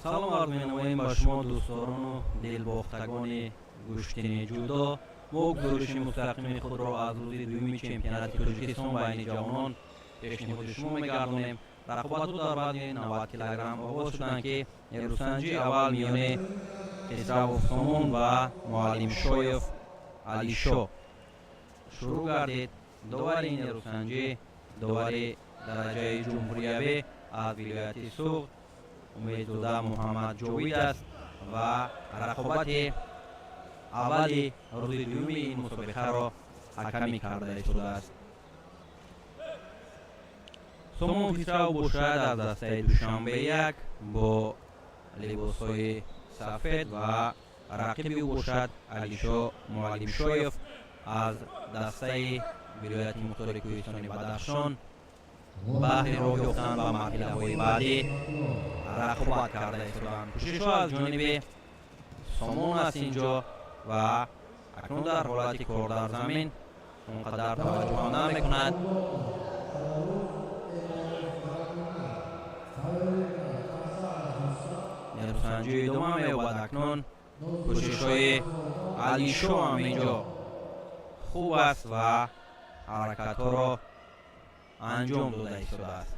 салом арз менамоем ба шумо дӯстдорону дилбохтагони гӯштини ҷудо. мо гузориши мустақими худро аз рӯзи дуюми чемпионати Тоҷикистон байни ҷавонон пешниҳоди шумо мегардонем. рақобатҳо дар вазни 90 килограмм оғоз шуданд ки нерӯсанҷии аввал миёни Хисравов Сомон ва Муаллимшоев Алишо шурӯъ гардид. довари нерӯсанҷӣ довари дараҷаи ҷумҳуриявӣ аз вилояти Суғд умедзода Муҳаммад Ҷовид аст ва рақобати аввали рӯзи дуюми ин мусобиқаро ҳакамӣ карда истодааст. Сомон Хисравов бошад аз дастаи Душанбе як бо либосҳои сафед ва рақиби ӯ бошад Алишо Муаллимшоев аз дастаи вилояти мухтори Кӯҳистони Бадахшон. баҳри роҳ ёфтан ба марҳилаҳои баъдӣ рақобат карда истоданд. кӯшишҳо аз ҷониби Сомон аст инҷо ва акнун дар ҳолати кор дар замин он қадар таваҷҷӯҳ намекунад. нерӯсанҷӣ идома меёбад. акнун кӯшишҳои Алишо ҳам инҷо хуб аст ва ҳаракатҳоро анҷом дода истодааст.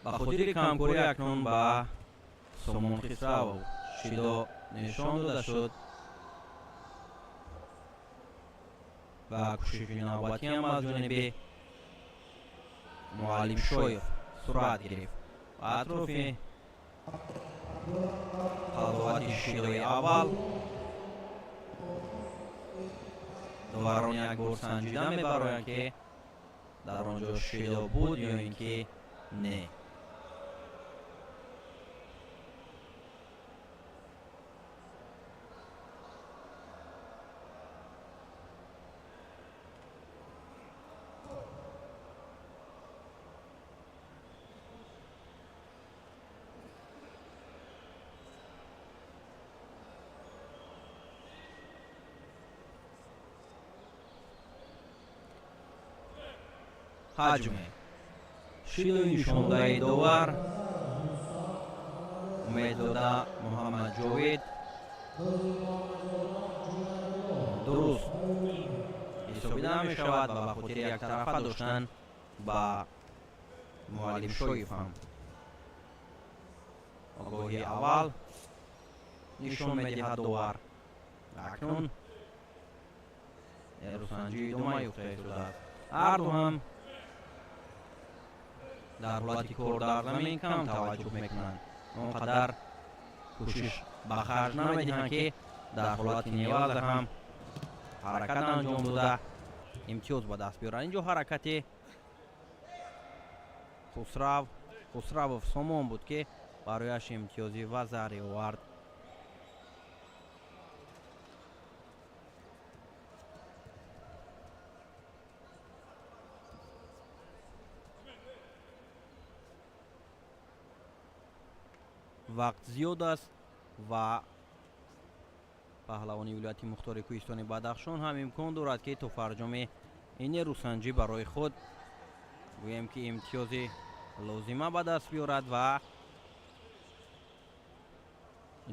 ба хотири камкорӣ акнун ба Сомон Хисравов шидо нишон дода шуд ва кӯшиши навбатӣ ҳам аз ҷониби Муаллимшоев сурат гирифт. ба атрофи қаловати шидои аввал доварон як бор санҷида мебароянд ки дар он ҷо шидо буд ё ин ки не. ҳаҷме шидои нишондаи довар умедзода Муҳаммад Ҷовид дуруст ҳисобида мешавад ва ба хотири яктарафа доштан ба Муаллимшоев ҳам огоҳии аввал нишон медиҳад довар. акнун нерӯсанҷӣ идома ёфта истодааст. ҳарду ҳам дар ҳолати кор дар замин кам таваҷҷӯҳ мекунанд. он қадар кӯшиш ба харҷ намедиҳанд ки дар ҳолати неваза ҳам ҳаракат анҷом дода имтиёз ба даст биёранд. инҷо ҳаракати хусравов Сомон буд ки барояш имтиёзи ва зарри овард. вақт зиёд аст ва паҳлавони вилояти мухтори кӯҳистони Бадахшон ҳам имкон дорад ки то фарҷоми ин нерӯсанҷӣ барои худ гӯем ки имтиёзи лозима ба даст биёрад ва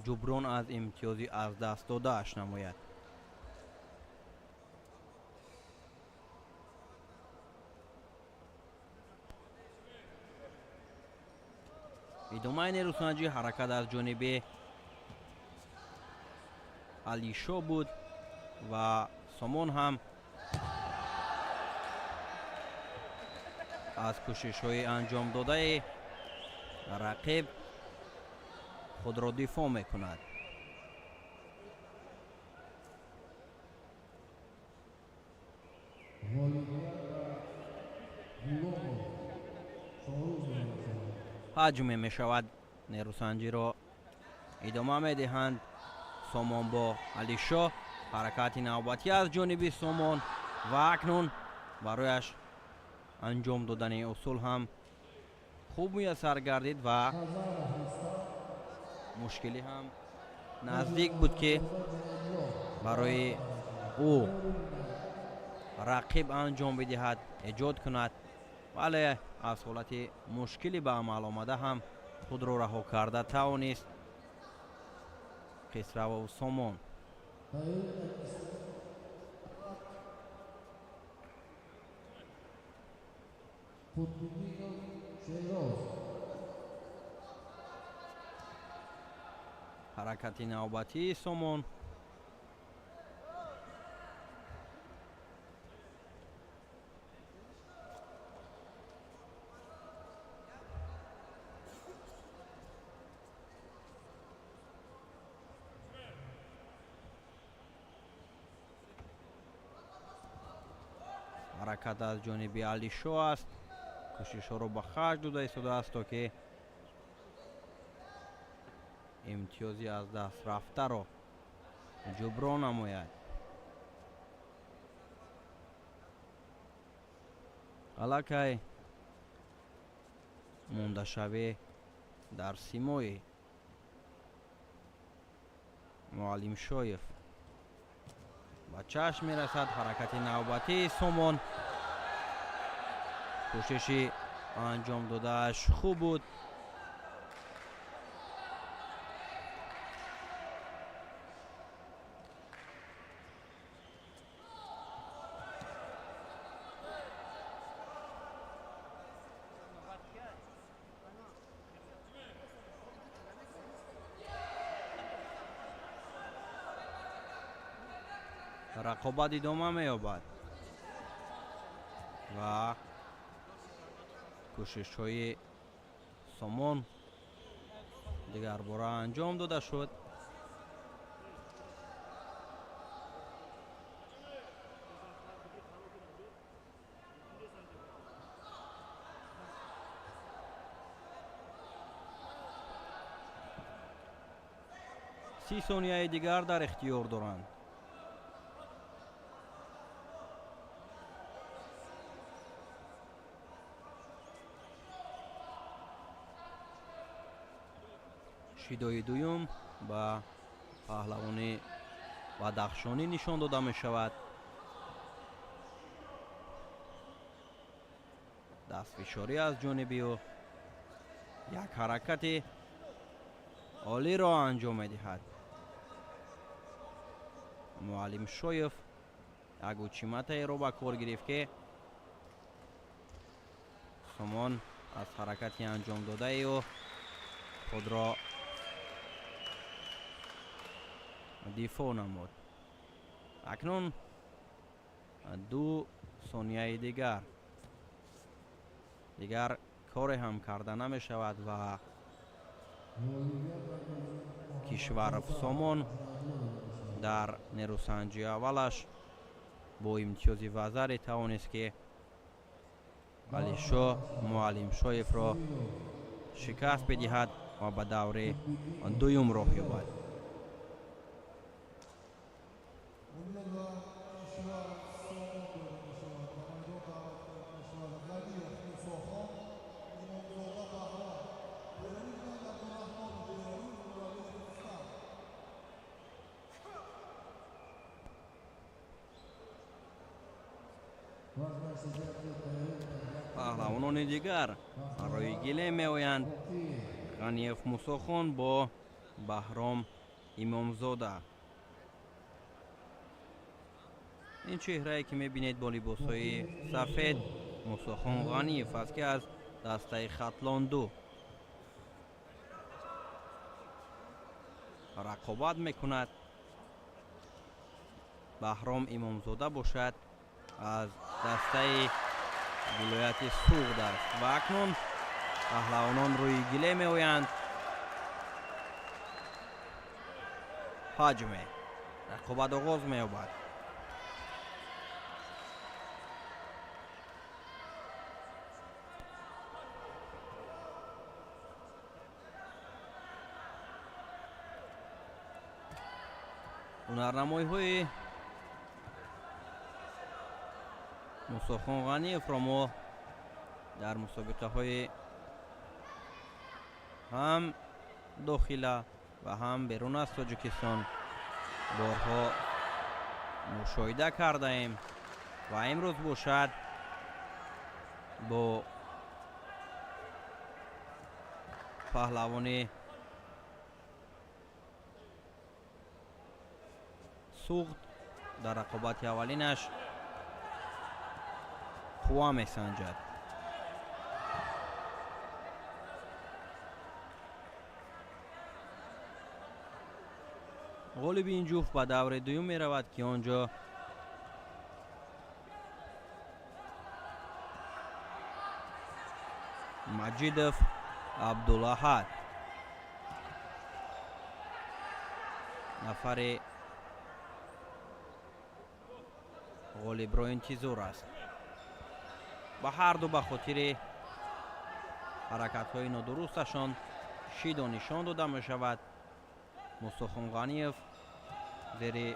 ҷуброн аз имтиёзи аз даст додааш намояд. идомаи нерӯсанҷӣ ҳаракат аз ҷониби Алишо буд ва Сомон ҳам аз кӯшишҳои анҷом додаи рақиб худро дифоъ мекунад. ҳаҷме мешавад. нерӯсанҷиро идома медиҳанд Сомон бо Алишо. ҳаракати навбатӣ аз ҷониби Сомон ва акнун барояш анҷом додани усул ҳам хуб муяссар гардид ва мушкилӣ ҳам наздик буд ки барои ӯ рақиб анҷом бидиҳад, эҷод кунад, вале аз ҳолати мушкилӣ ба амал омада ҳам худро раҳо карда тавонист Хисравов Сомон. ҳаракати навбатии Сомон. ҳаракат аз ҷониби Алишо аст. кӯшишҳоро ба харҷ дода истодааст то ки имтиёзи аз даст рафтаро ҷуброн намояд. аллакай мондашавӣ дар симои Муаллимшоев ба чашм мерасад. ҳаракати навбатии Сомон. кӯшиши анҷом додааш хуб буд. рақобат идома меёбад ва кӯшишҳои Сомон дигарбора анҷом дода шуд. سی сонияи дигар дар ихтиёр доранд. шидои дуюм ба паҳлавони Бадахшонӣ нишон дода мешавад. дастфишорӣ аз ҷониби ӯ як ҳаракати олиро анҷом медиҳад. Муаллимшоев як учиматаеро ба кор гирифт ки Сомон аз ҳаракати анҷом додаи ӯ худро дифоъ намуд. акнун 2 сонияи дигар коре ҳам карда намешавад ва кишваров Сомон дар нерӯсанҷии аввалаш бо имтиёзи вазаре тавонист ки алишо муаллимшоевро шикаст бидиҳад ва ба даври дуюм роҳ ёбад. паҳлавонони дигар рӯи гиле меоянд. ғаниев мусохон бо баҳром имомзода. ин чеҳрае ки мебинед бо либосҳои сафед мусохон ғаниев аст ки аз дастаи хатлонду рақобат мекунад. баҳром имомзода бошад аз дастаи вилояти суғд аст ва акнун паҳлавонон рӯи гиле меоянд. ҳаҷме рақобат оғоз меёбад. ҳунарнамоиҳои мусохон ғаниевро мо дар мусобиқаҳои ҳам дохила ва ҳам берун аз Тоҷикистон борҳо мушоҳида кардаем ва имрӯз бошад бо паҳлавони суғд дар рақобати аввалинаш қувва месанҷад. ғолиби ин ҷуфт ба даври дуюм меравад ки он ҷо маҷидов абдулаҳад нафари ғолибро интизор аст. ба ҳарду ба хотири ҳаракатҳои нодурусташон шидо нишон дода мешавад. мусохон ғаниев зери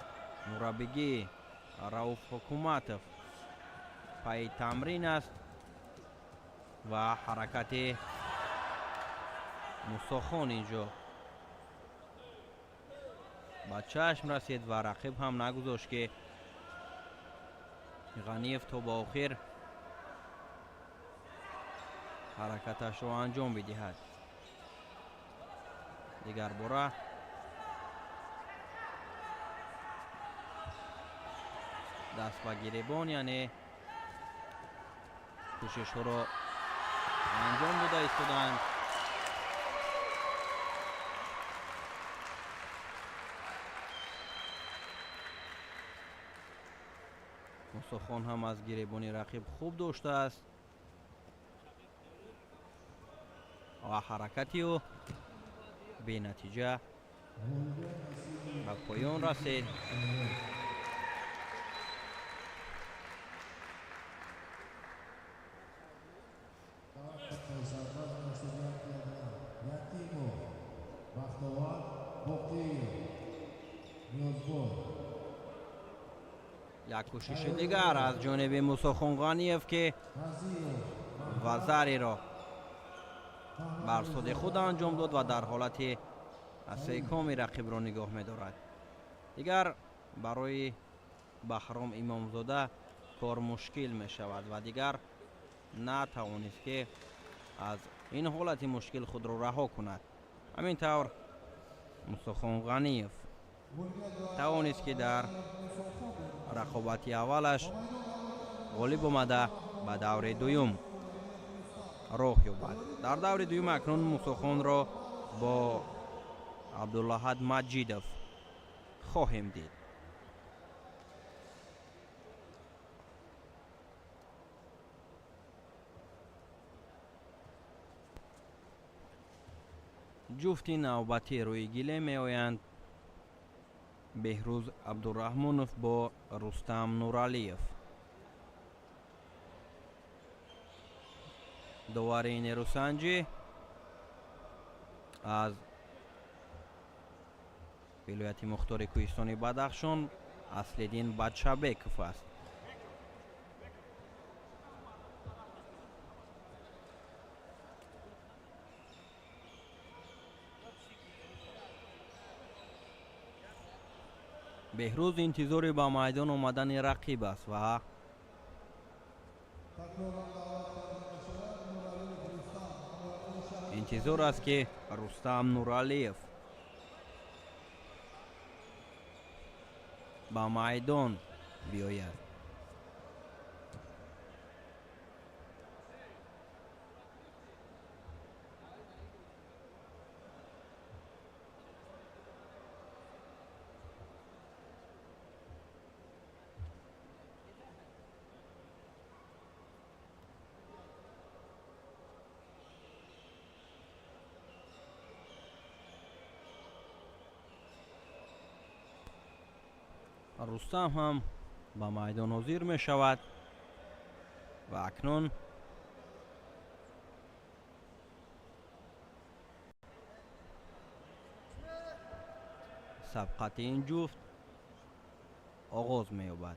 мураббигии рауф ҳукуматов пайи тамрин аст ва ҳаракати мусохон ин ҷо ба чашм расид ва рақиб ҳам нагузошт ки ғаниев то ба охир ҳаракаташро анҷом бидиҳад. дигар бора даст ба гиребон, яъне кӯшишҳоро анҷом дода истоданд. мусохон ҳам аз гиребони рақиб хуб доштааст ва ҳаракати ӯ бенатиҷа ба поён расид. як кӯшиши дигар аз ҷониби мусохон ғаниев ки вазареро бар соди худ анҷом дод ва дар ҳолати асеҳкоми рақибро нигоҳ медорад. дигар барои баҳром имомзода кор мушкил мешавад ва дигар натавонист ки аз ин ҳолати мушкил худро раҳо кунад. ҳамин тавр мусохон ғаниев тавонист ки дар рақобати аввалаш ғолиб омада ба даври дуюм роҳ ёбад. дар даври дуюм акнун мусохонро бо абдулаҳад маҷидов хоҳем дид. جفتی نوبتی روی گیله می آیند. بهروز عبدالرحمنوف با رستم نورالیف. داوری نیروسنجی از ولایت مختار کوهستان بدخشان اصلالدین بچه‌بکov است. بهروز انتظاری با میدان آمدن رقیب است و انتظار است که رستم نورالیف با میدان بیاید. رستم هم با میدان حاضر می شود و اکنون سبقت این جفت آغاز می یابد.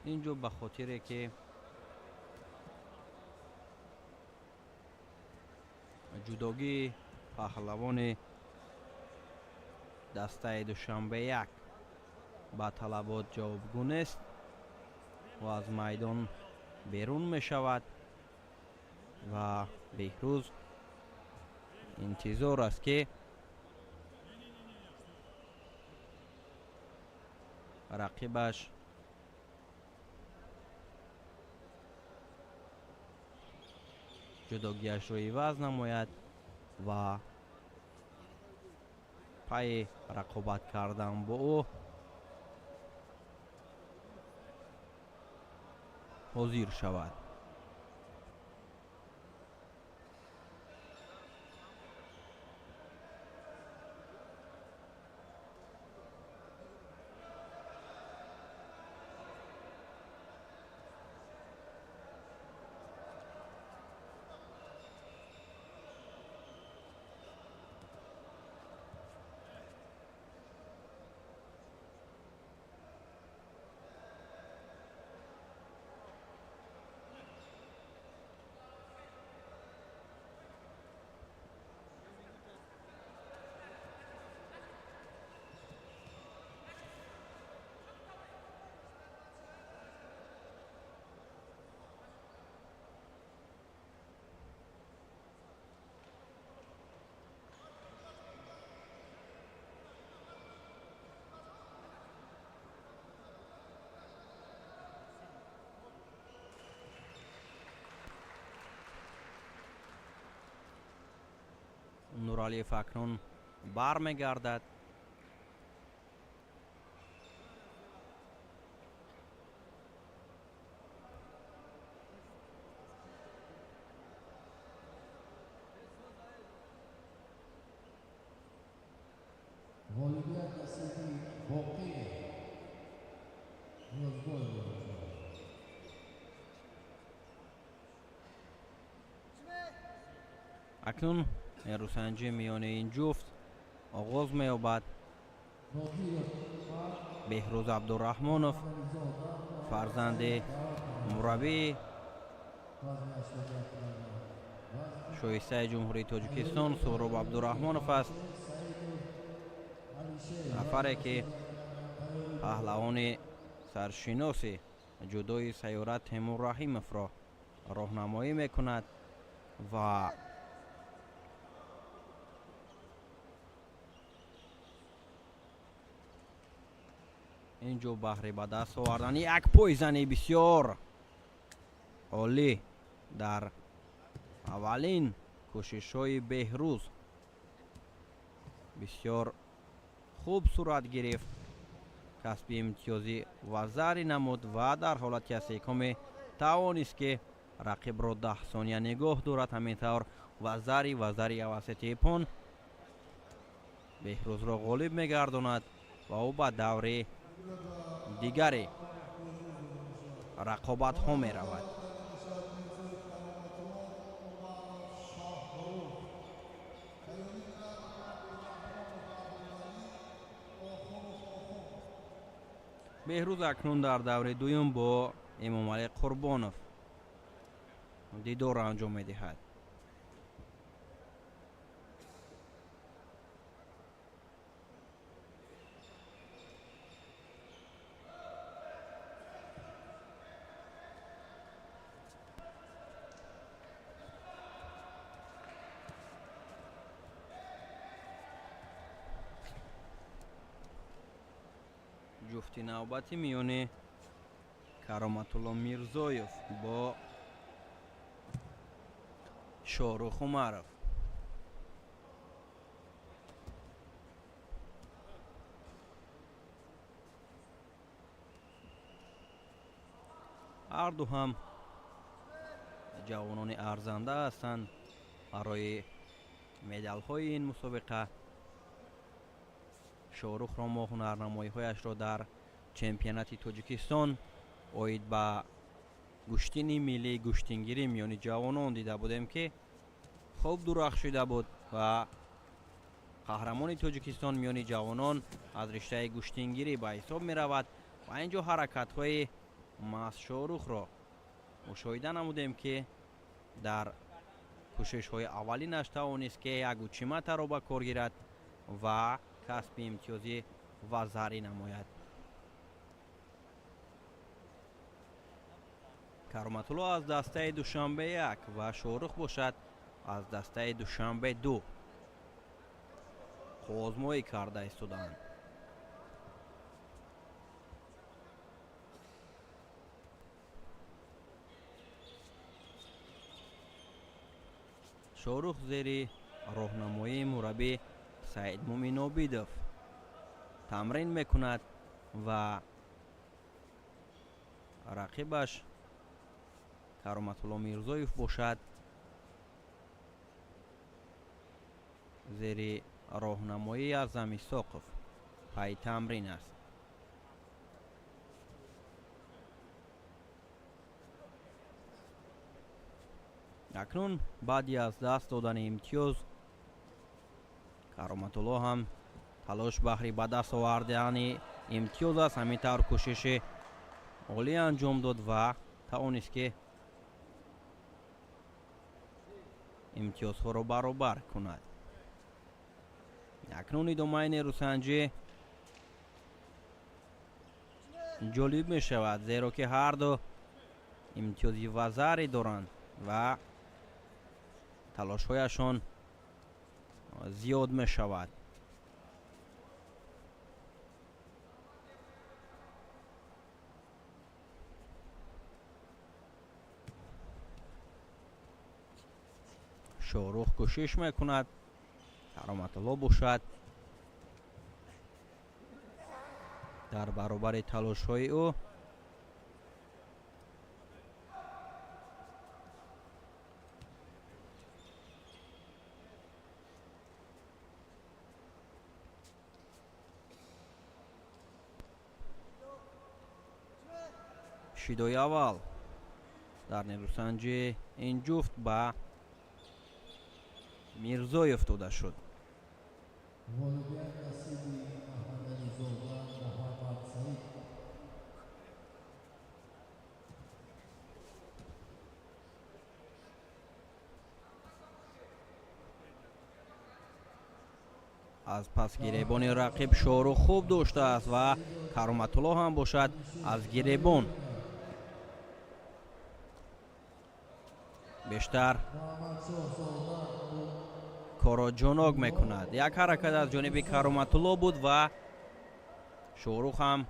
اینجا به خاطر که جداگی پهلوان دسته دوشنبه یک با طلبات جوابگو نیست و از میدان بیرون می شود و بهروز انتظار است که رقیبش جداگیش روی عوض نماید و پای رقابت کردن با او حاضر شود. نورالیف اکنون برمیگردد. اکنون نیروسنجی میان این جفت آغاز می یابد. بهروز عبدالرحمنوف فرزند مربی شایسته جمهوری تاجیکستان سهراب عبدالرحمنوف است، نفری که پهلوان سرشناس جدای سیاره تیمور رحیموف را راهنمایی میکند و اینجا بهره به دست آوردن یک پایزنی بسیار عالی در اولین کوشش های بهروز، بسیار хуб сурат гирифт, касби имтиёзӣ ва зари намуд ва дар ҳолати секуме тавонист ки рақибро 10 сония нигоҳ дорад. Ҳамин тавр ва зари авасити ипон беҳрӯзро ғолиб мегардонад ва ӯ ба даври дигари рақобатҳо меравад. беҳрӯз акнун дар даври дуюм бо Эмомалӣ Қурбонов дидор анҷом медиҳад. ҷуфти навбати миёни Кароматулло Мирзоев бо Шорух Умаров. ҳарду ҳам ҷавонони арзанда ҳастанд барои медалҳои ин мусобиқа. Шорух мо ҳунарнамоиҳояшро дар чемпионати Тоҷикистон оид ба гӯштини миллии гӯштингирӣ миёни ҷавонон дида будем, ки хуб дурахшида буд ва қаҳрамони Тоҷикистон миёни ҷавонон аз риштаи гӯштингирӣ ба ҳисоб меравад. ва ин ҷо ҳаракатҳои Мас Шорухро мушоҳида намудем, ки дар кӯшишҳои аввалинаш тавонист ки як учиматаро ба кор гирад ва касби имтиёзӣ ва зарӣ намояд. Кароматулло аз дастаи Душанбе 1 ва Шорух бошад аз дастаи Душанбе 2 озмоӣ карда истодаанд. Шорух зери роҳнамоии мураббӣ Саид Муминобидов тамрин мекунад ва рақибаш Кароматулло Мирзоев бошад зери роҳнамоӣ Аъзам Исоқов пай тамрин аст. акнун баъди аз даст додани имтиёз Кароматулло ҳам талош баҳри ба даст овардани имтиёз аст. ҳамин тавр кӯшиши олӣ анҷом дод ва тавонист ки имтиёзҳоро баробар кунад. акнун идомаи нерӯсанҷӣ ҷолиб мешавад, зеро ки ҳарду имтиёзи ва заре доранд ва талошҳояшон зиёд мешавад. Шорух кӯшиш мекунад, Кароматулло бошад дар баробари талошҳои ӯ. шидои аввал дар нерӯсанҷӣ ин ҷуфт ба Мирзоев дода шуд. аз пас гиребони рақиб Шорух хуб доштааст ва Кароматулло ҳам бошад аз гиребон бештар коро ҷонок мекунад. як ҳаракат аз ҷониби Кароматулло буд ва Шорух ҳам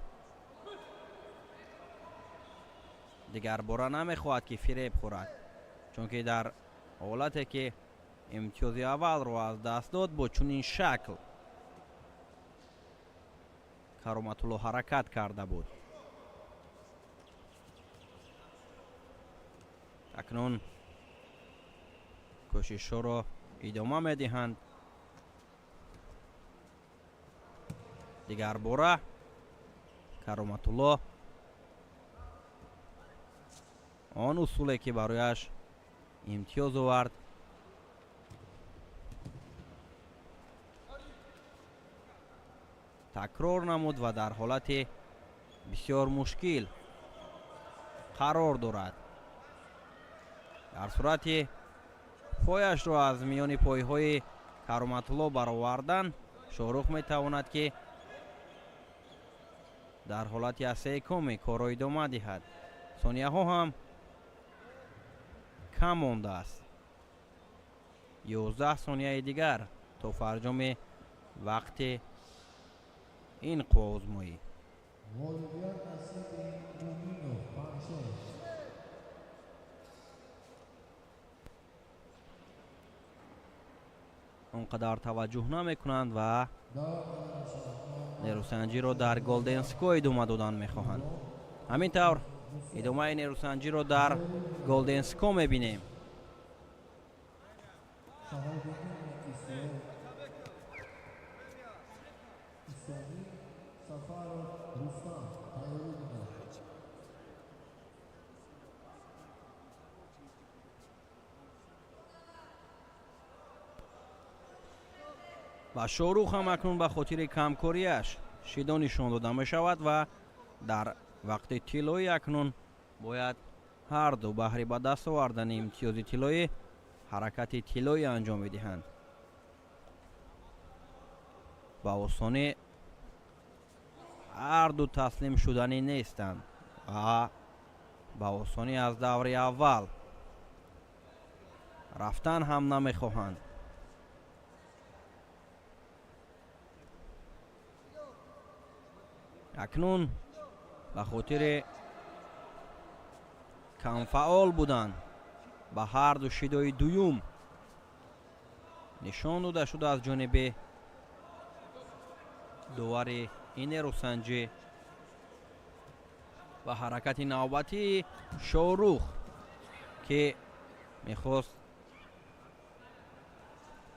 дигар бора намехоҳад ки фиреб хӯрад, чунки дар ҳолате ки имтиёзи аввалро аз даст дод бо чунин шакл кароматулло ҳаракат карда буд. акнун кӯшишҳоро идома медиҳанд. дигар бора кароматулло он усуле ки барояш имтиёз овард такрор намуд ва дар ҳолати бисёр мушкил қарор дорад. дар сурати пояшро аз миёни пойҳои кароматулло баровардан шоҳрух метавонад ки дар ҳолати асеҳкоми корро идома диҳад. сонияҳо ҳам кам мондааст. 11 сонияи дигар то фарҷоми вақти ин қувозмоӣ. он қадар таваҷҷӯҳ намекунанд ва нерӯсанҷиро дар голденско идома додан мехоҳанд. ҳамин тавр идомаи нерӯсанҷиро дар голденско мебинем. ва шоҳрух ҳам акнун ба хотири камкорияш шидо нишон дода мешавад ва дар вақти тиллоӣ акнун бояд ҳарду баҳри ба даст овардани имтиёзи тиллоӣ ҳаракати тиллоӣ анҷом медиҳанд. ба осонӣ ҳарду таслим шуданӣ нестанд ва ба осонӣ аз даври аввал рафтан ҳам намехоҳанд. акнун ба хотири камфаъол будан ба ҳарду шидои дуюм нишон дода шуда аз ҷониби дувари ин нерӯсанҷӣ ва ҳаракати навбатии шоҳрух ки мехост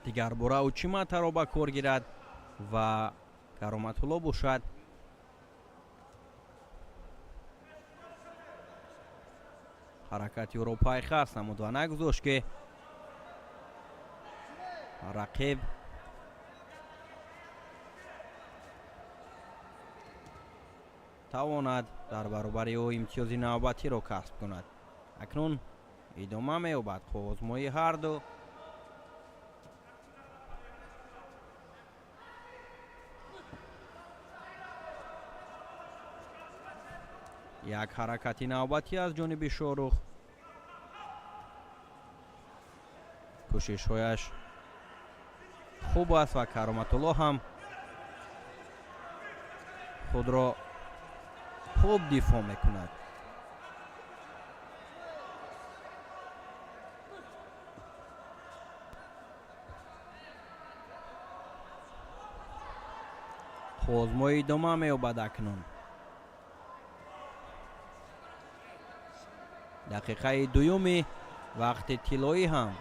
дигарбора учиматаро ба кор гирад ва кароматулло бошад ҳаракати ӯро пайхаст намуд ва нагузошт ки рақиб тавонад дар баробари ӯ имтиёзи навбатиро касб кунад. акнун идома меёбад қувозмои ҳарду. як ҳаракати навбатӣ аз ҷониби шоҳрух. кӯшишҳояш хуб аст ва кароматулло ҳам худро хуб дифоъ мекунад. қувозмои идома меёбад акнун. дақиқаи дуюми вақти тиллоӣ ҳам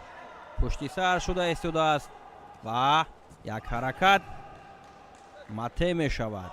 пушти сар шуда истодааст ва як ҳаракат матъ мешавад.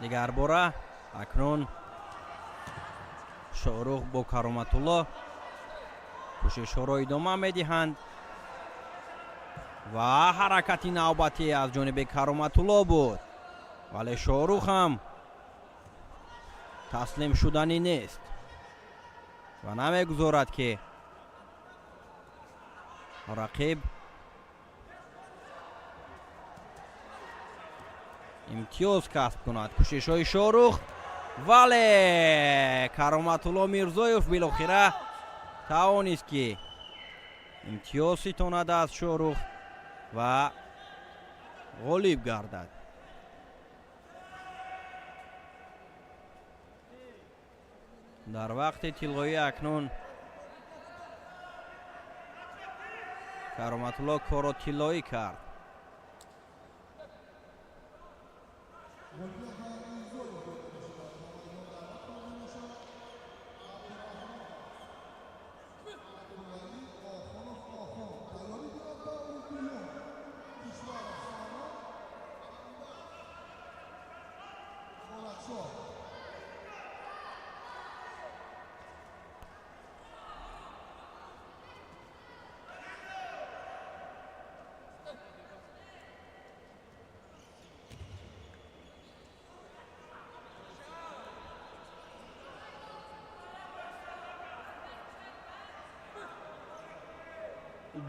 дигар бора акнун шоҳрух бо кароматулло кӯшишҳоро идома медиҳанд. ва ҳаракати навбатӣ аз ҷониби Кароматулло буд, вале Шоҳрух ҳам таслим шуданӣ нест ва намегузорад ки рақиб имтиёз касб кунад. кӯшишҳои Шоҳрух, вале Кароматулло Мирзоев билохира тавонист ки имтиёз ситонад аз Шоҳрух ва ғолиб гардад. дар вақти тилғоӣ акнун Кароматулло корро тиллоӣ кард.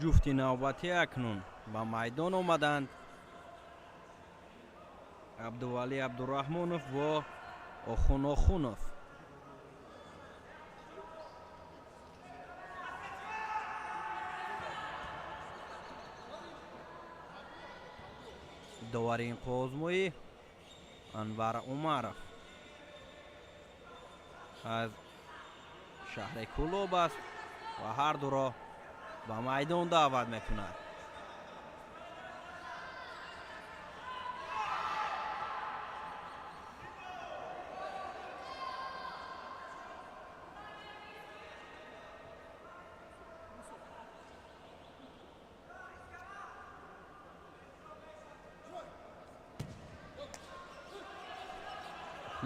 ҷуфти навбатӣ акнун ба майдон омаданд. Абдувалӣ Абдураҳмонов ва Охун Охунов. довари инқозмоӣ Анвар Умаров аз шаҳри Кӯлоб аст ва ҳардуро ба майдон даъват мекунад.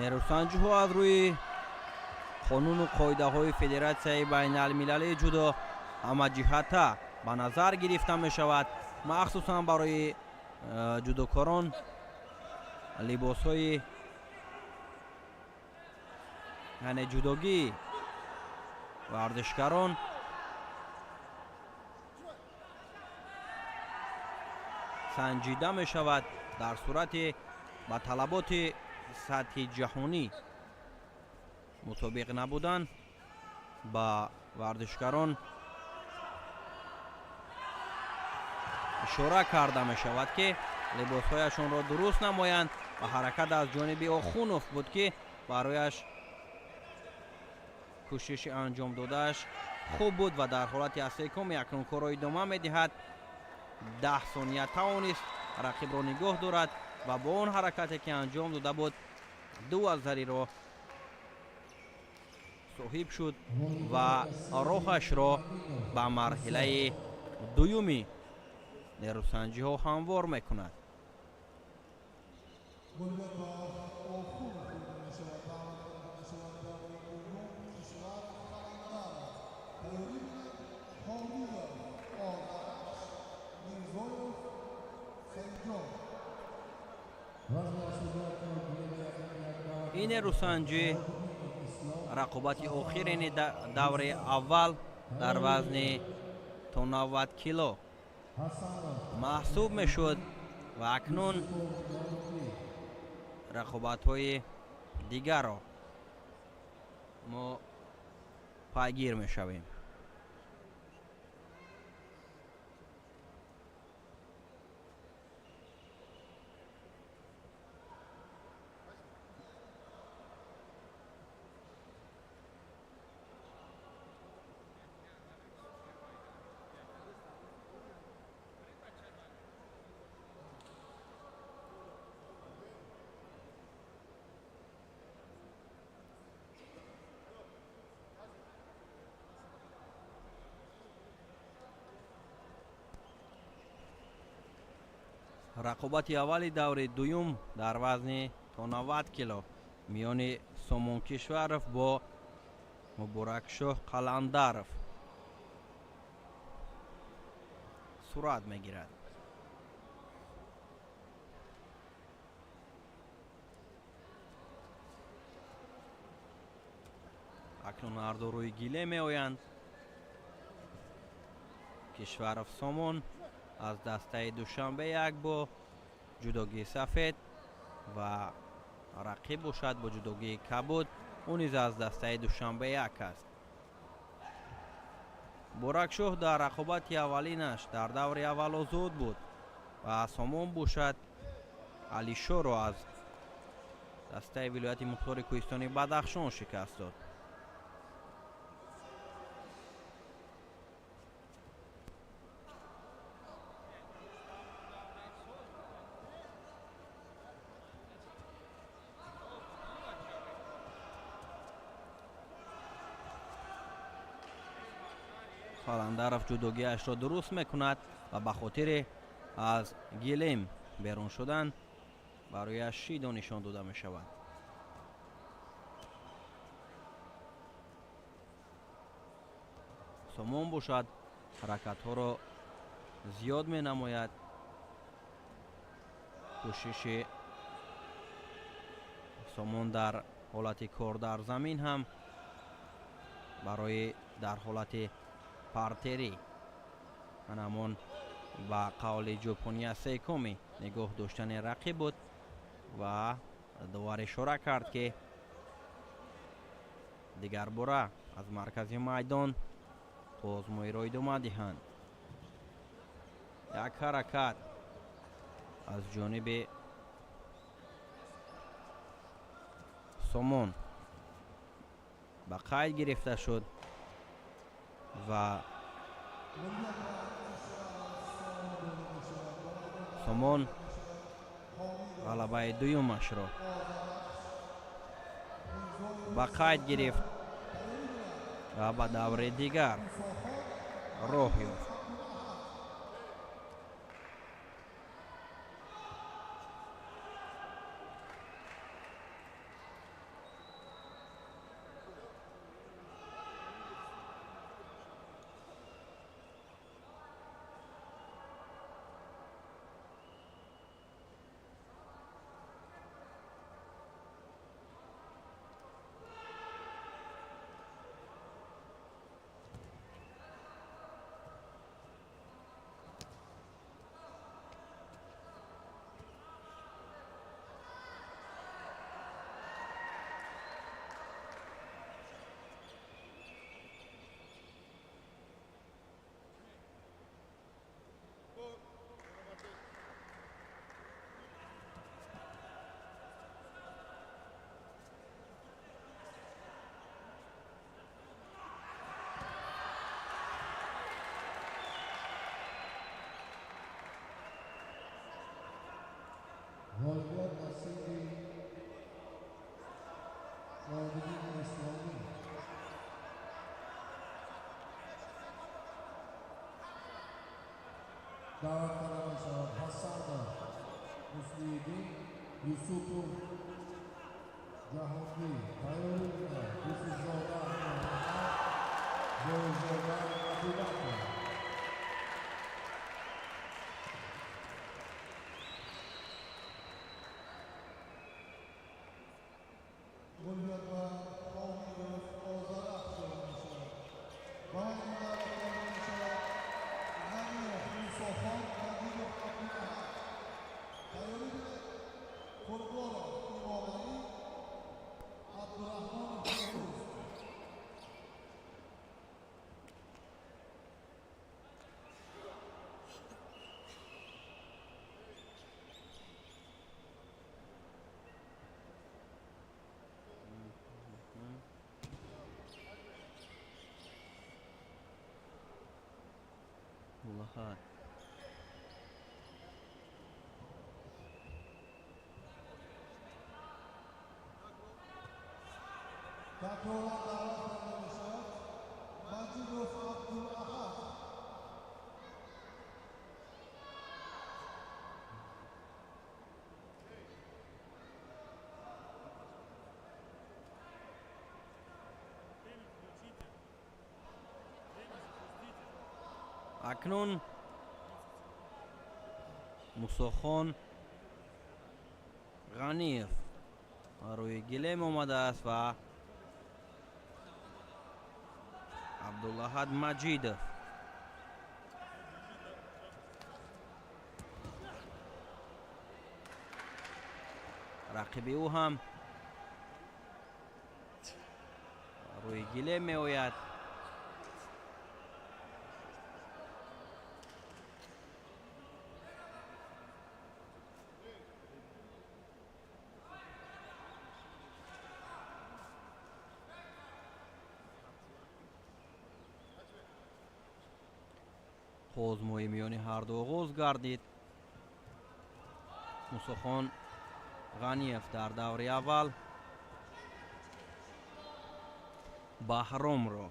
нерӯсанҷиҳо аз рӯи қонуну қоидаҳои Федератсияи байналмилалии ҷудо ҳамаҷиҳата ба назар гирифта мешавад. махсусан барои ҷудокорон либосҳои яъне ҷудогии варзишгарон санҷида мешавад. дар сурати ба талаботи сатҳи ҷаҳонӣ мутобиқ набудан ба варзишгарон ишора карда мешавад ки либосҳояшонро дуруст намоянд ва ҳаракат аз ҷониби Охунов буд ки барояш кӯшиши анҷом додааш хуб буд ва дар ҳолати аслекоми акнун корро идома медиҳад. 10 сония тавонист рақибро нигоҳ дорад ва бо он ҳаракате ки анҷом дода буд 2 аз зариро соҳиб шуд ва роҳашро ба марҳилаи дуюми нерӯсанҷиҳо ҳамвор мекунад. ин нерӯсанҷӣ рақобати охирини даври аввал дар вазни то 90 кило маҳсуб мешуд ва акнун рақобатҳои дигарро мо пайгир мешавем. рақобати аввали даври дуюм дар вазни то 90 кило миёни Сомон Кишваров бо Муборакшоҳ Қаландаров сурат мегирад. اکنون هر دو روی گیله می آیند. کشورف سامان از دسته دوشنبه یک با جداگی سفید و رقیب باشد با جداگی کبود، او نیز از دسته دوشنبه یک است. بورکشوه در رقابت اولینش در دور اول آزاد بود و سامان باشد علیشو را از دسته ولایت مختار کوهستانی بدخشان شکست داد. خالندرف جداگیش را درست میکند و به خاطر از گلیم بیرون شدن برای شیدا نشان داده می شود. سامان باشد حرکت ها را زیاد می نماید. کوشش سامان در حالت کار در زمین هم برای در حالت پارتری همان با قول ژاپنی سیکومی نگاه داشتن رقیب بود و دوباره اشاره کرد که دیگر باره از مرکز میدان آزمایی را ادامه دهند. یک حرکت از جانب سامان به قید گرفته شد و سامان غلبه دویمش را به قید گرفت و به دور دیگر راه یافت. والگرد نصیری قادرین اسلامی دعوت کرده می شود. حسن مسلیدین، یوسف جهانگی، پیروی یوسف زاده محمد، زاده عبدالله. گلبرگ و قومی آزار افزوده می شود. باید دعوت کرده می شود. غنی موسیخان مجید عبدالله پیروی فرگار امامعلی عبدالرحمن فیروز. والله تکرارا دعوت کرده می شود. مجید عبدالاحد اکنون موسیخان غنیف روی گلیم آمده است و Абдуллаҳад Маҷидов. рақиби ӯ ҳам рӯи гиле меояд. озмои миёни ҳарду оғоз гардид. Мусохон Ғаниев дар даври аввал Баҳромро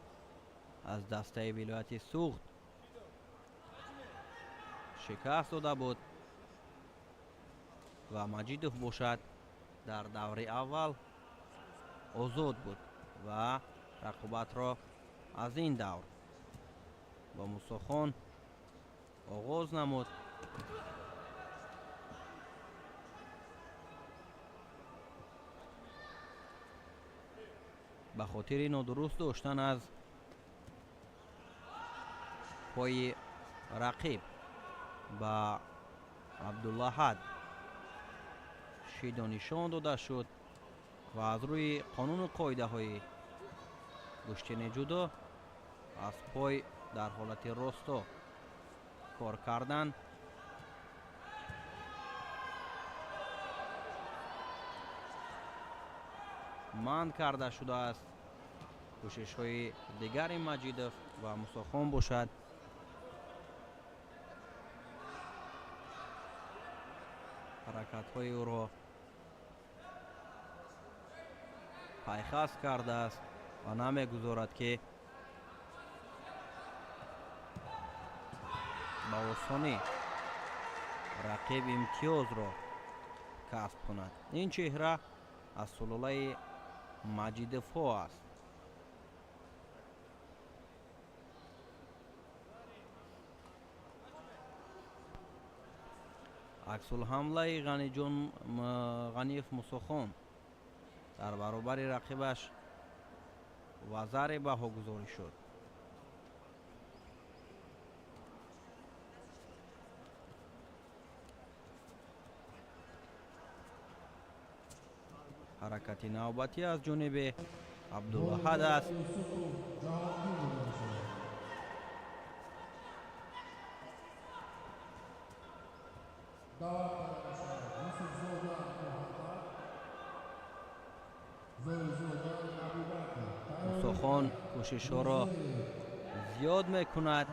аз дастаи вилояти Суғд шикаст дода буд ва Маҷидов бошад дар даври аввал озод буд ва рақобатро аз ин давр ба Мусохон оғоз намуд. ба хотири нодуруст доштан аз пои рақиб ба Абдуллаҳад шидо нишон дода шуд ва аз рӯи қонуну қоидаҳои гӯштини ҷудо аз пой дар ҳолати росто кор кардан манъ карда шудааст. кӯшишҳои дигари Маҷидов ва Мусохон бошад. ҳаракатҳои ӯро пайхаст кардааст ва намегузорад ки ба осонӣ рақиб имтиёзро касб кунад. ин чеҳра аз сулолаи Маҷидовҳо аст. аксулҳамлаи Ғаниев Мусохон дар баробари рақибаш вазаре баҳогузорӣ шуд. ҳаракати навбатӣ аз ҷониби Абдуллаҳад аст. Мусохон кӯшишҳоро зиёд мекунад.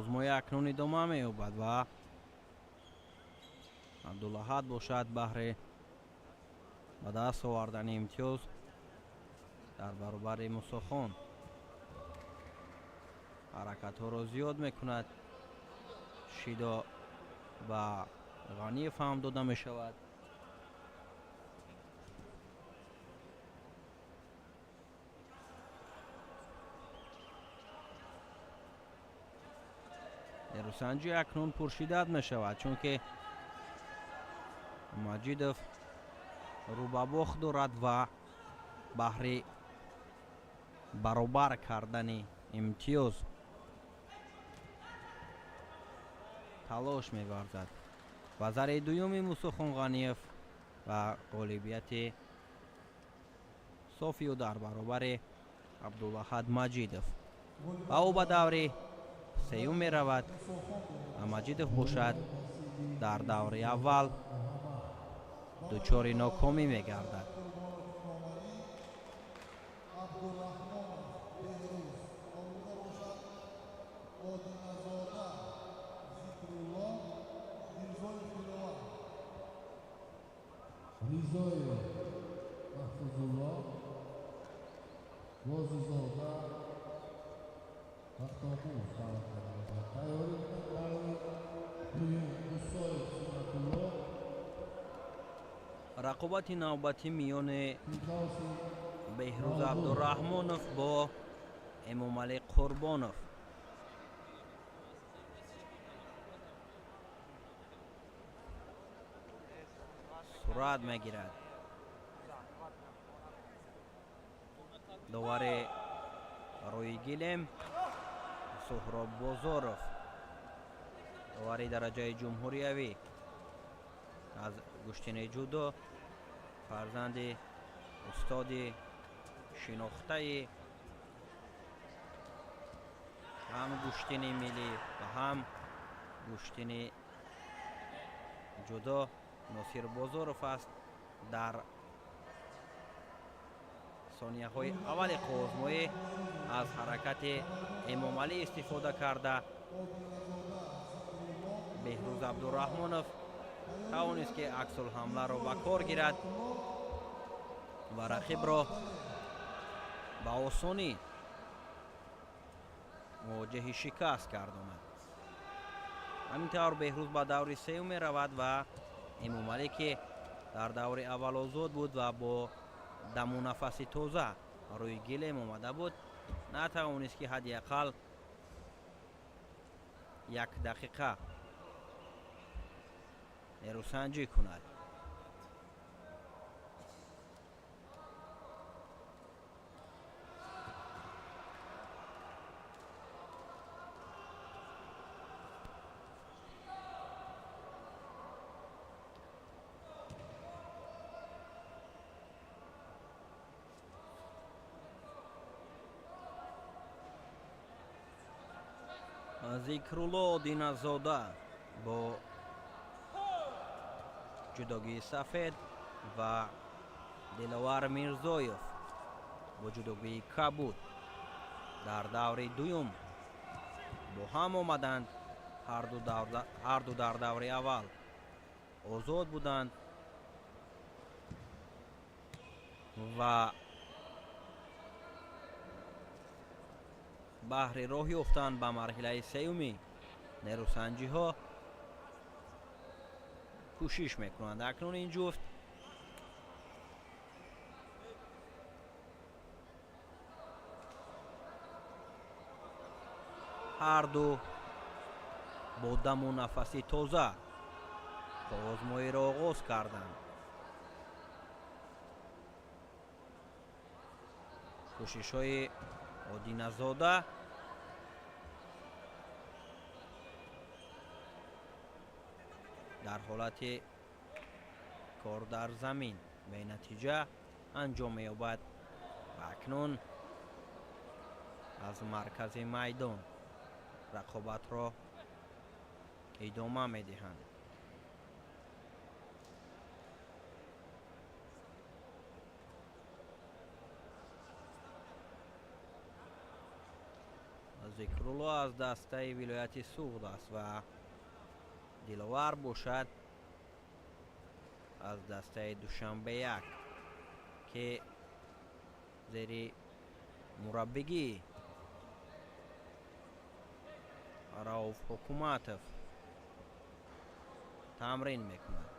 озмои акнун идома меёбад ва Абдуллаҳад бошад баҳри ба даст овардани имтиёз дар баробари Мусохон ҳаракатҳоро зиёд мекунад. шидо ба Ғаниев ҳам дода мешавад. нерӯсанҷӣ акнун пуршиддат мешавад, чунки Маҷидов рӯ ба бохт дорад ва баҳри баробар кардани имтиёз талош меварзад. вазари дуюми Мусохон Ғаниев ва ғолибияти софиё дар баробари Абдуллаҳад Маҷидов. ва ӯ ба даври сеюм меравад. Маҷидов бошад дар даври аввал дучори нокомӣ мегардад. Rizoyev Mahfuzullo, Ro'zizoda Baxtomuz tayyorlikdan рақобати навбатӣ миёни Фирдавси беҳрӯз абдураҳмонов бо эмомалӣ қурбонов. сурат мегирад. довари рӯи гилем суҳроб бозоров. довари дараҷаи ҷумҳуриявӣ аз гӯштини ҷудо фарзанди устоди шинохтаи ҳам гӯштини миллӣ ва ҳам гӯштини ҷудо носир бозоров аст. дар сонияҳои аввали қувозмоӣ аз ҳаракати эмомалӣ истифода карда беҳрӯз абдураҳмонов тавонист ки аксулҳамларо ба кор гирад ва рақибро ба осонӣ мувоҷиҳи шикаст гардонад. ҳамин тавр беҳрӯз ба даври сеюм меравад ва эмомалӣ ки дар даври аввал озод буд ва бо даму нафаси тоза рӯи гилем омада буд, натавонист ки ҳадди ақал 1 дақиқа нерӯсанҷӣ кунад. зикрулло диназода бо ҷудогии сафед ва диловар мирзоев бо ҷудогии кабуд дар даври дуюм бо ҳам омаданд. ҳарду дар даври аввал озод буданд ва баҳри роҳ ёфтан ба марҳилаи сеюми нерӯсанҷиҳо кӯшиш мекунанд. акнун ин ҷуфт ҳарду бо даму нафаси тоза қувозмоиро оғоз карданд. кӯшишҳои одиназода дар ҳолати кор дар замин бенатиҷа анҷом меёбад ва акнун аз маркази майдон рақобатро идома медиҳанд. зикрулло аз дастаи вилояти суғд аст ва диловар бошад аз дастаи душанбеяк ки зери мураббигии рауф ҳукуматов тамрин мекунад.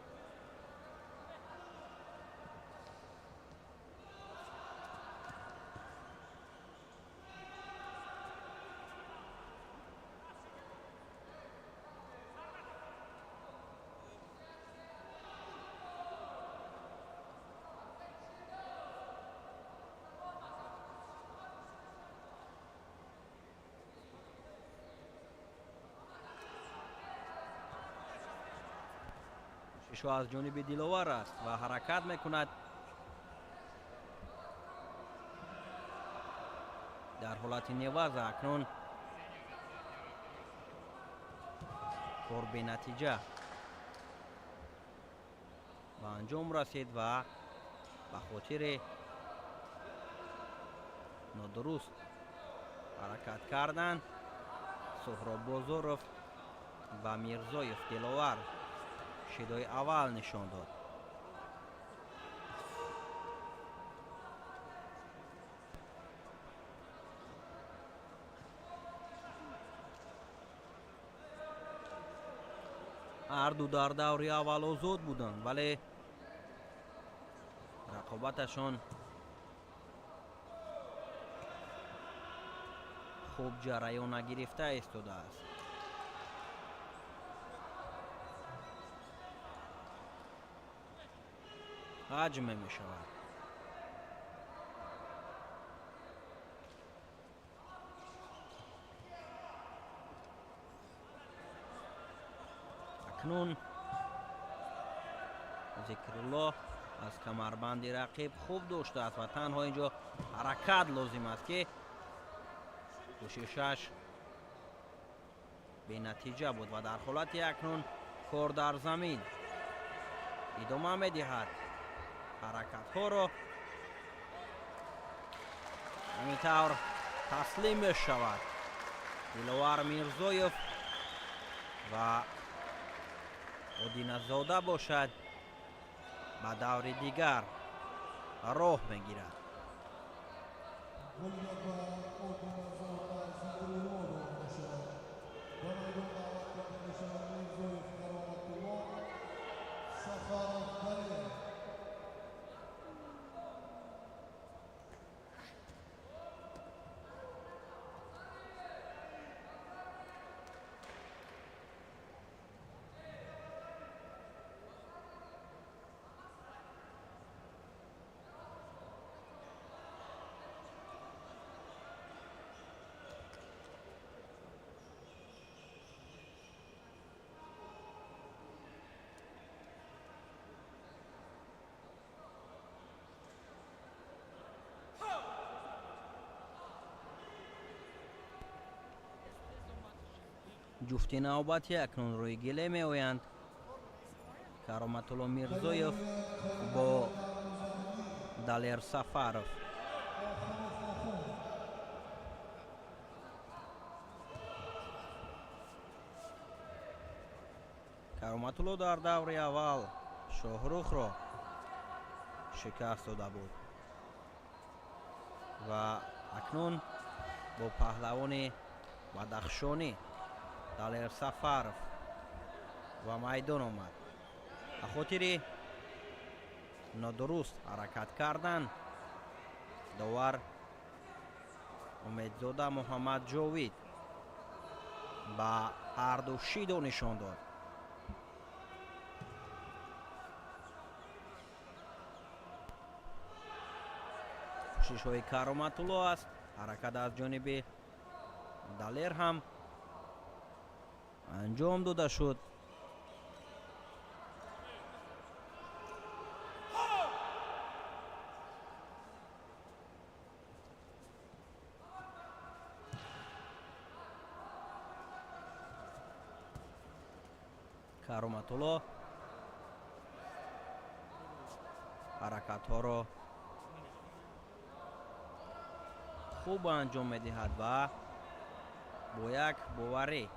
шо аз ҷониби диловар аст ва ҳаракат мекунад. дар ҳолати неваза акнун кор бенатиҷа ба анҷом расид ва ба хотири нодуруст ҳаракат кардан суҳроб бозоров ва мирзоев диловар шидои аввал нишон дод. ҳарду дар даври аввал озод буданд, вале رقابتشان خوب جریان نگرفته ایستاده است. حجمه می شود. اکنون ذکرالله از کمربند رقیب خوب داشته است و تنها اینجا حرکت لازم است که کوششش به نتیجه بود و در حالت اکنون کار در زمین ادامه می دهد حرکت ها را. همینطور تسلیم می شود دلوار میرزویف و ادینه زاده باشد به دور دیگر راه می گیرد. جفت نوبتی اکنون روی گله می آیند. کرامت‌الله میرزویف با دلیر سفرов. کرامت‌الله در دور اول شاهروخ را شکست داده بود و اکنون با پهلوان بدخشانی دلیر سفرов و میدان آمد. به خاطر نادرست حرکت کردن داور امیدزاده محمد جاوید به هر دو شیدو نشان داد. کوشش های کرامت‌الله است. حرکت از جانب دلیر هم انجام داده شد. کرامت‌الله حرکت ها را خوب انجام می‌دهد و با یک باوری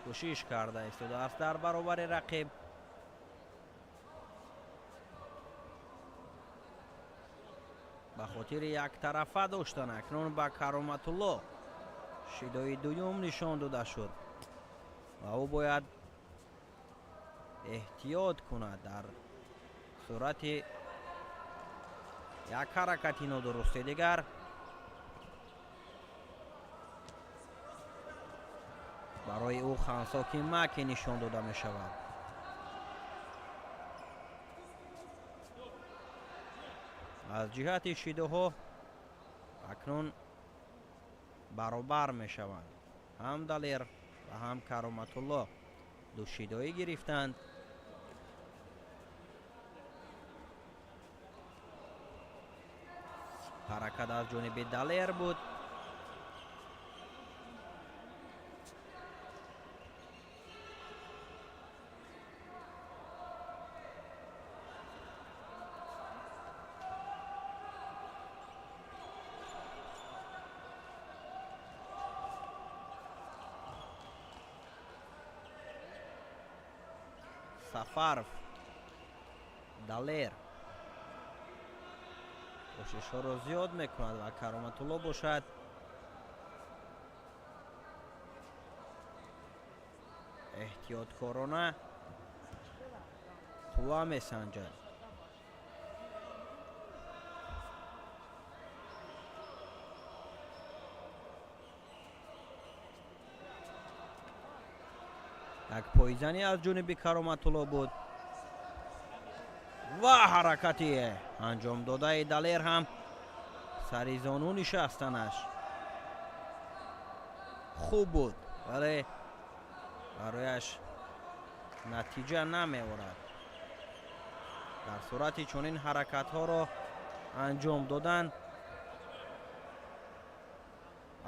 کوشش کرده ایستاده است در برابر رقیب. به خاطر یک طرفه داشتن اکنون به کرامت‌الله شیدای دوم نشان داده شد و او باید احتیاط کند در صورت یک حرکتی نادرست دیگر برای او خنثی مکی نشان داده می شود. از جهت شیده ها اکنون برابر می شوند. هم دلیر و هم کرامت‌الله دو شیدایی گرفتند. حرکت از جانب دلیر بود. سفرov دلیر کوشش ها را زیاد میکند و کرامت‌الله باشد احتیاط کارانه قوا میسنجد. як пойзани аз ҷониби Кароматулло буд ва ҳаракати анҷом додаи Далер ҳам сари зону нишастанаш хуб буд, вале барояш натиҷа намеорад. дар сурати чунин ҳаракатҳоро анҷом додан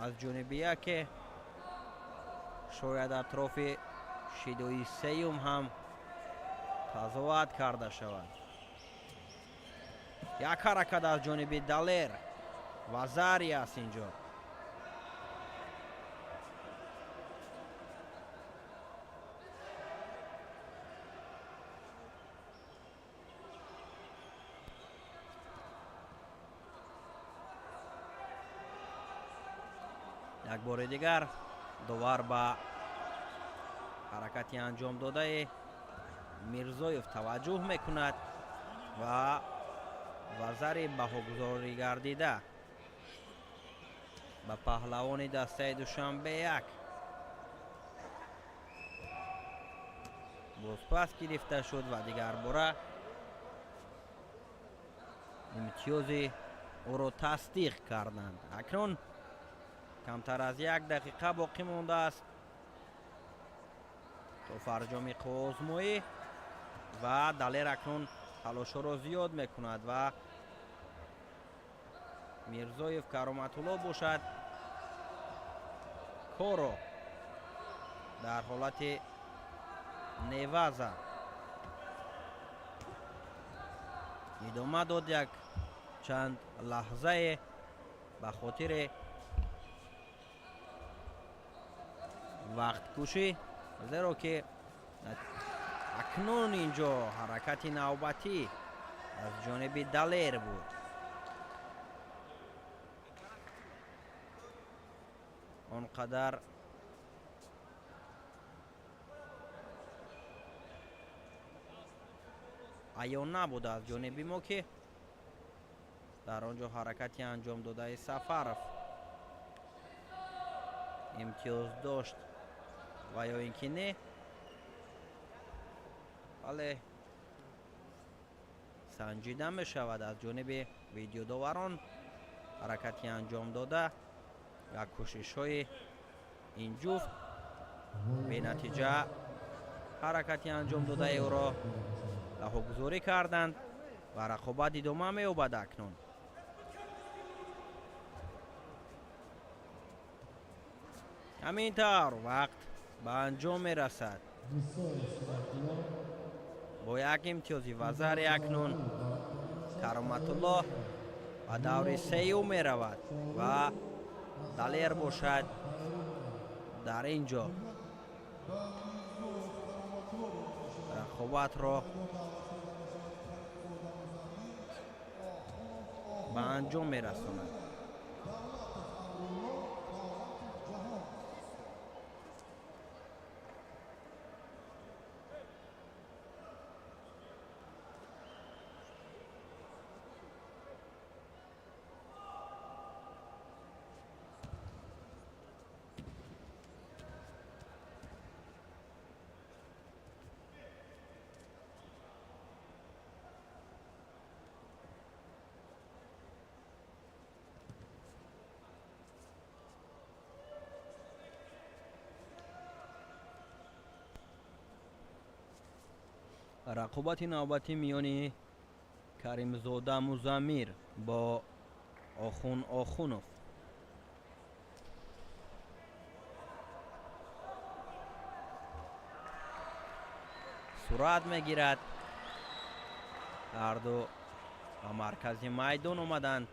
аз ҷониби яке шояд атрофи шидои сеюм ҳам тазоват карда шавад. як ҳаракат аз ҷониби Далер ва зари аст инҷо. як бори дигар довар ба ҳаракати анҷом додаи Мирзоев таваҷҷӯҳ мекунад ва вазари баҳогузорӣ гардида ба паҳлавони дастаи Душанбе-як бозпас гирифта шуд ва дигар бора имтиёзи ӯро тасдиқ карданд. акнун камтар аз 1 дақиқа боқӣ мондааст то фарҷоми қувозмоӣ ва Далер акнун талошҳоро зиёд мекунад ва Мирзоев Кароматулло бошад коро дар ҳолати неваза идома дод як чанд лаҳзае ба хотири вақткушӣ, зеро ки акнун инҷо ҳаракати навбатӣ аз ҷониби Далер буд. он қадар аён набуд аз ҷониби мо ки дар он ҷо ҳаракати анҷом додаи Сафаров имтиёз дошт ва ё ин ки не, вале санҷида мешавад аз ҷониби видеодоварон ҳаракати анҷом дода ва кӯшишҳои ин ҷуфт бенатиҷа ҳаракати анҷом додаи ӯро раҳогузорӣ карданд ва рақобат идома меёбад. акнун ҳамин тавр вақт ба анҷом мерасад. бо як имтиёзи вазари акнун Кароматулло ба даври сеюм меравад ва Далер бошад дар ин ҷо рақобатро ба анҷом мерасонад. рақобати навбатӣ миёни Каримзода Музаммир бо Охун Охунов. сурат мегирад. ҳарду ба маркази майдон омаданд.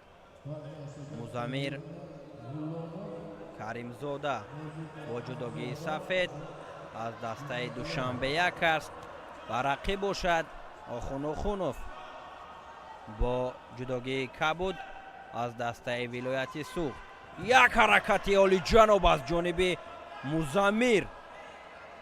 Музаммир, Каримзода бо ҷудогии сафед аз дастаи Душанбе-як аст ва рақиб бошад Охун Охунов бо ҷудогии кабуд аз дастаи Вилояти Суғд. як ҳаракати олиҷаноб аз ҷониби Музаммир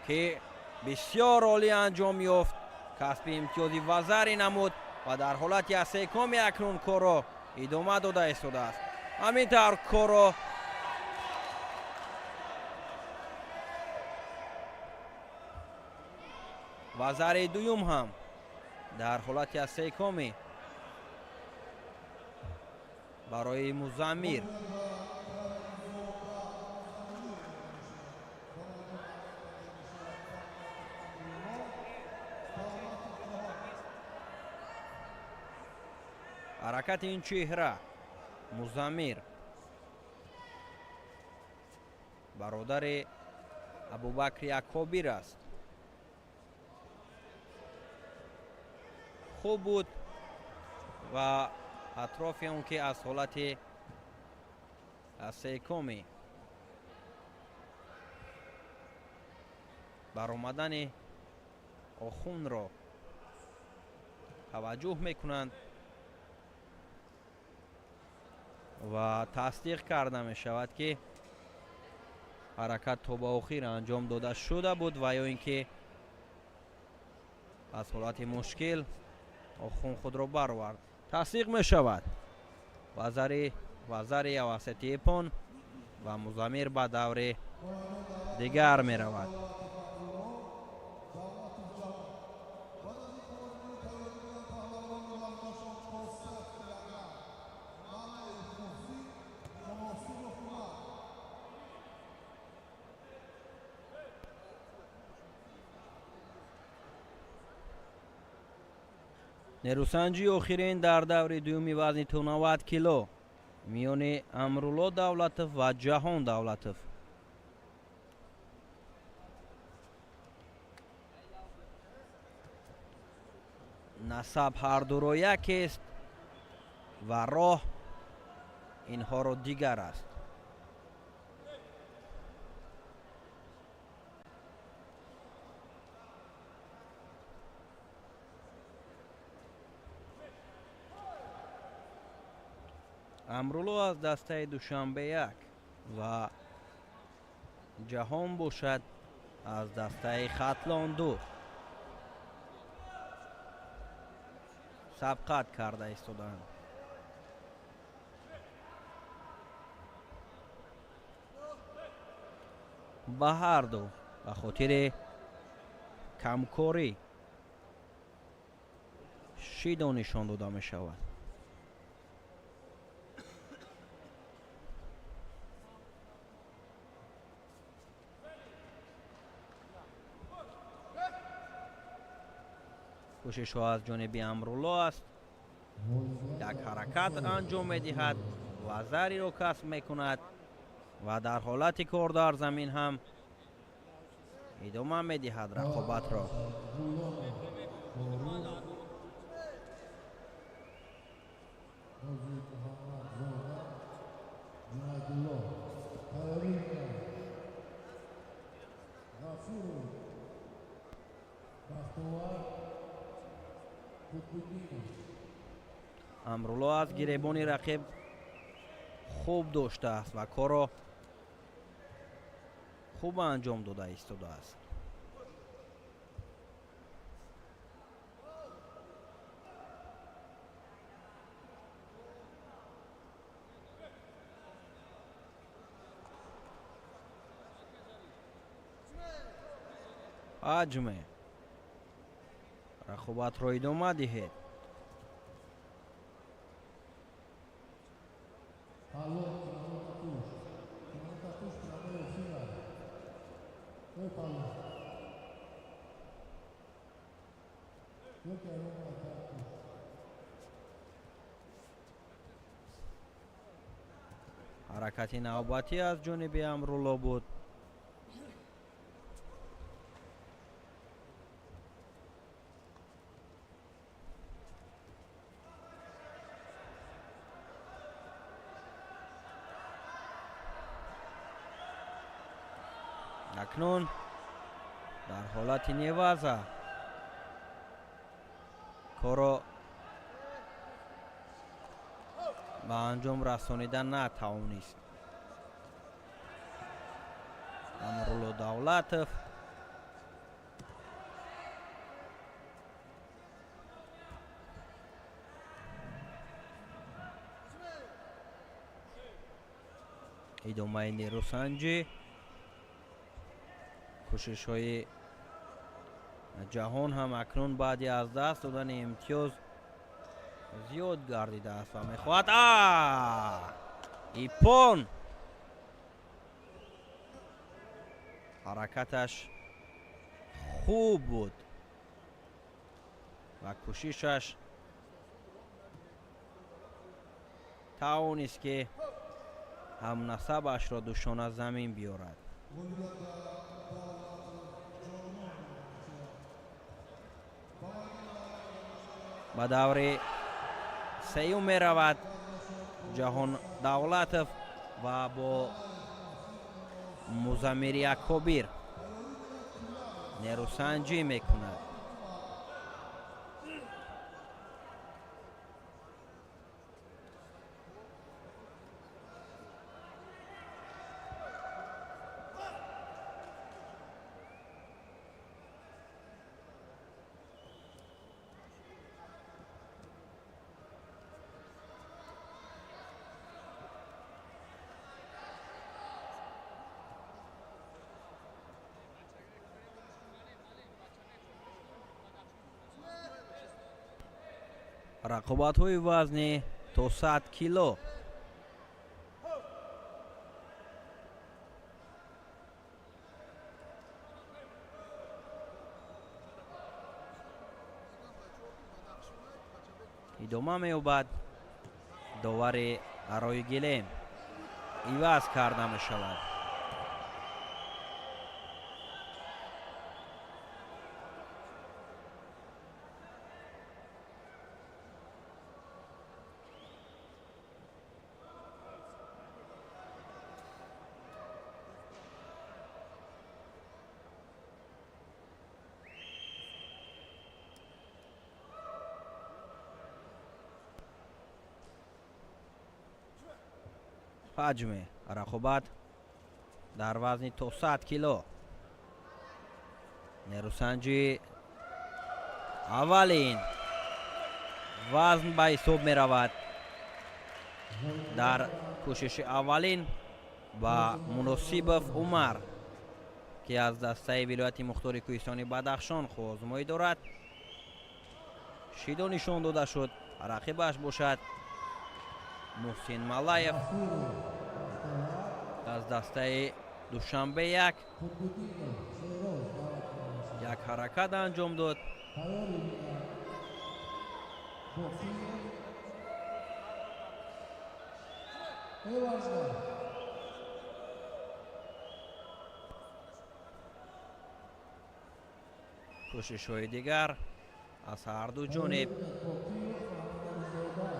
ки бисёр олӣ анҷом ёфт, касби имтиёзи вазаре намуд ва дар ҳолати асекоми акнун корро идома дода истодааст. ҳамин тавр корро ва зари дуюм ҳам дар ҳолати асекоми барои Музаммир. ҳаракати ин чеҳра Музаммир бародари Абубакри Акобир аст. хуб буд ва атрофи он ки аз ҳолати асекоми баромадани Охунро таваҷҷӯҳ мекунанд ва тасдиқ карда мешавад ки ҳаракат то ба охир анҷом дода шуда буд ва ё ин ки аз ҳолати мушкил Охун худро баровард. Тасдиқ мешавад. Вазари авасати эпон ва Музаммир ба даври дигар меравад. нерӯсанҷии охирин дар даври дуюми вазни 90 кило миёни Амрулло Давлатов ва Ҷаҳон Давлатов. насаб ҳардуро якест ва роҳ инҳоро дигар аст. Амрулло аз дастаи Душанбе-як ва Ҷаҳон бошад аз дастаи Хатлон-2 сабқат карда истоданд. ба ҳарду ба хотири камкорӣ шидо нишон дода мешавад. кӯшишҳо аз ҷониби Амрулло аст. як ҳаракат анҷом медиҳад ва зариро касб мекунад ва дар ҳолати кор дар замин ҳам идома медиҳад рақобатро. Амрулло аз гиребони рақиб хуб доштааст ва корро хуб анҷом дода истодааст. аҷме рақобатро идома диҳед. ҳаракати навбатӣ аз ҷониби Амрулло буд. акнун дар ҳолати неваза корро ба анҷом расонида натавонист. Амрулло Давлатов идомаи нерӯсанҷӣ кӯшишҳои ҷаҳон ҳам акнун баъди аз даст додани имтиёз зиёд гардидааст ва мехоҳад ипон ҳаракаташ хуб буд ва кӯшишаш тавонист ки ҳамнасабашро душона замин биёрад. ба даври сеюм меравад ҷаҳон давлатов ва бо музаммир якобир нерӯсанҷӣ мекунад. рақобатҳои вазни то 100 кило идома меёбад. довари арои гилем иваз карда мешавад. ҳаҷми рақобат дар вазни то 100 кило. нерӯсанҷӣ аввалин вазн ба ҳисоб меравад. дар кӯшиши аввалин ба муносибов Умар ки аз дастаи вилояти мухтори кӯҳистони Бадахшон хузмоӣ дорад, шидо нишон дода шуд. рақибаш бошад муҳсин Малаев аз дастаи Душанбе як ҳаракат анҷом дод. кӯшишҳои дигар аз ҳарду ҷониб.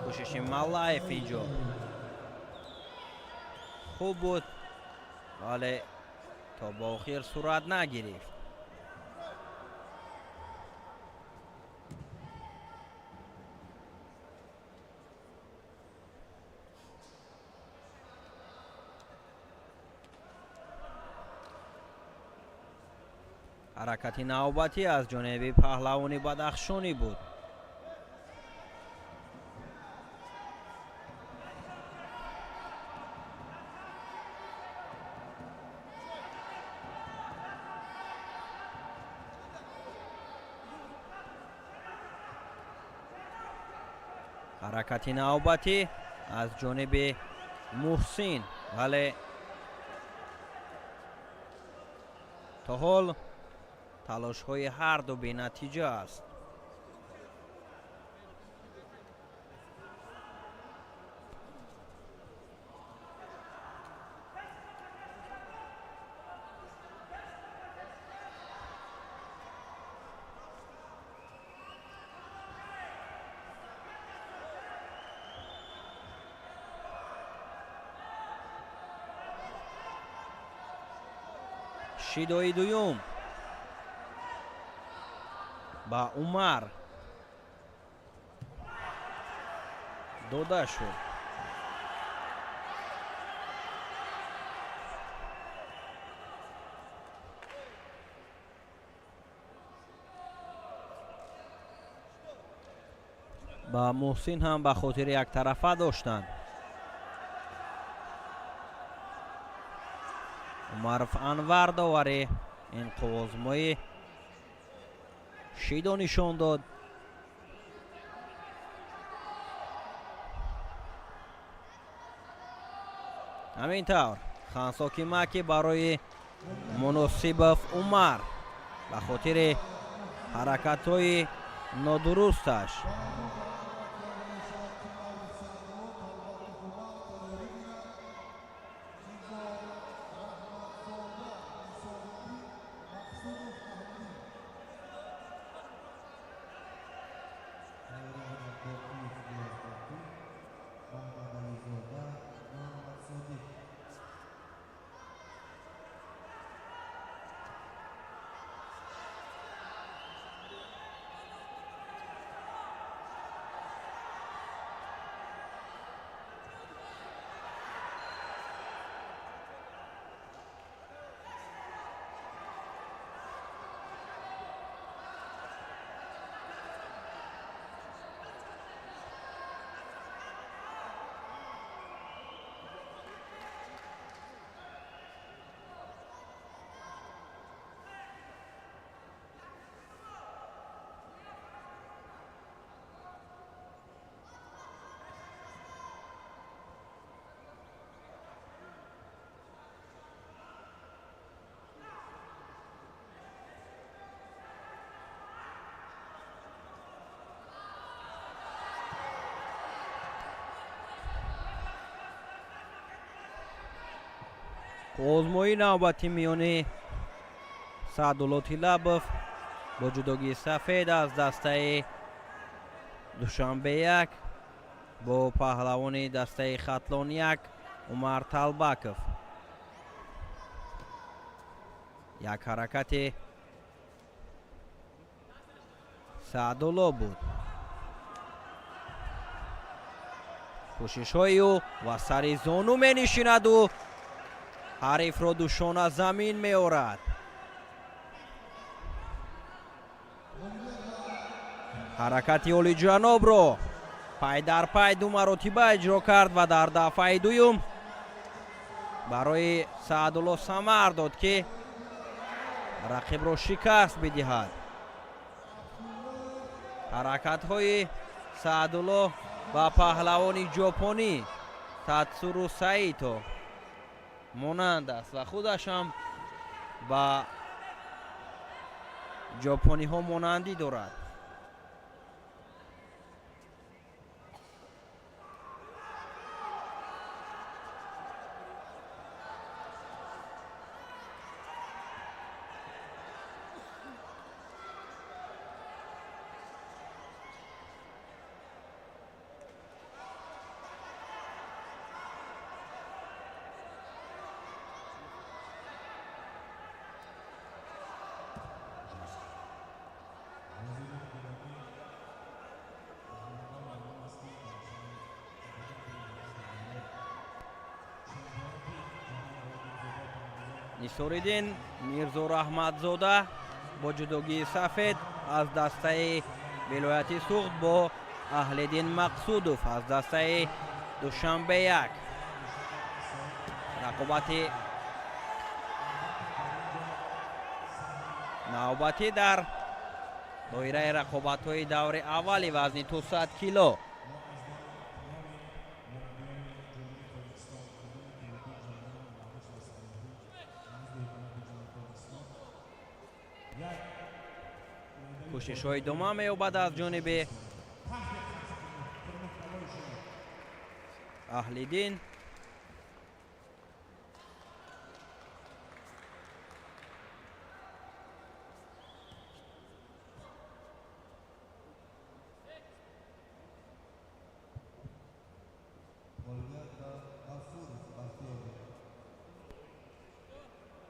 кӯшиши Малаев инҷо хуб буд, вале то ба охир сурат нагирифт. ҳаракати навбатӣ аз ҷониби паҳлавони бадахшонӣ буд. ҳаракати навбатӣ аз ҷониби муҳсин, вале то ҳол талошҳои ҳарду бенатиҷа аст. шидои дуюм ба Умар дода шуд. ба муҳсин ҳам ба хотири яктарафа доштанд. Умаров Анвар довари инқивозмоӣ шидо нишон дод. ҳамин тавр хансоки маки барои муносибов умар ба хотири ҳаракатҳои нодурусташ озмои навбати миёни Саадулло Тилабов бо ҷудогии сафед аз дастаи Душанбеяк бо паҳлавони дастаи Хатлонияк Умар Талбаков. як ҳаракати Саадулло буд. кӯшишҳои ӯ ва сари зону менишинаду ҳарифро душона замин меорад. ҳаракати олиҷанобро пай дар пай ду маротиба иҷро кард ва дар дафъаи дуюм барои Саадулло самар дод ки рақибро шикаст бидиҳад. ҳаракатҳои Саадулло ва паҳлавони ҷопонӣ Тацуру Саито монанд аст ва худашам ба ҷопониҳо монандӣ дорад. нисориддин Мирзо Раҳматзода бо ҷудогии сафед аз дастаи вилояти Суғд бо Аҳлиддин Мақсудов аз дастаи Душанбеяк. рақобати навбатӣ дар доираи рақобатҳои даври аввали вазни 200 кило. кӯшишҳои дома меёбад аз ҷониби Аҳлиддин.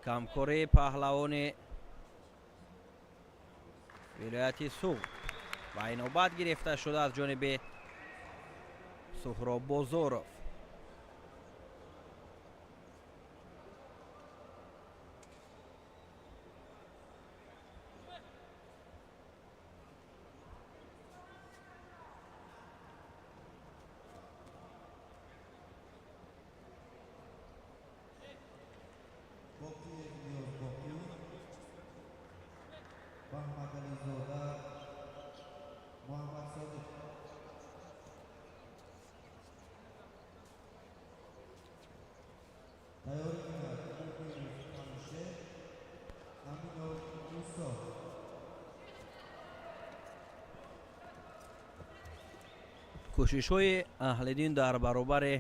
камкории паҳлавони вилояти Суғд ва инобат гирифта шуда аз ҷониби Суҳроб Бозоров. кӯшишҳои аҳлиддин дар баробари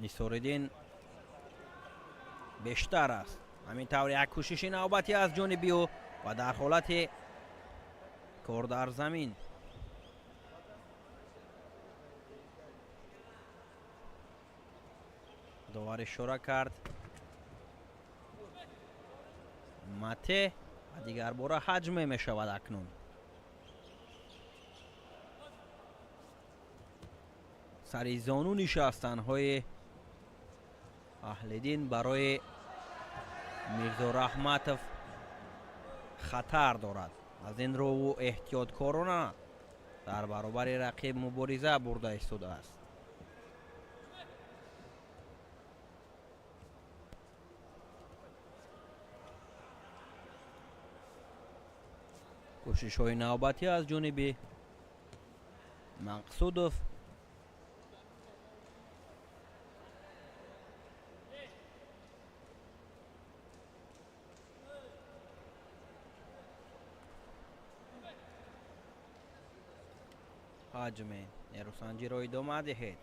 нисориддин бештар аст. ҳамин тавр як кӯшиши навбатӣ аз ҷониби ӯ ва дар ҳолати кор дар замин. довар ишора кард мате ва дигар бора ҳаҷме мешавад. акнун сари зону нишастанҳои аҳлиддин барои мирзо раҳматов хатар дорад. аз ин рӯ ӯ эҳтиёткорона дар баробари рақиб мубориза бурда истодааст. кӯшишҳои навбатӣ аз ҷониби мақсудов. ҳаҷме нерусанҷиро идома диҳед.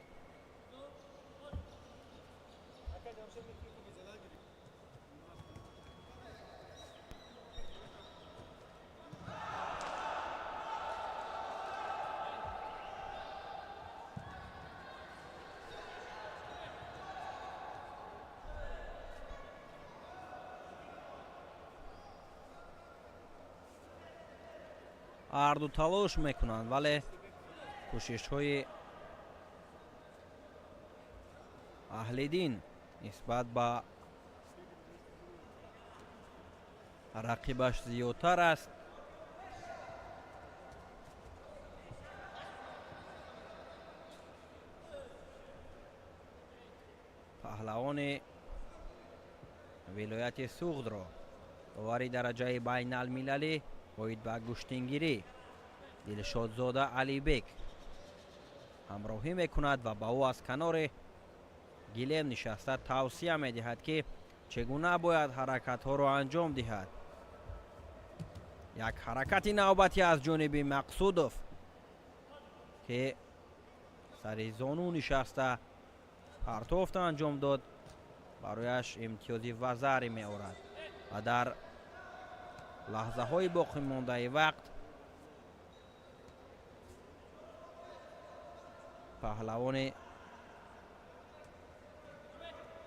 ҳарду талош мекунанд, вале кӯшишҳои аҳлиддин нисбат ба рақибаш зиёдтар аст. паҳлавони вилояти суғдро довари дараҷаи байналмилалӣ оид ба куштингирӣ дилшодзода алибек ҳамроҳӣ мекунад ва ба ӯ аз канори гилем нишаста тавсия медиҳад, ки чӣ гуна бояд ҳаракатҳоро анҷом диҳад. як ҳаракати навбатӣ аз ҷониби мақсудов, ки сари зону нишаста партофта анҷом дод, барояш имтиёзи вазарӣ меорад ва дар лаҳзаҳои боқимондаи вақт паҳлавони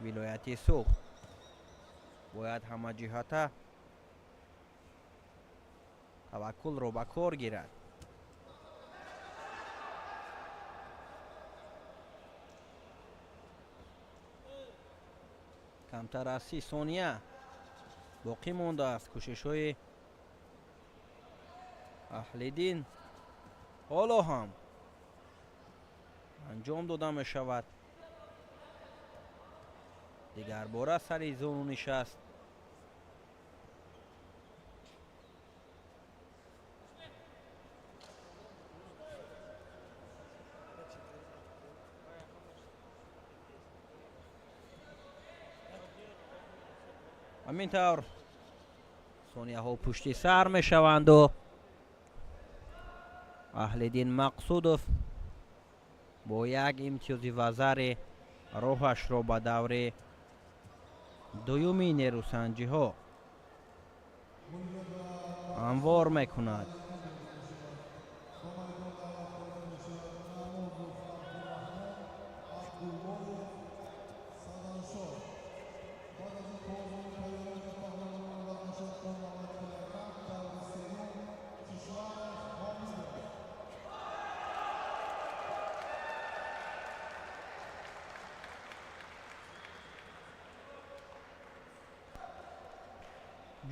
вилояти суғд бояд ҳамаҷиҳата таваккулро ба кор гирад. камтар аз 30 сония боқӣ мондааст. кӯшишҳои аҳлиддин ҳоло ҳам анҷом дода мешавад. дигар бора сари зону нишаст. ҳамин тавр сонияҳо пушти сар мешаванду аҳлиддин мақсудов бо як имтиёзи вазаре роҳашро ба даври дуюми нерусанҷиҳо ҳамвор мекунад.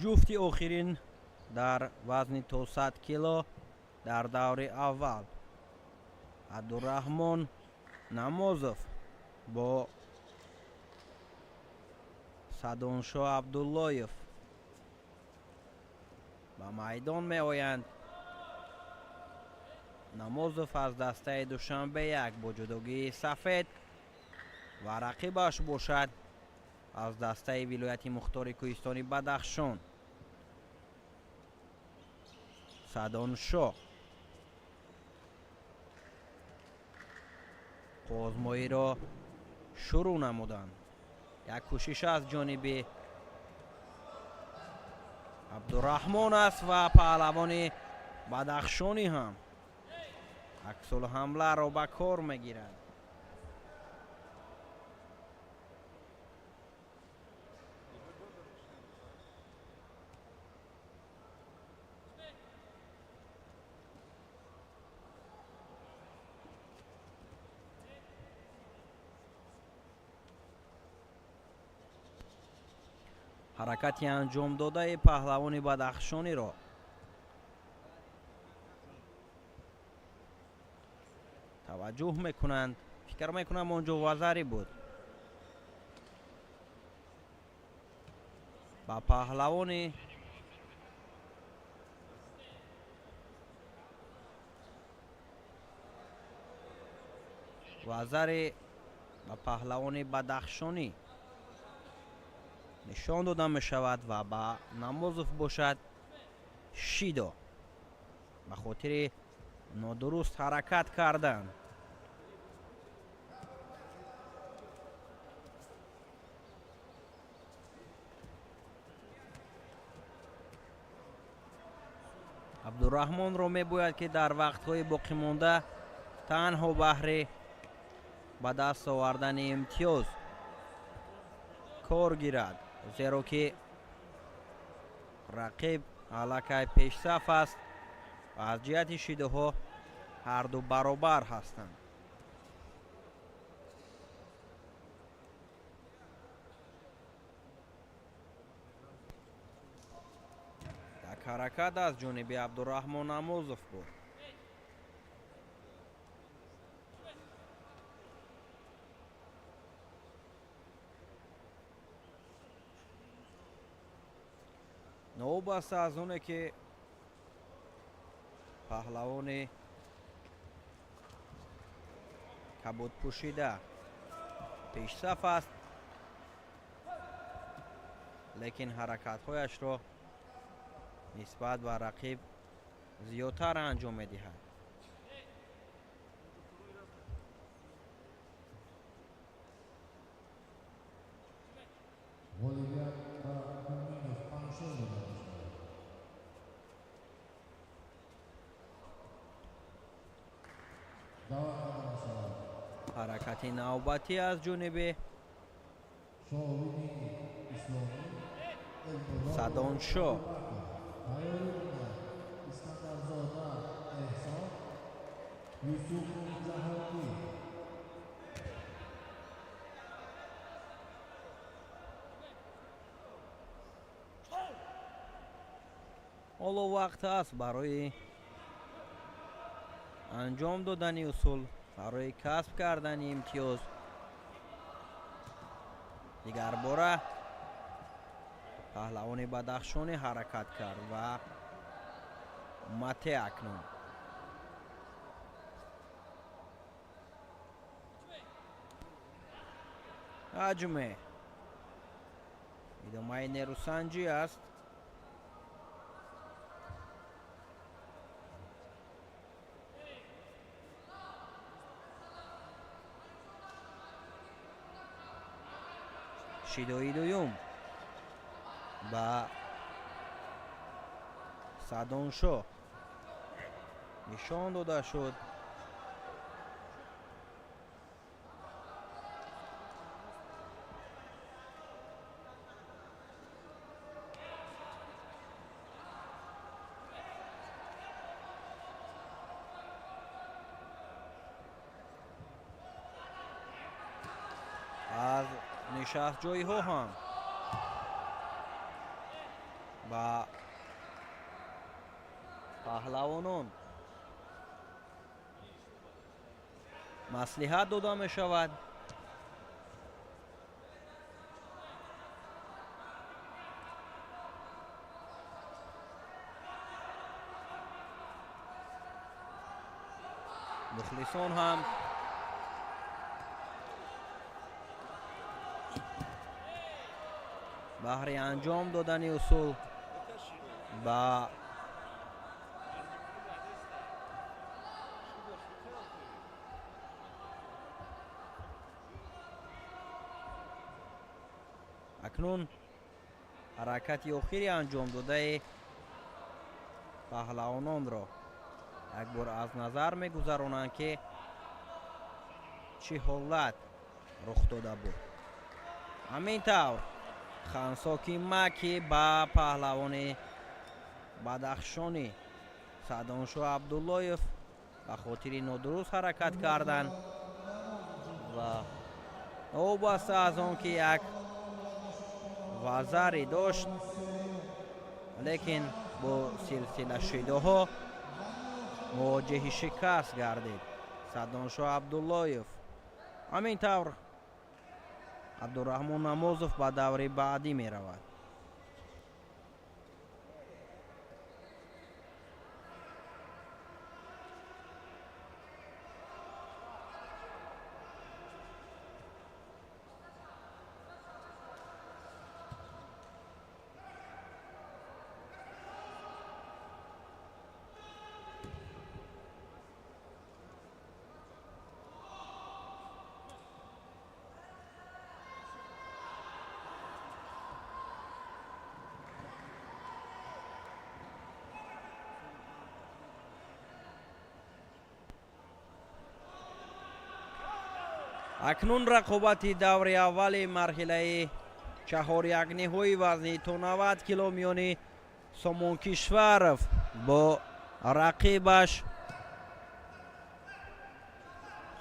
ҷуфти охирин дар вазни то 100 кило дар даври аввал абдураҳмон намозов бо садоншоҳ абдуллоев ба майдон меоянд. намозов аз дастаи душанбе 1 бо ҷудогии сафед ва рақибаш бошад аз дастаи вилояти мухтори кӯҳистони бадахшон садоншоҳ. آزمایی را شروع نمودند. یک کوشش از جانب عبدالرحمن است و پهلوان بدخشانی هم عکس الحمله را به کار میگیرد. حرکتی انجام داده پهلوان بدخشانی را توجه میکنند. فکر میکنم اونجا وزری بود. با پهلوان وزر با پهلوان بدخشانی نشان داده می شود و با نمازف باشد شیدا به خاطر نادرست حرکت کردن. عبدالرحمن را می باید که در وقتهای باقی مانده تنها بهره به دست آوردن امتیاز کار گیرد، زیرا که رقیب علاقه پیش صف است و از جهت شیده ها هر دو برابر هستند. یک حرکت از جانب عبدالرحمن نمازف بود. نوبسته از اونه که پهلوان کبود پوشیده پیش صف است، لیکن حرکت هایش را نسبت به رقیب زیادتر انجام می دهد. Bolivia para Firmino Pancho de la حرکت نوبتی از جانب سدانشاه. حالا وقت است برای انجام دادن اصول، برای کسب کردن امتیاز. دیگر باره پهلوان بدخشانی حرکت کرد و مته اکنون حجمه ادامه نیروسنجی است. شیدایی دویم با سدانشاه نشان داده شد. از نشست جای ها هم با پهلوانان مصلحت داده می شود. مخلصان هم بهر انجام دادن اصول با اکنون حرکتی آخری انجام داده پهلوانان را یک بار از نظر میگذرانند که چه حالت رخ داده بود. همین طور خانساکی مکی با پهلوان بدخشانی سعدانشاه عبداللهیف به خاطر نادرست حرکت کردند و وابسته از آن که یک وزری داشت، لیکن با سلسله شیده ها مواجه شکست گردید سعدانشاه عبداللهیف. همین طور عبدالرحمن نمازوف به دوره بعدی می رود. اکنون رقابت دوره اول مرحله 4 نهایی وزنی تا 90 کیلو میان سامان کشورف با رقیبش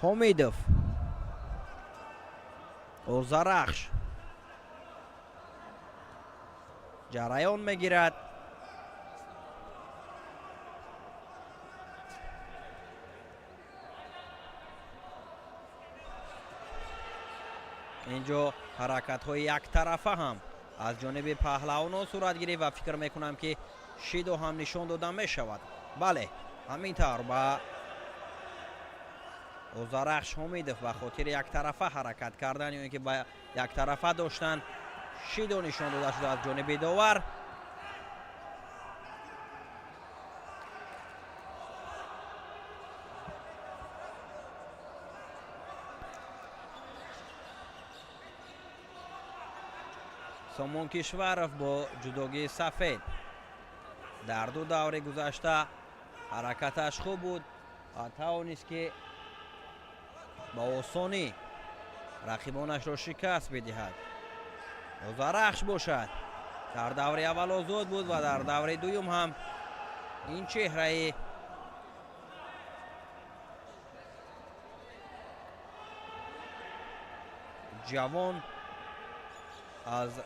حمیدوف اوزرخش جریان میگیرد. اینجا حرکت های یک طرفه هم از جانب پهلوانان صورت گیره و فکر میکنم که شیدو هم نشان داده می شود. بله همین طور با اوزرخش حمیدوف به خاطر یک طرفه حرکت کردن یا اینکه با یک طرفه داشتن شیدو نشان داده شده از جانب داور. سامان کشورف با جداگی سفید در دو دوره گذشته حرکتش خوب بود و توانست که با آسانی رقیبانش را شکست بدهد. اوزرخش باشد در دوره اول آزاد بود و در دوره دوم هم این چهره جوان از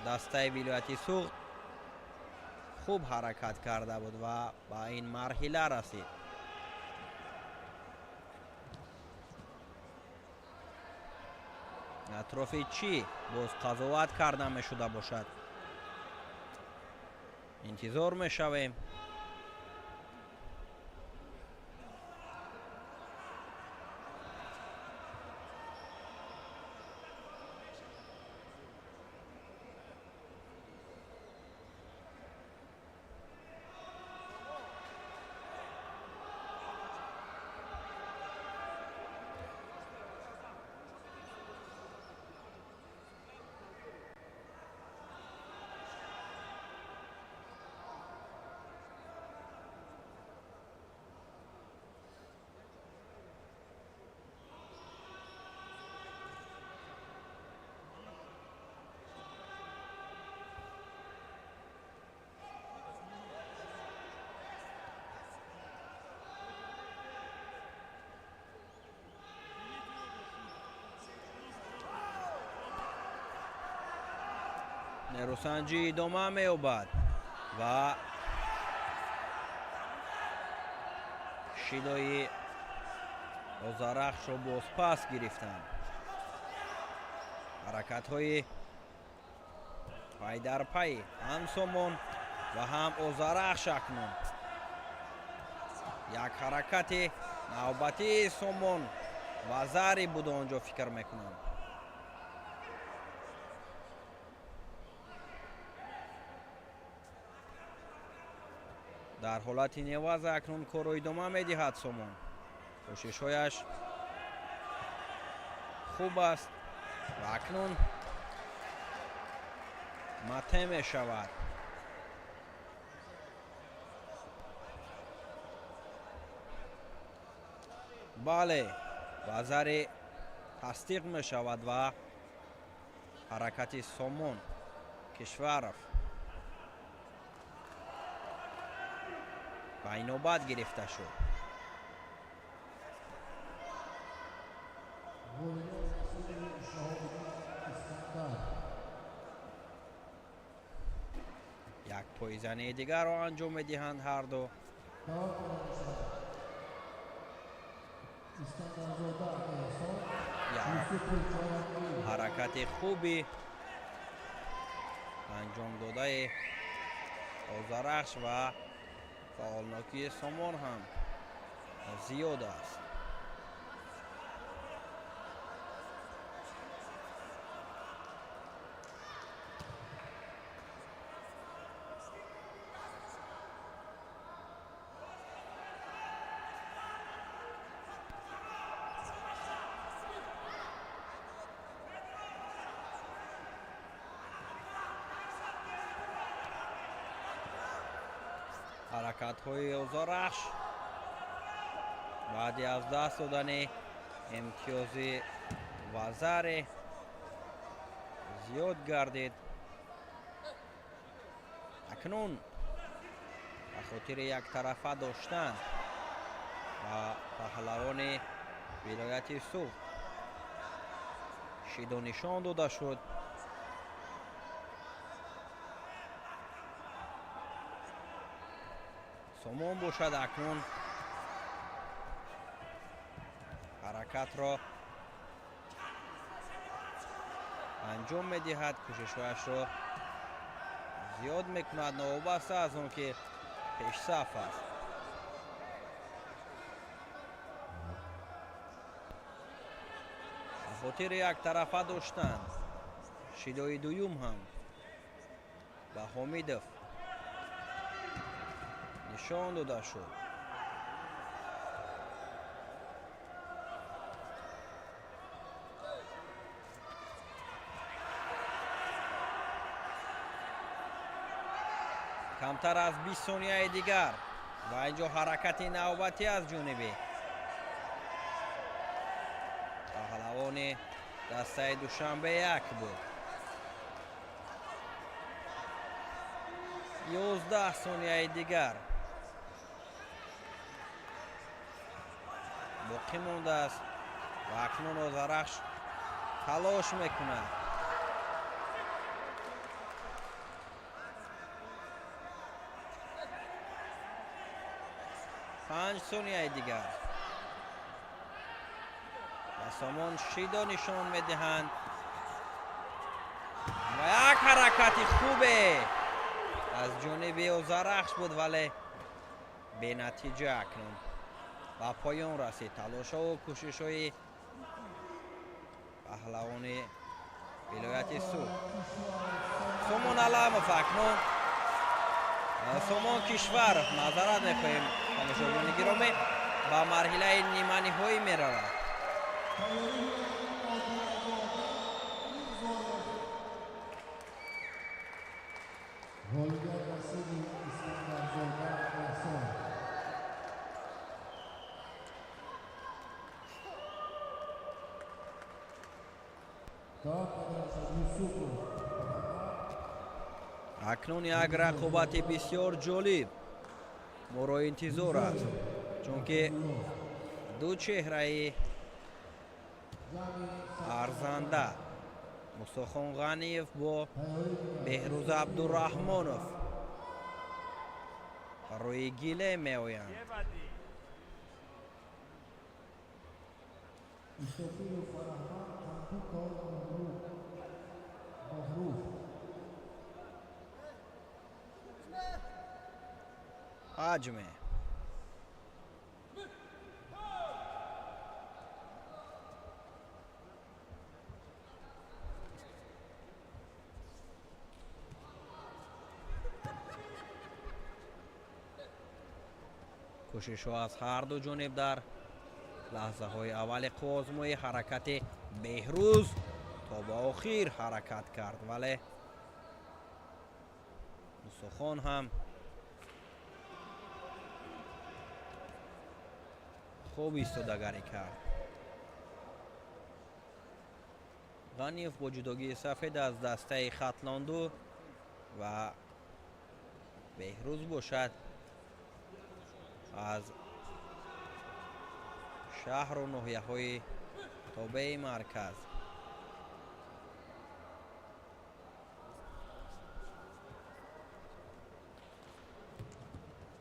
دسته ولایت سوخت خوب حرکت کرده بود و با این مرحله رسید. اطراف چی باز قضاوت کرده می شده باشد انتظار می شویم. نیروسنجی ادامه می‌یابد و شیدای اوزرخش را باز پس گرفتند. حرکت های پای در پای هم سامان و هم اوزرخش اکنون یک حرکت نوبتی سامان و زری بود آنجا فکر میکنم. در حالت نواز اکنون کار را ادامه میدهد سامان. کوشش‌هایش خوب است و اکنون مته می شود. بله، وزر تصدیق می شود و حرکت سومون کشورف به این نوبت گرفته شد. یک پایزنی دیگر را انجام می دهند هر دو. حرکت خوبی انجام داده آذرخش و فعالناکی سامان هم زیاد است. حرکت های آذرخش بعد از دست دادن امتیاز وزر زیاد گردید. اکنون به خاطر یک طرفه داشتن و پهلوان ولایت سوق شیدا نشان داده شد. سامان باشد اکنون حرکت را انجام می دهد، کوشش‌هایش را زیاد می کند نوابسته از اون که پیش صف است. به خاطر یک طرفه داشتن شیدای دویم هم به حمیدوف نشان داده شد. کمتر از 20 ثانیه دیگر و اینجا حرکت نوبتی از جانب پهلوان دسته دوشنبه یک بود. 11 ثانیه دیگر باقی مانده است و اکنون آذرخش تلاش میکند. 5 ثانیه دیگر و سامان شیدا نشان میدهند و یک حرکت خوبه از جانب آذرخش بود ولی به نتیجه اکنون به پایان رسید. تلاش ها و کوشش های پهلوان ولایت سوق. سامان علامه اکنون سامان کشور معذرت میخواهیم تماشاگران گرامی به مرحله نیمه نهایی میرود. اکنون یک رقابت بسیار جالب ما را انتظار است، چون که دو چهره ارزنده مصطفی غنیف با بهروز عبدالرحمانوف روی گیله می آیند. حجمه کوشش ها از هر دو جانب در لحظه های اول آزمای حرکت بهروز تا به آخر حرکت کرد ولی мусохон ҳам хуб истодагарӣ кард. ғаниев бо ҷудогии сафед аз дастаи хатлонду ва беҳрӯз бошад аз шаҳру ноҳияҳои тобеи марказ.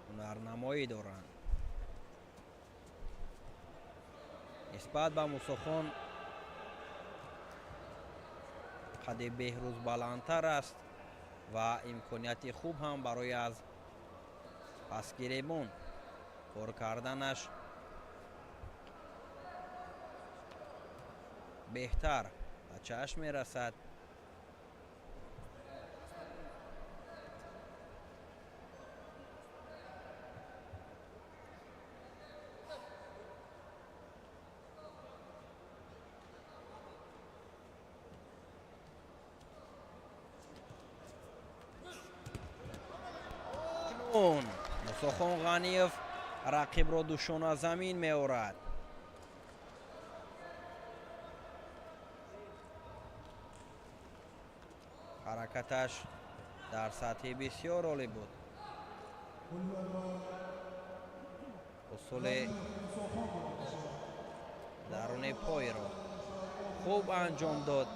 ҳунарнамоӣ доранд. нисбат ба мусохон қади беҳрӯз баландтар аст ва имконияти хуб ҳам барои аз пасгиребон кор карданаш беҳтар ба чашм мерасад. мусохон ғаниев рақибро душона замин меорад. ҳаракаташ дар сатҳи бисёр олӣ буд. усули даруни пойро хуб анҷом дод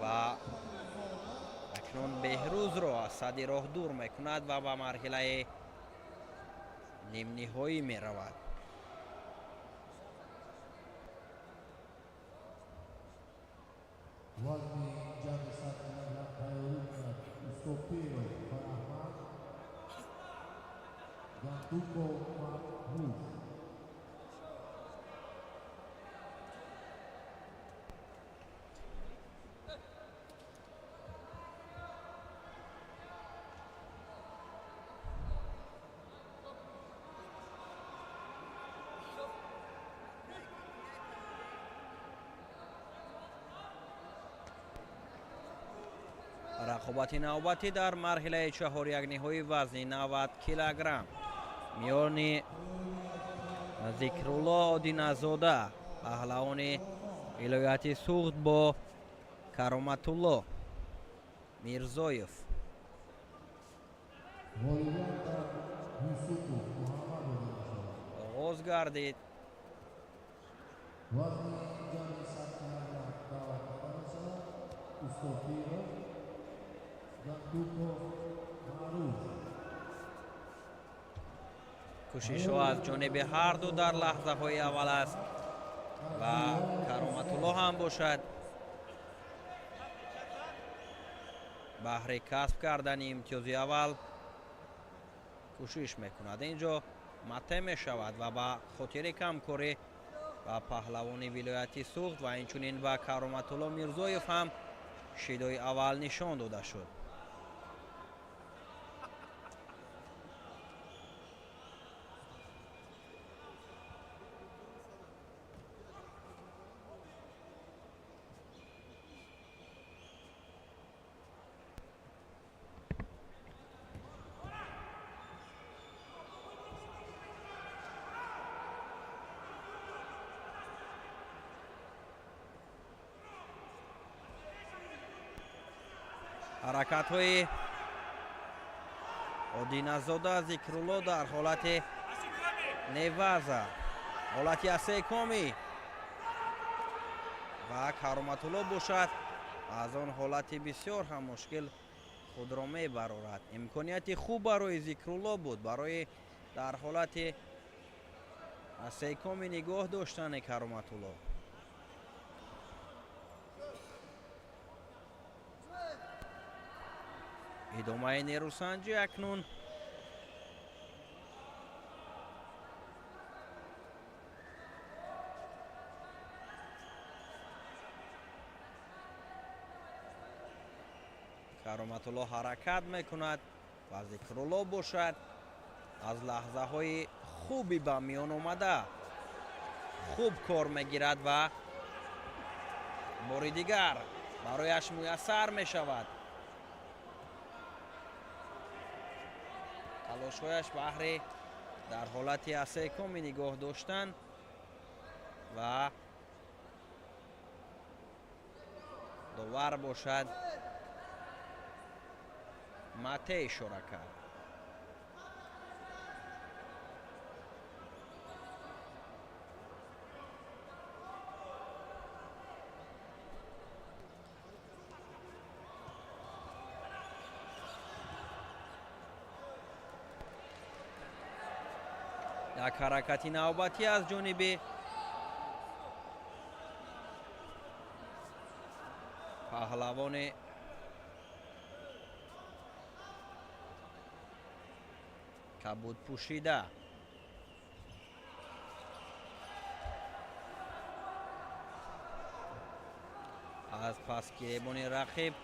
ва акнун беҳрӯзро аз садди роҳ дур мекунад ва ба марҳилаи нимниҳоӣ меравад. Вазни ҷамъи сатҳи меҳнат тайёрӣ кунад. Устопиров Фараҳмад, Гандуков Маҳмуд. рақобати навбатӣ дар марҳилаи чаҳор якниҳои вазни 90 килограмм миёни зикрулло одиназода паҳлавони вилояти суғд бо кароматулло мирзоев. оғоз гардид. кӯшишҳо аз ҷониби ҳарду дар лаҳзаҳои аввал аст ва кароматулло ҳам бошад баҳри касб кардани имтиёзи аввал кӯшиш мекунад. инҷо матъ мешавад ва ба хотири камкорӣ ба паҳлавони вилояти суғд ва инчунин ба кароматулло мирзоев ҳам шидои аввал нишон дода шуд. ҳаракатҳои одиназода зикрулло дар ҳолати неваза, ҳолати асекомӣ ва кароматулло бошад аз он ҳолати бисёр ҳам мушкил худро мебарорад. имконияти хуб барои зикрулло буд барои дар ҳолати асекомӣ нигоҳ доштани кароматулло. идомаи нерӯсанҷӣ акнун. кароматулло ҳаракат мекунад ва зикрулло бошад аз лаҳзаҳои хуби ба миён омада хуб кор мегирад ва бори дигар барояш муяссар мешавад. талошҳояш баҳри дар ҳолати асекоми нигоҳ доштан ва довар бошад Мате ишора кард. як ҳаракати навбатӣ аз ҷониби паҳлавони кабудпӯшида. аз пасгиребони рақиб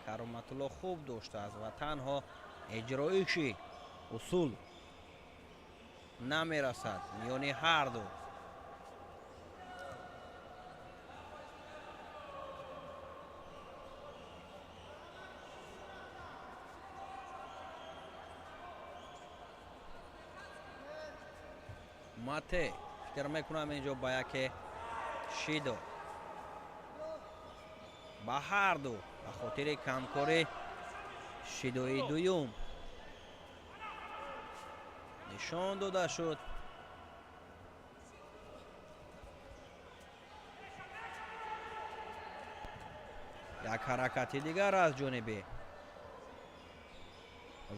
Кароматулло хуб доштааст ва танҳо иҷроиши усул намерасад миёни ҳарду. Мате фикр мекунам инҷо ба яке Шидо ба ҳарду ба хотири камкорӣ Шидои дуюм нишон дода шуд. як ҳаракати дигар аз ҷониби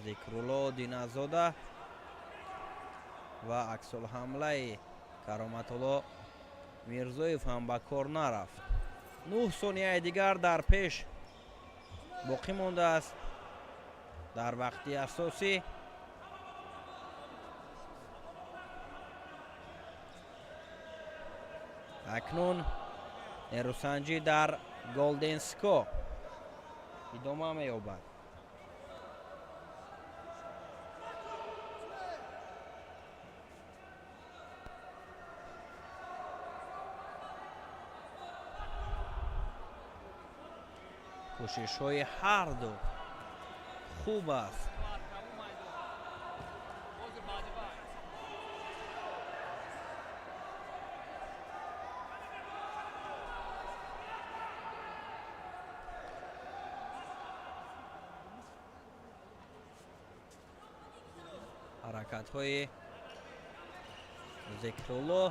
Зикрулло Диназода ва аксулҳамлаи Кароматулло Мирзоев ҳам ба кор нарафт. 9 сонияи дигар дар пеш боқӣ мондааст дар вақти асосӣ. акнун нерӯсанҷӣ дар Голденско идома меёбад. кӯшишҳои ҳарду хуб аст. ҳаракатҳои Зикрулло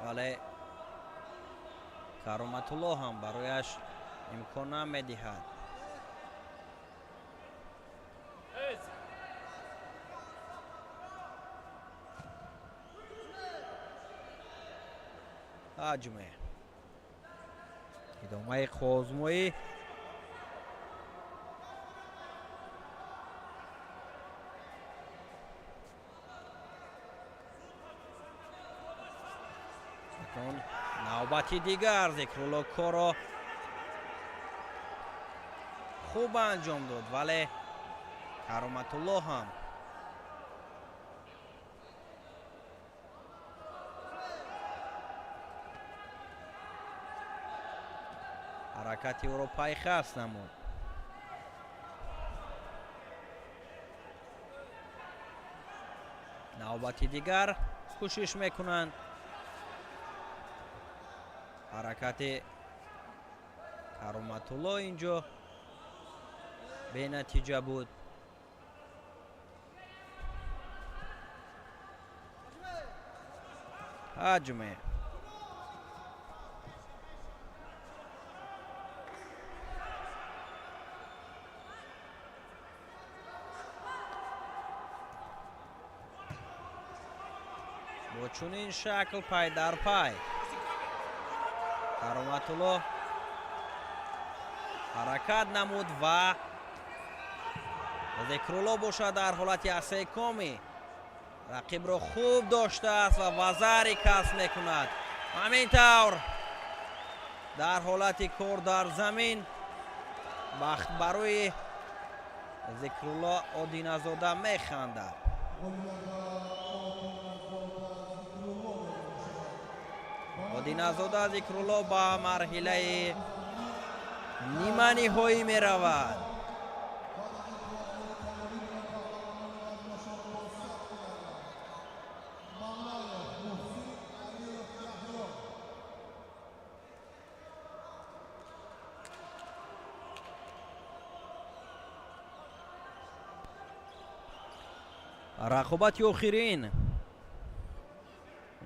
вале Кароматулло ҳам барояш имкон намедиҳад. ҳаҷме идомаи қозмоӣ навбати дигар Зикрулло корро хуб анҷом дод вале Кароматулло ҳам ҳаракати ӯро пайхаст намуд. навбати дигар кӯшиш мекунанд. ҳаракати Кароматулло инҷо бенатиҷа буд. ҳаҷме бо чунин шакл пай дар пай Кароматулло ҳаракат намуд ва Зикрулло бошад дар ҳолати асекоми рақибро хуб доштааст ва вазари касб мекунад. ҳамин тавр дар ҳолати кор дар замин бахт барои Зикрулло Одиназода механдад. Одиназода Зикрулло ба марҳилаи ниманиҳоӣ меравад. рақобати охирин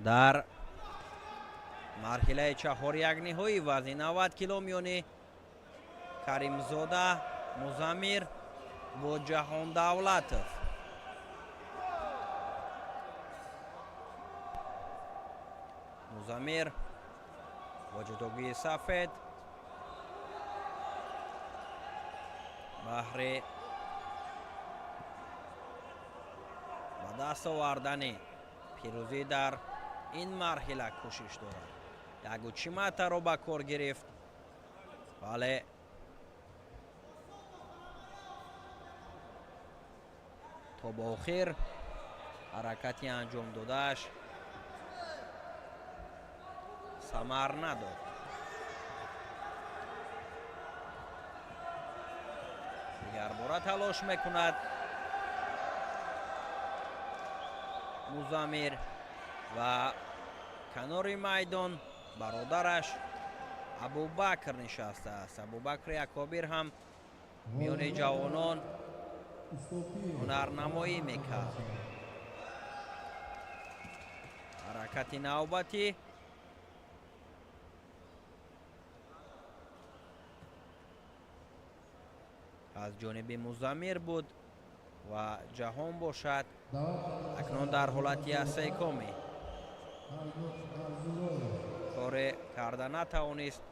дар марҳилаи чаҳор якниҳоӣ вазни 90 кило миёни каримзода музаммир бо ҷаҳон давлатов. музаммир бо ҷудогии сафед баҳри ба даст овардани пирӯзӣ дар ин марҳила кӯшиш дорад. Ягу чиматаро ба кор гирифт, вале то ба охир ҳаракати анҷом додааш самар надод. дигарбора талош мекунад музаммир ва канори майдон бародараш абубакр нишастааст. абубакри акобир ҳам миёни ҷавонон ҳунарнамоӣ мекард. ҳаракати навбатӣ аз ҷониби музаммир буд ва ҷаҳон бошад акнун дар ҳолати асекоме коре карда натавонист.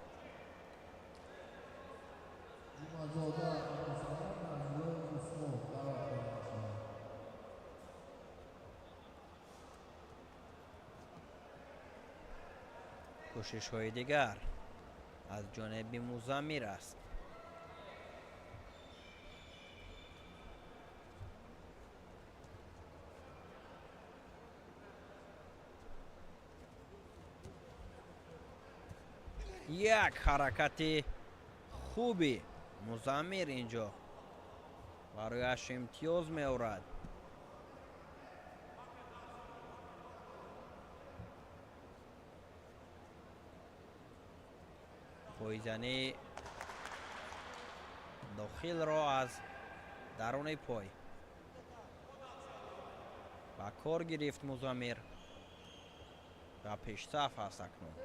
кӯшишҳои дигар аз ҷониби музаммир аст. як ҳаракати хуби музаммир инҷо барояш имтиёз меорад. пойзани дохилро аз даруни пой ба кор гирифт музаммир ва пешсаф аст акнун.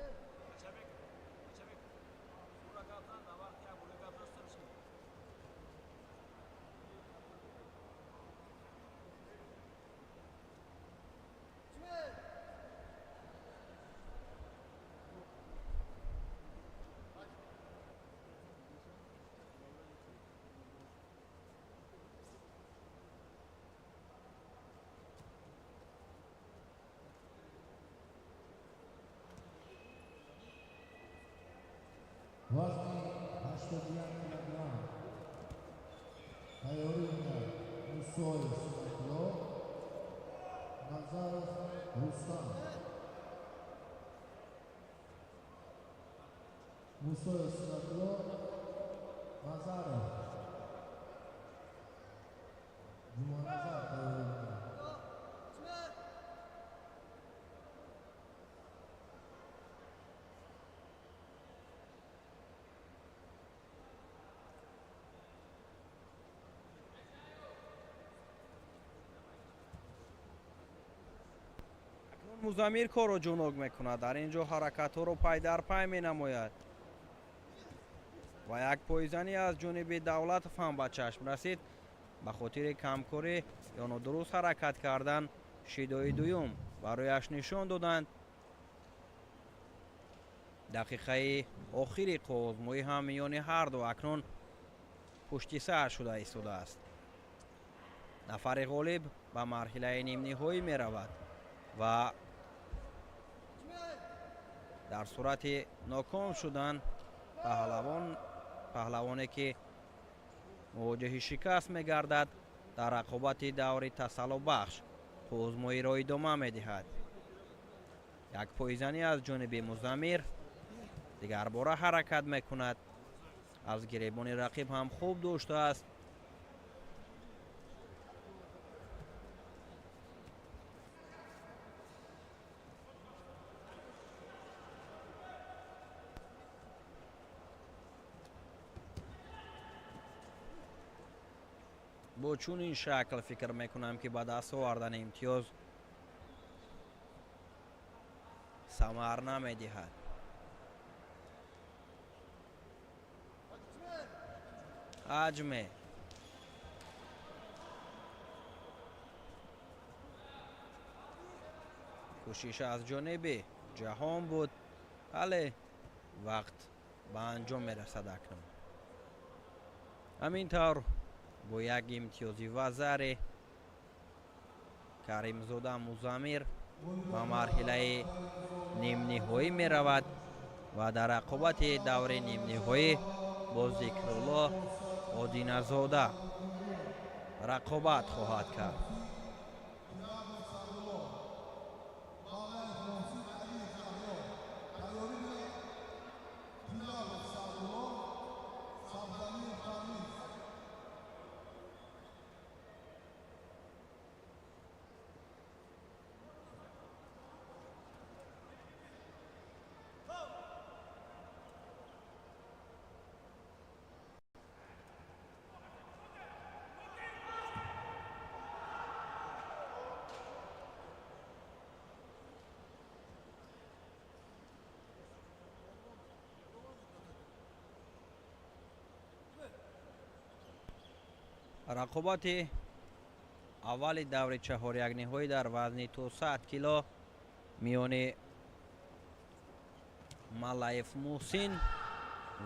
Вазни 81 килограмм. Хайоринга Мусоев Синакло, Назаров Рустам. Мусоев Синакло, Назаров. Жуманазар Хайоринга. музаммир корро ҷунук мекунад. дар ин ҷо ҳаракатҳоро пай дар пай менамояд ва як пойзанӣ аз ҷониби давлатов ҳам ба чашм расид. ба хотири камкорӣ ё нодуруст ҳаракат кардан шидои дуюм барояш нишон доданд. дақиқаи охири қувозмоӣ ҳам миёни ҳарду акнун пушти сар шуда истодааст. нафари ғолиб ба марҳилаи нимниҳоӣ меравад ва дар сурати ноком шудан паҳлавоне ки мувоҷиҳи шикаст мегардад дар рақобати даври тасаллубахш қувозмоиро идома медиҳад. як пойзанӣ аз ҷониби музаммир дигарбора ҳаракат мекунад. аз гиребони рақиб ҳам хуб доштааст. бо чунин шакл фикр мекунам ки ба даст овардани имтиёз самар намедиҳад. ҳаҷме кӯшиш аз ҷониби ҷаҳон буд, вале вақт ба анҷом мерасад акнун. ҳамин тавр бо як имтиёзи вазаре каримзода музаммир ба марҳилаи нимниҳоӣ меравад ва дар рақобати даври нимниҳоӣ бо Зикрулло Одиназода рақобат хоҳад кард. рақобати аввали даври чаҳорякниҳоӣ дар вазни то 100 кило миёни Малаев Муҳсин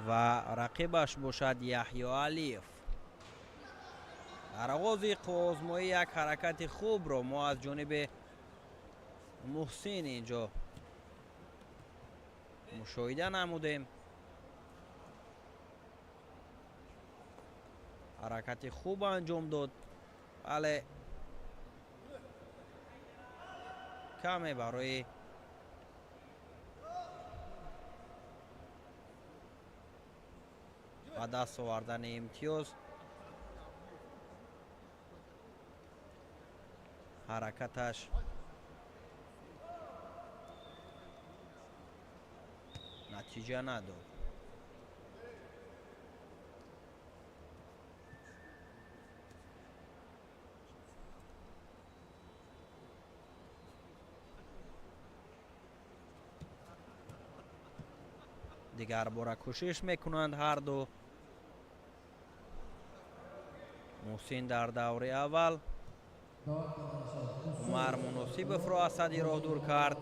ва рақибаш бошад Яҳьё Алиев. дар оғози қуввозмоӣ як ҳаракати хубро мо аз ҷониби Муҳсин инҷо мушоҳида намудем. ҳаракати хуб анҷом дод, вале каме барои ба даст овардани имтиёз ҳаракаташ натиҷа надод. дигар бора кӯшиш мекунанд ҳарду. Муҳсин дар даври аввал Умар Муносибовро аз садди роҳ дур кард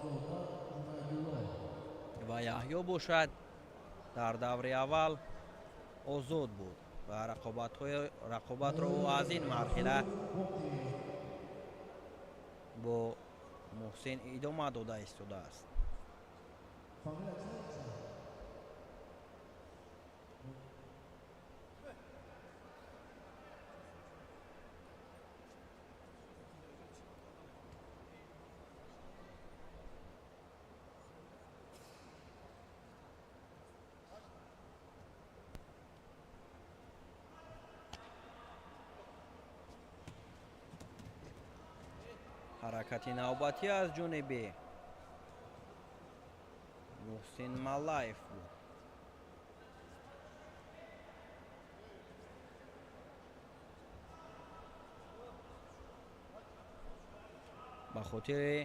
ва Яҳьё бошад дар даври аввал озод буд ва рақобатро ӯ аз ин марҳила бо Муҳсин идома дода истодааст. ҳаракати навбатӣ аз ҷониби Муҳсин Малаев буд. ба хотири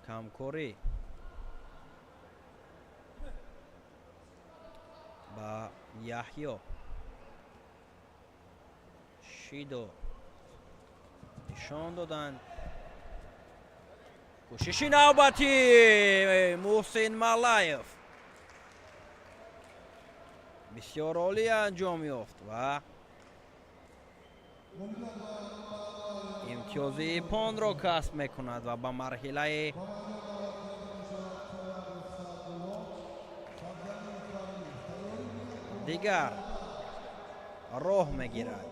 камкорӣ ба Яҳьё Шидо нишон доданд. кӯшиши навбатӣ Муҳсин Малаев бисёр олӣ анҷом ёфт ва имтиёзи ипонро касб мекунад ва ба марҳилаи дигар роҳ мегирад.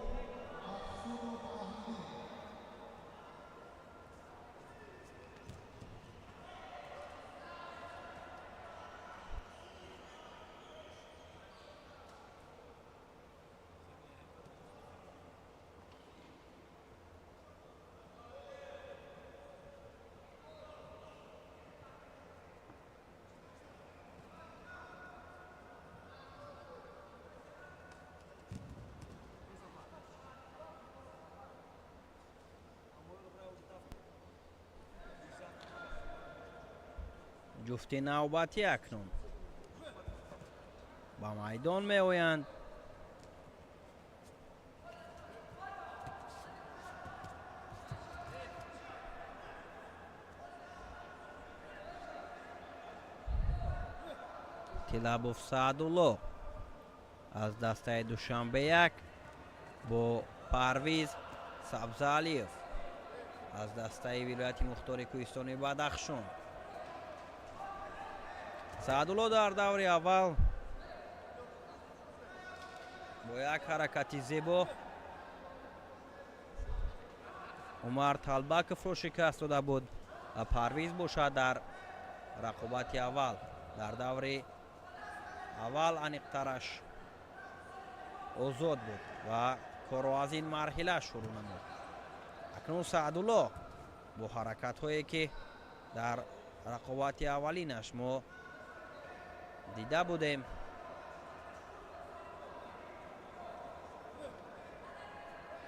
ҷуфти навбатӣ акнун ба майдон меоянд. тилабов саадулло аз дастаи душанбе як бо парвиз сабзалиев аз дастаи вилояти мухтори кӯҳистони бадахшон. саадулло дар даври аввал бо як ҳаракати зебо умар талбаковро шикаст дода буд ва парвиз бошад дар рақобати аввал. дар даври аввал аниқтараш озод буд ва корро аз ин марҳила шурӯъ намуд. акнун саадулло бо ҳаракатҳое ки дар рақобати аввалинаш мо дида будем,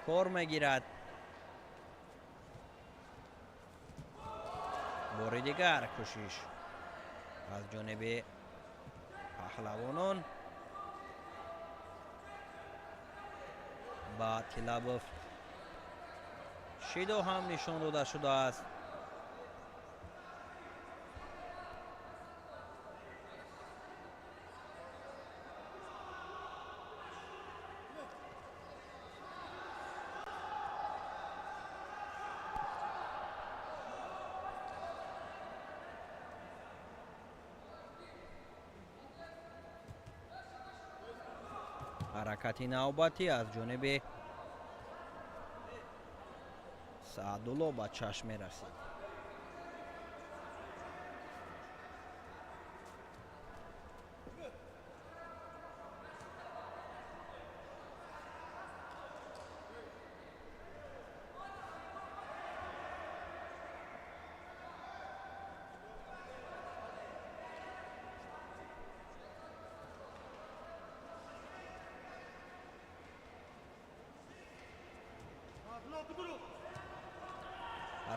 кор мегирад. бори дигар кӯшиш аз ҷониби паҳлавонон. ба тилабов шидо ҳам нишон дода шудааст. ҳаракати навбатӣ аз ҷониби саадулло ба чашм мерасид.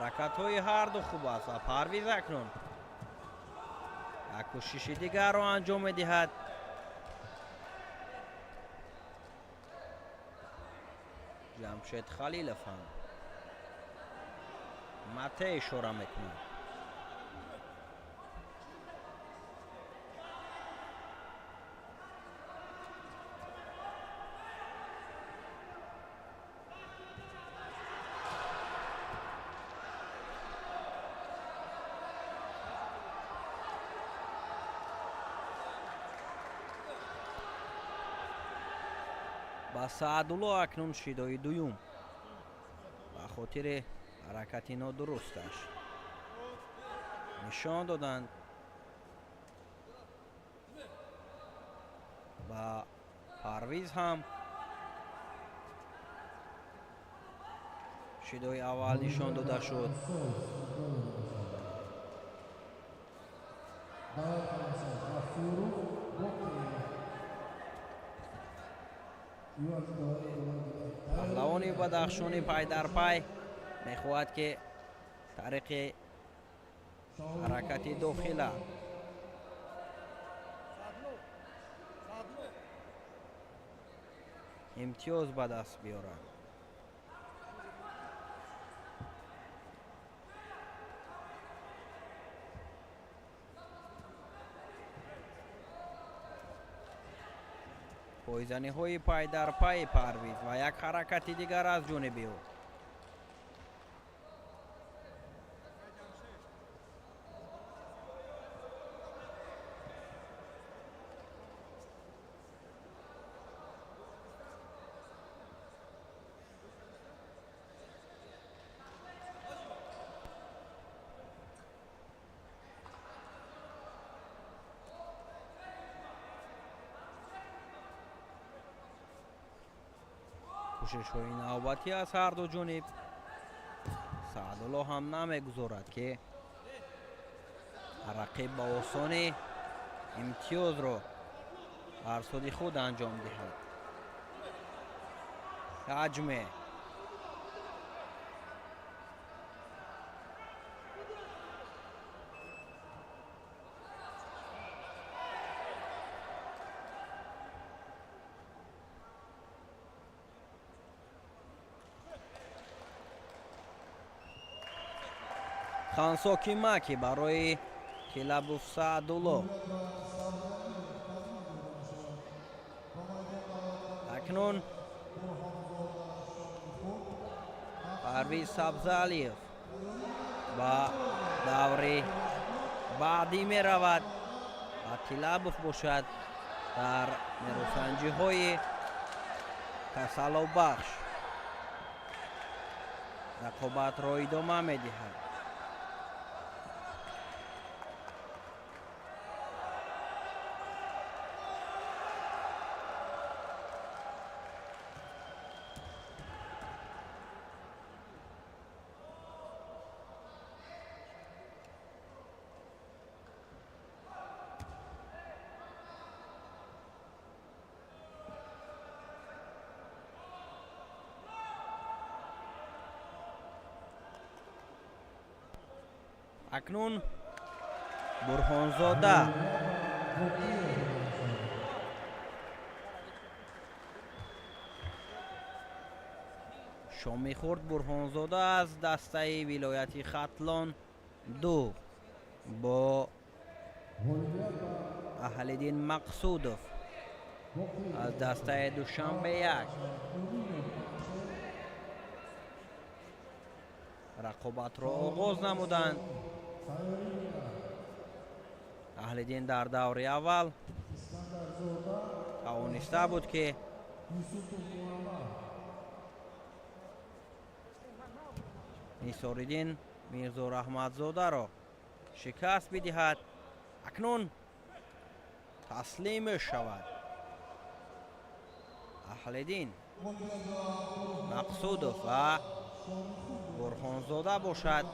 ҳаракатҳои ҳарду хуб аст ва парвиз акнун як кӯшиши дигарро анҷом медиҳад. ҷамшед халилов ҳам мате ишора мекунад. ба саадулло акнун шидои дуюм ба хотири ҳаракати нодурусташ нишон доданд. ба парвиз ҳам шидои аввал нишон дода шуд. паҳлавони бадахшони пай дар пай мехоҳад ки тариқи ҳаракати дохила имтиёз ба даст биёрад. пойзаниҳои пай дар пайи парвиз ва як ҳаракати дигар аз ҷониби ӯ. кӯшишҳои навбатӣ аз ҳарду ҷониб. саадулло ҳам намегузорад ки рақиб ба осонӣ имтиёзро бар соди худ анҷом диҳад. ҳаҷме хансоки маки барои Тилабуф Саадулло. акнун Парвиз Сабзалиев ба даври баъдӣ меравад ва Тилабуф бошад дар нерӯсанҷиҳои тасаллубахш рақобатро идома медиҳад. акнун Бурҳонзода шомихурд Бурҳонзода аз дастаи вилояти Хатлон 2 бо Аҳлиддин Мақсудов аз дастаи Душанбе 1 рақобатро оғоз намуданд. Аҳлиддин дар даври аввал тавониста буд ки Нисориддин Мирзораҳматзодаро шикаст бидиҳад. акнун таслим мешавад. Аҳлиддин Мақсудов ва Бурҳонзода бошад.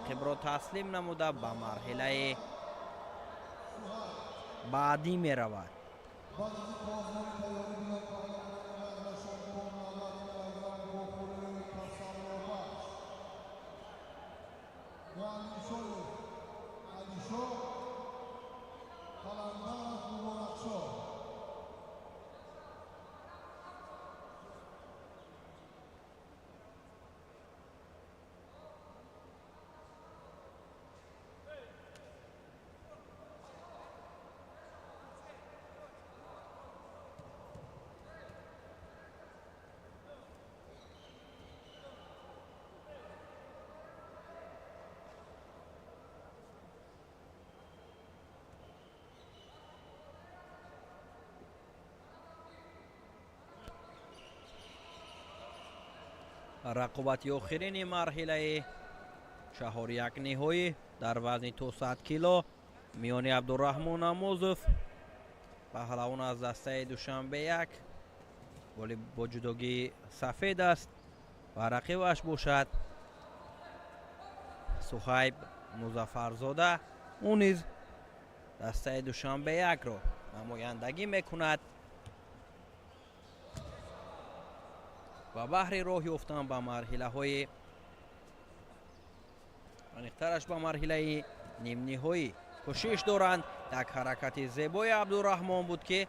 рақибро таслим намуда ба марҳилаи баъдӣ меравад. рақобати охирини марҳилаи 4-1 ниҳоӣ дар вазни то 100 кило миёни Абдураҳмон Намозов паҳлавон аз дастаи Душанбе 1 бо ҷудогии сафед аст ва рақибаш бошад Суҳайб Музаффарзода. ӯ низ дастаи Душанбе 1-ро намояндагӣ мекунад ва баҳри роҳ ёфтан ба марҳилаҳои аниқтараш ба марҳилаи нимниҳоӣ кӯшиш доранд. як ҳаракати зебои Абдураҳмон буд ки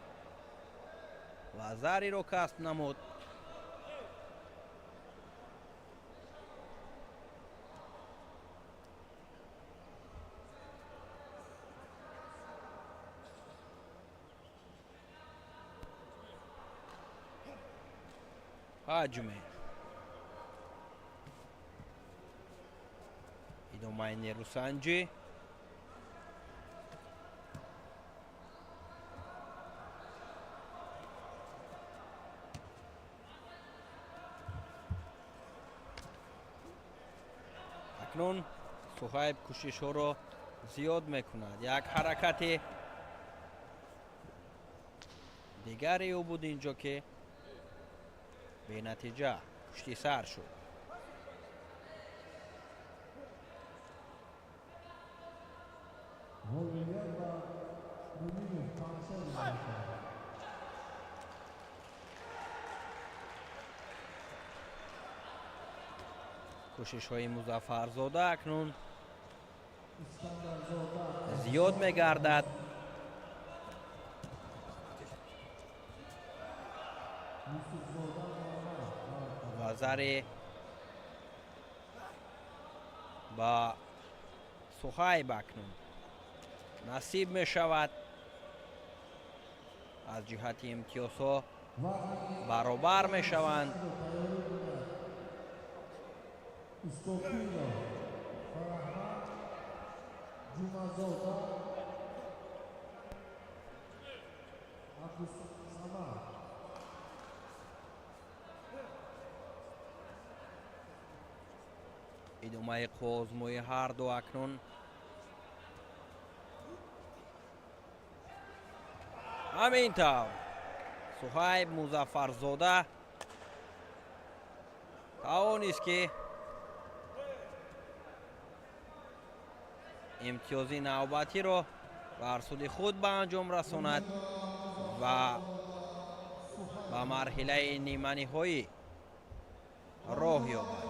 ва зариро касб намуд. ҳаҷме идомаи нерӯсанҷӣ. акнун Суҳайб кӯшишҳоро зиёд мекунад. як ҳаракати дигари ӯ буд инҷо ки бенатиҷа пушти сар шуд. кӯшишҳои Музаффарзода акнун зиёд мегардад. ва зари ба Сухайб акнун насиб мешавад. аз ҷиҳати имтиёзҳо баробар мешаванд. Устопило, Фараҳмад, Ҷумазода, Абдусамад. идомаи қувозмӯи ҳарду акнун ҳамин тавр Суҳайб Музаффарзода тавонист ки имтиёзи навбатиро бар суди худ ба анҷом расонад ва ба марҳилаи ниманиҳоӣ роҳ ёбад.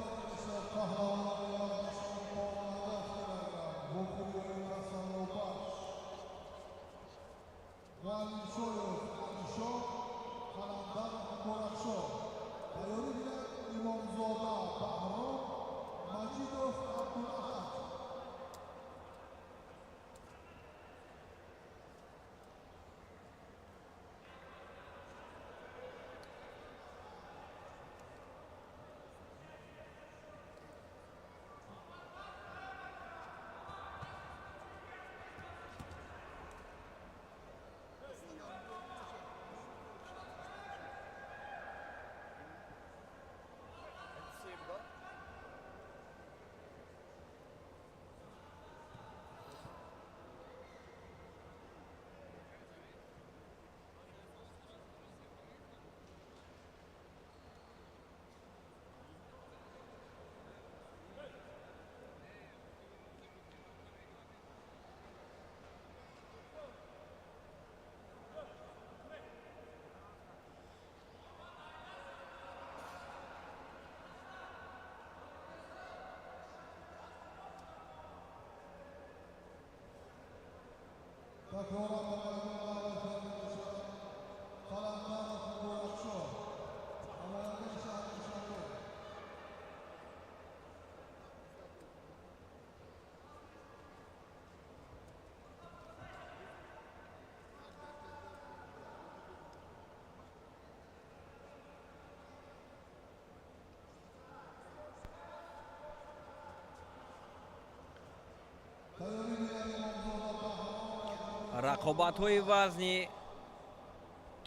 рақобатҳои вазни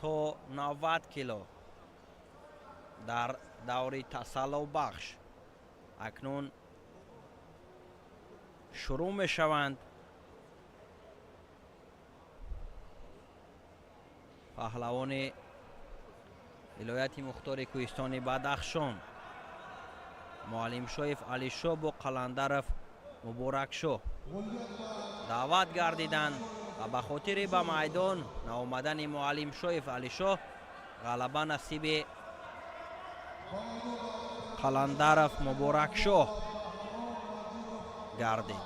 то 90 кило дар даври тасаллубахш акнун шурӯъ мешаванд. паҳлавони вилояти мухтори кӯҳистони Бадахшон Муаллимшоев Алишо бо Қаландаров Муборакшо даъват гардиданд ва ба хотири ба майдон наомадани Муаллимшоев Алишо ғалаба насиби Қаландаров Муборакшо гардид.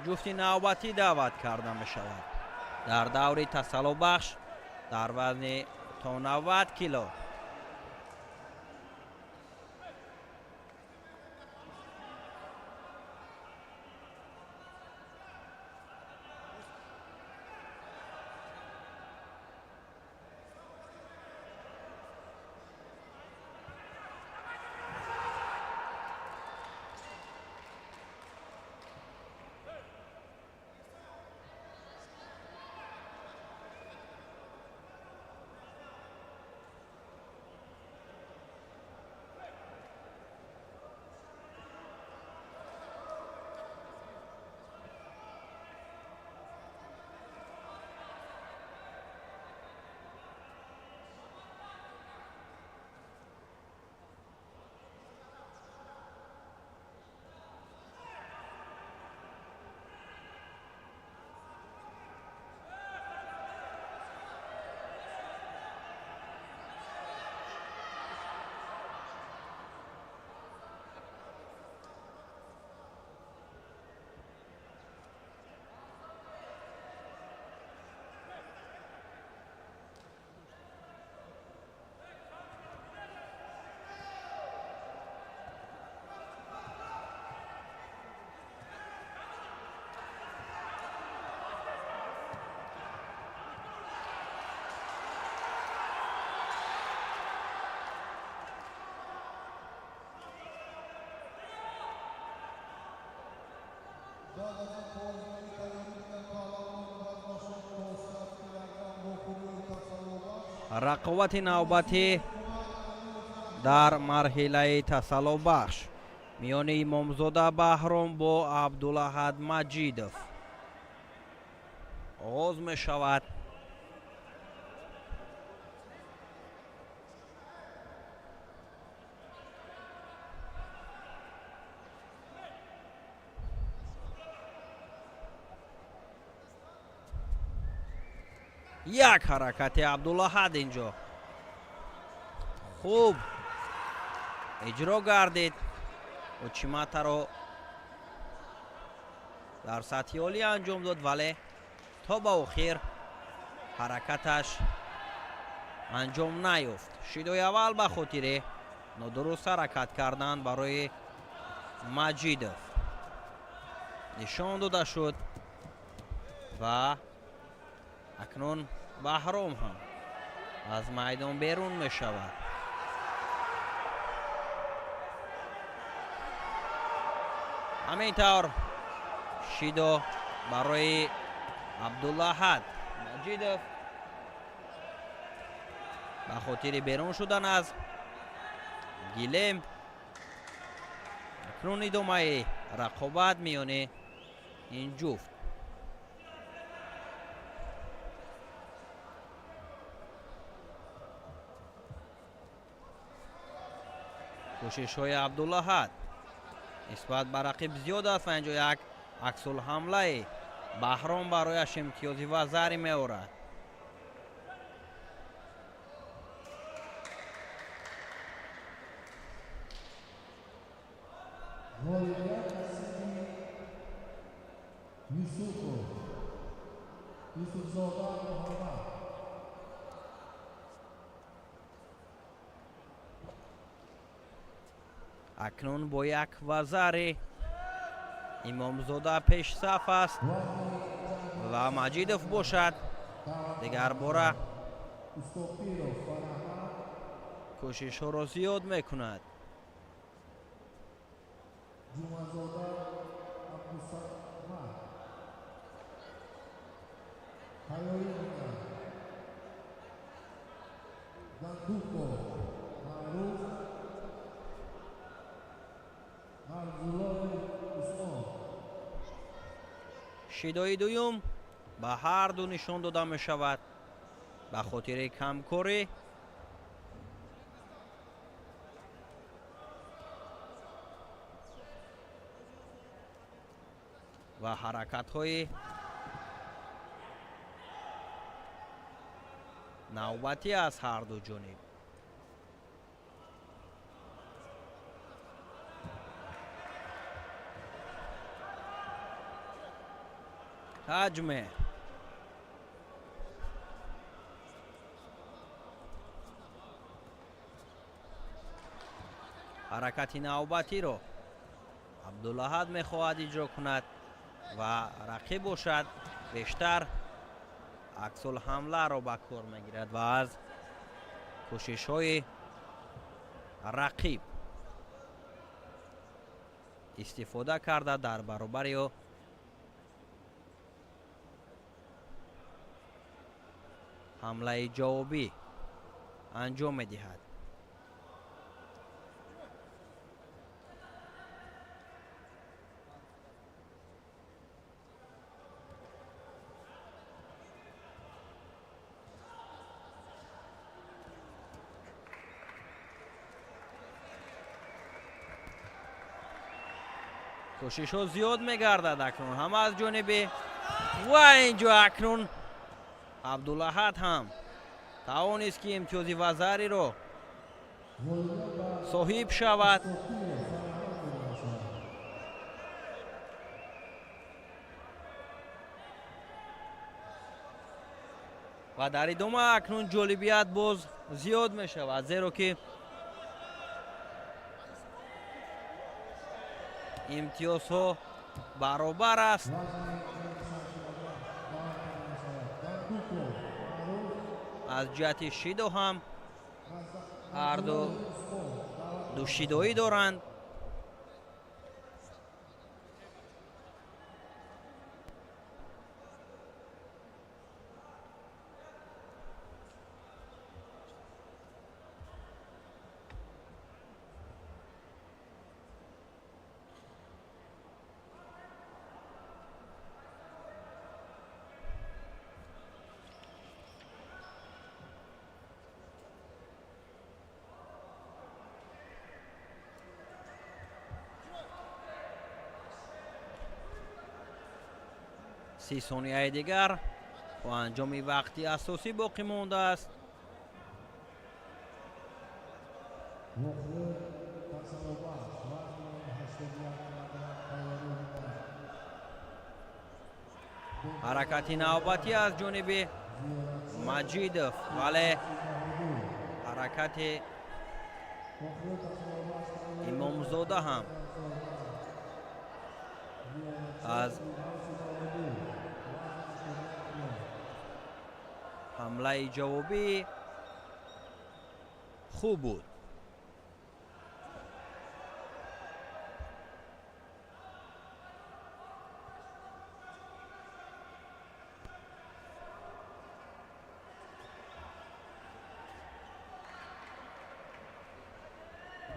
ҷуфти навбатӣ даъват карда мешавад дар даври тасаллубахш дар вазни то 90 кило. рақобати навбатӣ дар марҳилаи тасаллубахш миёни имомзода баҳром бо абдулаҳад маҷидов оғоз мешавад. як ҳаракати абдулаҳад инҷо хуб иҷро гардид. учиматаро дар сатҳи олӣ анҷом дод, вале то ба охир ҳаракаташ анҷом наёфт. шидои аввал ба хотири нодуруст ҳаракат кардан барои маҷидов нишон дода шуд ва акнун баҳром ҳам аз майдон берун мешавад. ҳамин тавр шидо барои абдулаҳад маҷидов ба хотири берун шудан аз гилем. акнун идомаи рақобат миёни ин ҷуфт. кӯшишҳои абдулаҳад нисбат ба рақиб зиёд аст ва инҷо як аксулҳамлаи баҳром барояш имтиёзи ва зари меорад. Volviat Hasidi Yusufov, Yusufzoda Muhammad. акнун бо як вазари имомзода пешсаф аст ва маҷидов бошад. дигар бора Устопиров Фарахмад, кӯшишҳоро зиёд мекунад. Jumazoda Abdusamad, Hayoimina, Danduko, Maruf, Marzulloy Usmon. шидои дуюм ба ҳарду нишон дода мешавад ба хотири камкорӣ ва ҳаракатҳои навбатӣ аз ҳарду ҷониб. ҳаҷме ҳаракати навбатиро абдулаҳад мехоҳад иҷро кунад ва рақиб бошад бештар аксулҳамларо ба кор мегирад ва аз кӯшишҳои рақиб истифода карда дар баробари ҳамлаи ҷавобӣ анҷом медиҳад. кӯшишҳо зиёд мегардад акнун ҳам аз ҷониби ва инҷо акнун абдулаҳад ҳам тавонист ки имтиёзи вазариро соҳиб шавад. ва дар идома акнун ҷолибият боз зиёд мешавад, зеро ки имтиёзҳо баробар аст. аз ҷиҳати шидо ҳам ҳарду душидоӣ доранд. 30 ثانیه دیگر با انجام وقتی اساسی باقی مانده است. وقت تصالبات وزن 81 کیلوگرم تیاری بودند. حرکت نوبتی از جانب مجیدوف، ولی حرکت امامزاده هم از حمله جوابی خوب بود.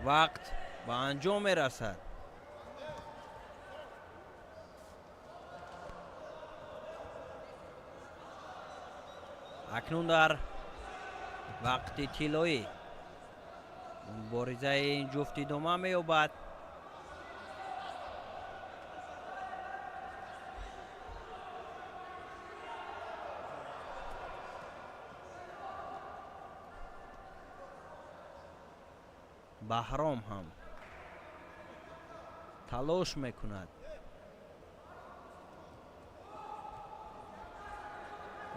وقت به انجام می رسد. اکنون در وقت طلایی مبارزه این جفت ادامه می یابد. بهرام هم تلاش میکند،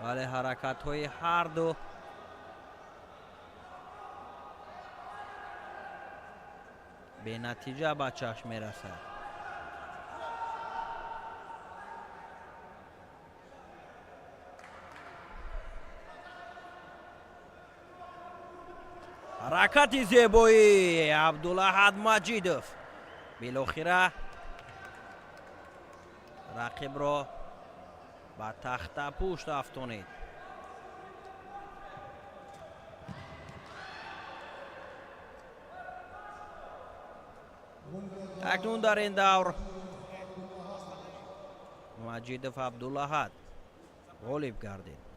ولی حرکت های هر دو به نتیجه به چشم میرسد. حرکت زیبایی عبدالاحد مجیدوف بالاخره رقیب را به تخت پشت افشانید. اکنون در این دور مجیدوف عبدالاحد غالب گردید.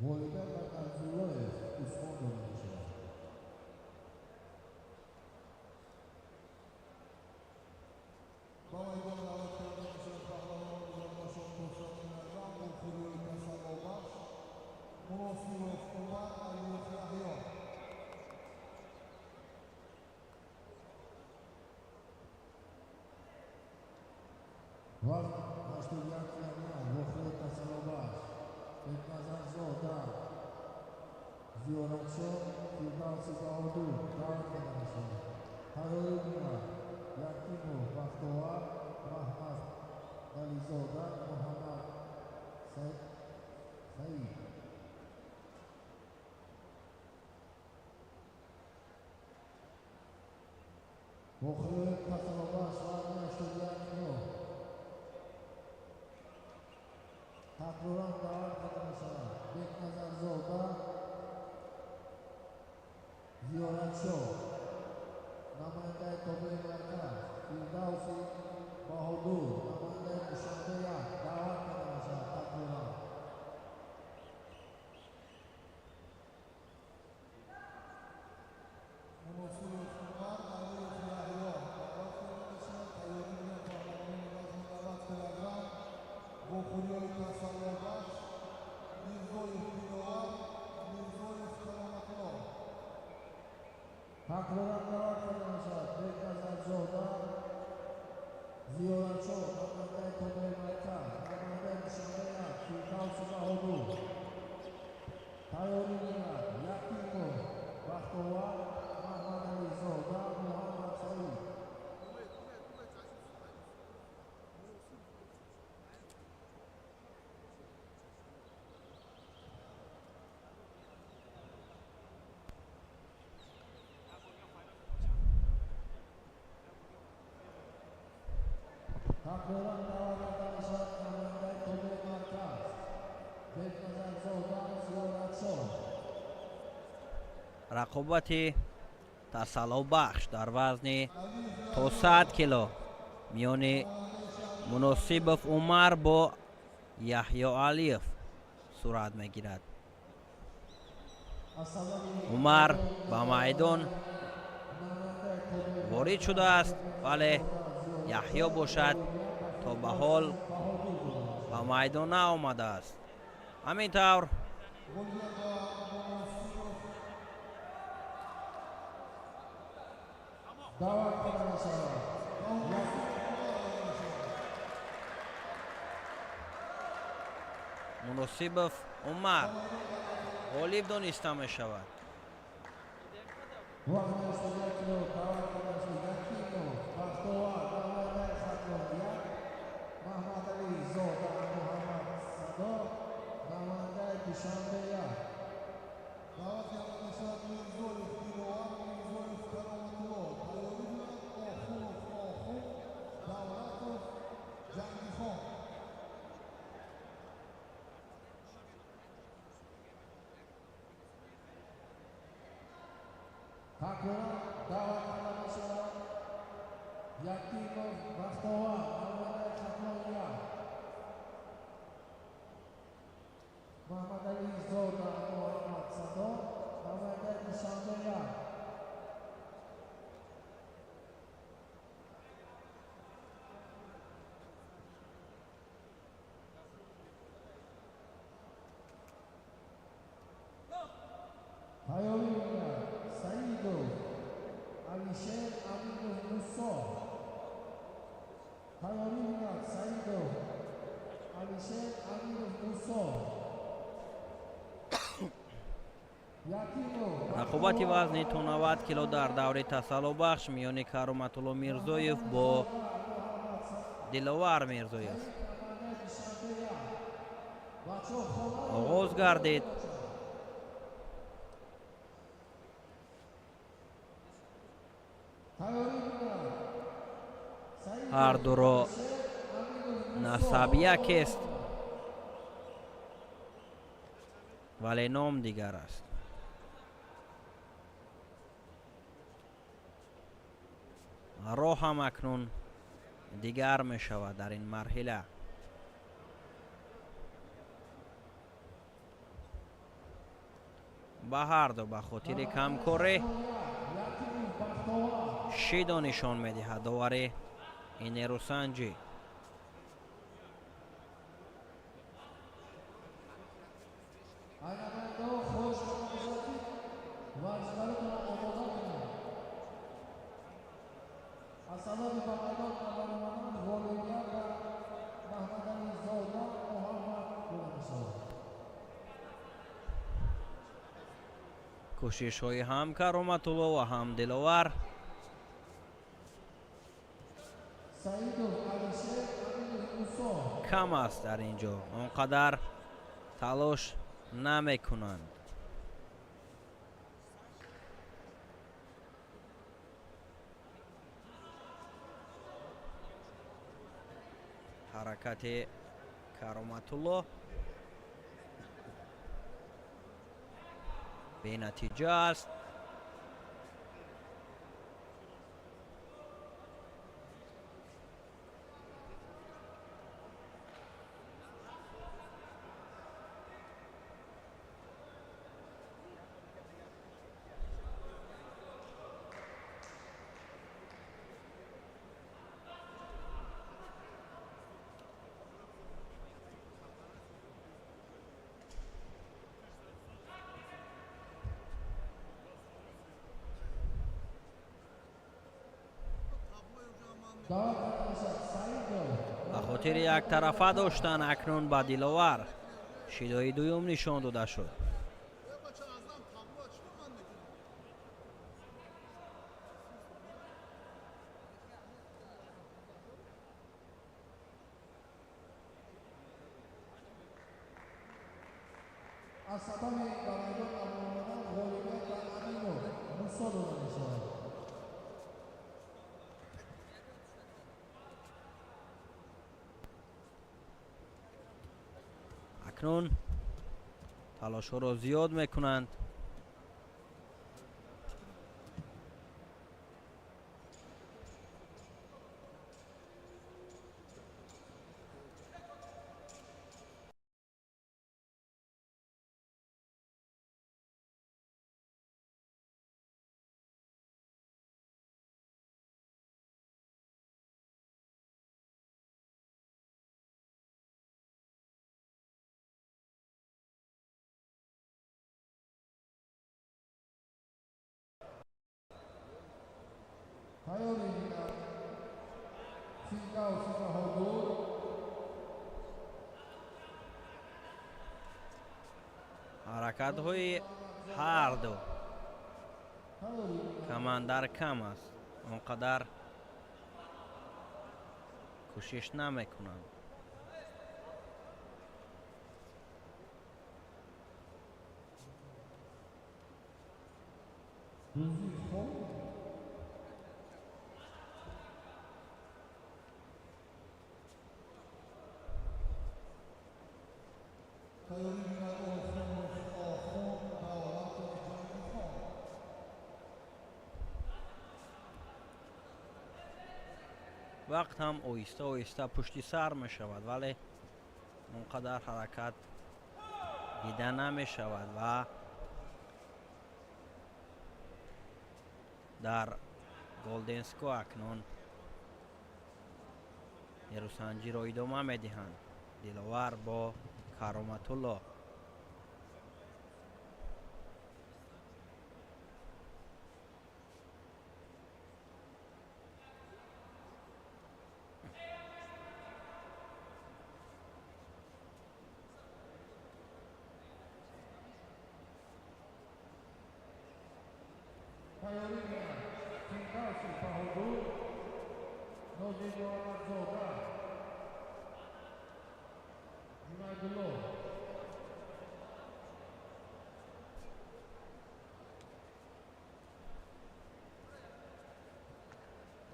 والدین و منظورای عثمان داده می‌شود. با میدان دعوت کرده می‌شود پهلوان بزرگداشت فرصت کردن با خوری تسلابخش مناسب حکومت علی احیا. وزن 81 کیلوگرم وخور تسلابخش نظرزاده زیارتشو فیردوسی داودو دعوت کرده می‌شود. تیاری می‌کند یکیمو بختیار محمد علیزاده محمد سعید. وخور تسلابخش وزن 81 کیلوگرم تقریباً دعوت کرده می‌شود. یک نظرزاده زیارتشو نماینده تابع مرکز فیردوسی بهادور نماینده نشانده یک دعوت کرده می‌شود. تقریباً مناسب حکومت علی احیا دعوت کرده می‌شود. تیاری می‌کنند پهلوان وزن 90 کیلوگرم با خوریای تسلابخش میرزای پیروان میرزای سلامت‌الله. تقریباً دعوت کرده می‌شود. یک نظرزاده زیارتشو نماینده تابع مرکز نماینده نشانده یک فیردوسی بهادور تیاری می‌کند یکیمو بختیار محمد علیزاده محمد سعید. تقریباً دعوت کرده می‌شود نماینده تابع مرکز یک نظرزاده زیارتشو. رقابت тасаллубахш дар вазни то 100 кило миёни Муносибов Умар бо Яҳё Алиев сурат мегирад. Умар ба майдон ворид шудааст, вале Яҳё бошад то ба ҳол ба майдон наомадааст. ҳамин тавр Муносибов Умар ғолиб дониста мешавад. рақобати вазни то 90 кило дар даври тасаллубахш миёни Кароматулло Мирзоев бо Диловар Мирзоев оғоз гардид. ҳардуро насабиякест, вале ном дигар аст. роҳ ҳам акнун дигар мешавад дар ин марҳила. ба ҳарду ба хотири камкорӣ шидо нишон медиҳад довари ин нерӯсанҷӣ. кӯшишҳои ҳам Кароматулло ва ҳам Диловар кам аст дар ин ҷо, он қадар талош намекунанд. ҳаракати Кароматулло бенатиҷа аст. ба хотири яктарафа доштан акнун ба Диловар шидои дуюм нишон дода шуд. акнун талошҳоро зиёд мекунанд. تیاری بینم 13-32 ҳаракатҳои ҳарду камандар кам аст, он қадар кӯшиш намекунанд. تیاری بینم آخون دولت جنگی خان вақт ҳам оҳиста оҳиста пушти сар мешавад, вале он қадар ҳаракат дида намешавад ва дар голденско акнун нерӯсанҷиро идома медиҳанд. диловар бо кароматулло. تیاری بینم 13-32 ناجی محمدزاده جنیدالله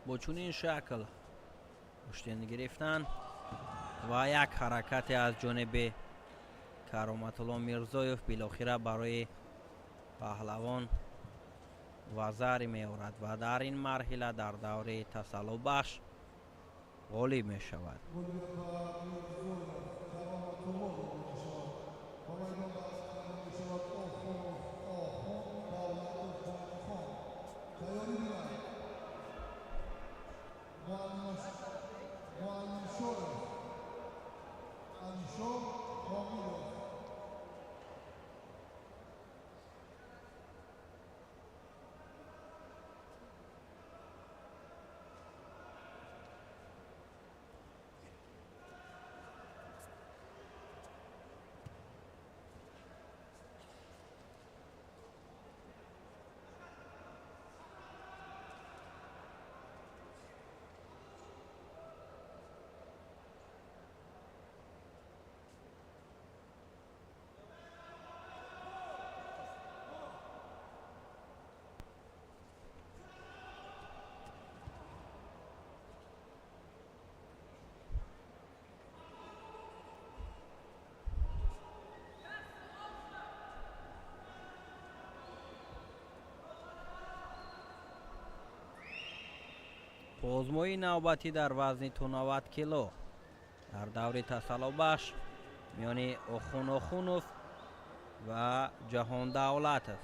бо чунин шакл пуштини гирифтан ва як ҳаракате аз ҷониби кароматулло мирзоев билохира барои паҳлавон вазаре меорад ва дар ин марҳила дар даври тасаллубахш ғолиб мешавад. озмои навбатӣ дар вазни 90 кило дар даври тасаллубахш миёни Охун Охунов ва Ҷаҳон Давлатов.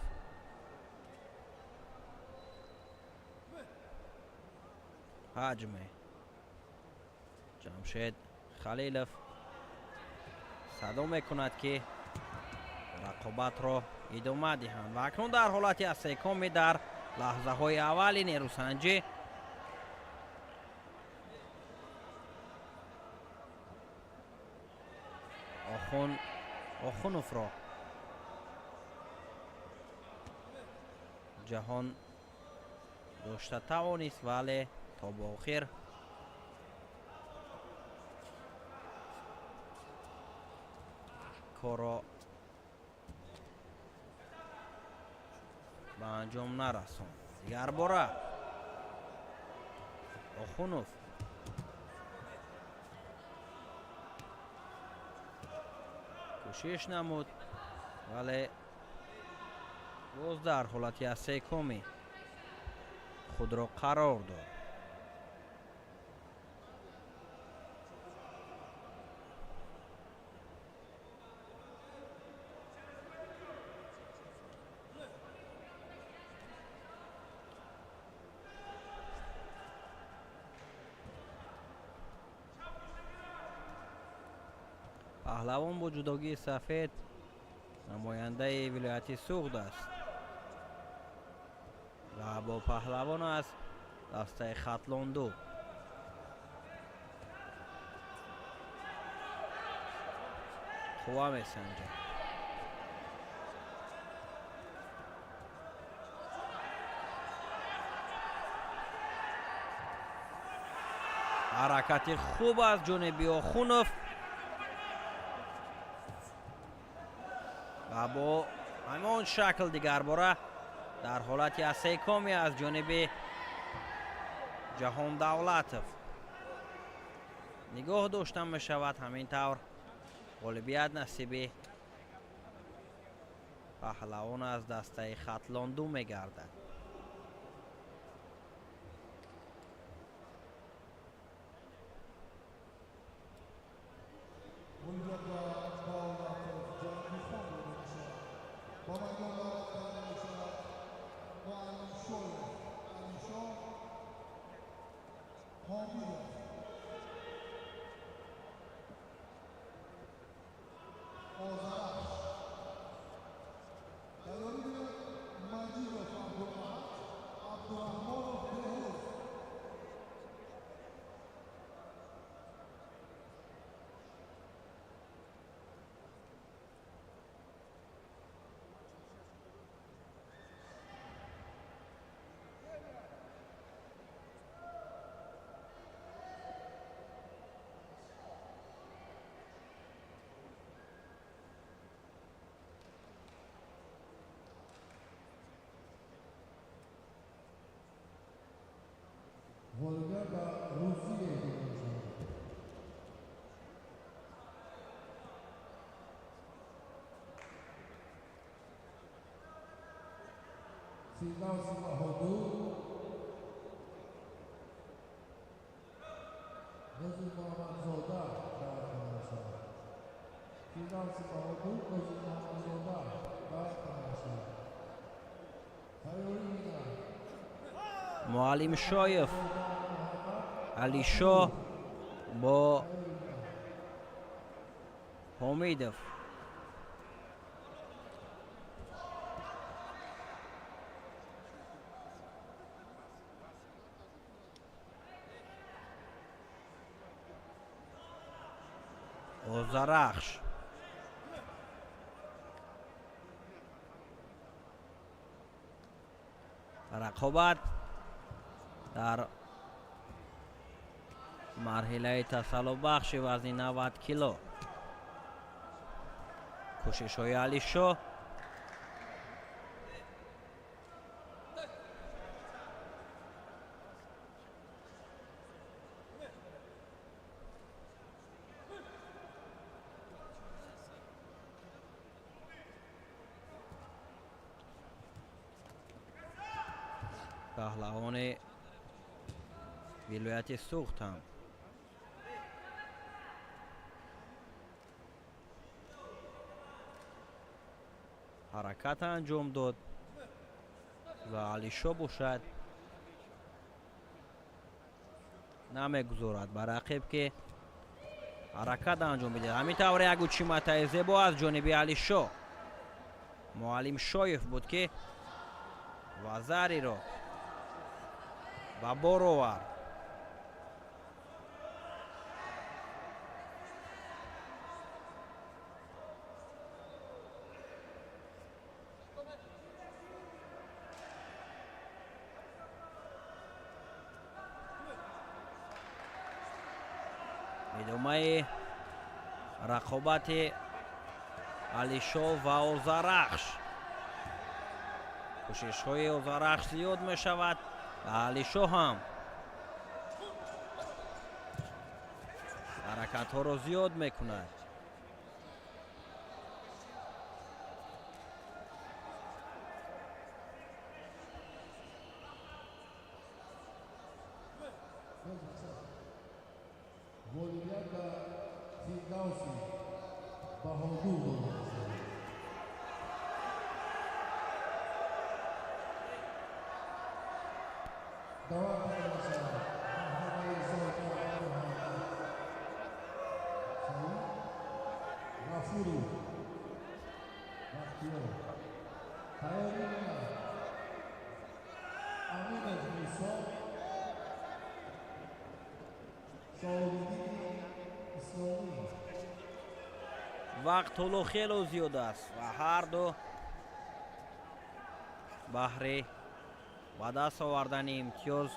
ҳаҷме Ҷамшед Халилов садо мекунад ки рақобатро идома диҳанд ва акнун дар ҳолати асекоми дар лаҳзаҳои аввали нерӯсанҷӣ Охуновро ҷаҳон дошта тавонист, вале то ба охир корро ба анҷом нарасонд. дигар бора Охунов кӯшиш намуд, вале боз дар ҳолати асекоми худро қарор дод. паҳлавон бо ҷудогии сафед намояндаи вилояти суғд аст ва бо паҳлавон аст дастаи хатлонду. хуба месанҷад. ҳаракати хуб аз ҷониби Охунов ва бо ҳамон шакл дигарбора дар ҳолати асекоми аз ҷониби Ҷаҳон Давлатов нигоҳ дошта мешавад. ҳамин тавр ғолибият насиби паҳлавон аз дастаи хатлонду мегардад. Volga va Rusiya Signal Simahodu Nazir Muhammad Zoda arkadaşlar. Signal Simahodu Nazir Muhammad Zoda arkadaşlar. Hayırlı Muallim Shoyev Alisho бо Homidov. Озарахш рақобат дар марҳилаи тасаллубахши вазни 90 кило. кӯшишҳои Алишо паҳлавони вилояти Суғдам ҳаракат анҷом дод ва Алишо бошад намегузорад ба рақиб ки ҳаракат анҷом бидиҳад. ҳамин тавр як учиматаи зебо аз ҷониби Алишо. Муаллим Шоев буд ки вазариро ба бор овард. идомаи рақобати Алишо ва Озарахш. кӯшишҳои Озарахш зиёд мешавад. Алишо ҳам ҳаракатҳоро зиёд мекунад. Volga Fidausi Bahodu Davat arkadaşlar. Rafuru Rafiyo Hayalina Aminaz Musa Saoudiyyi İslami. вақт ҳоло хело зиёд аст ва ҳарду баҳри ба даст овардани имтиёз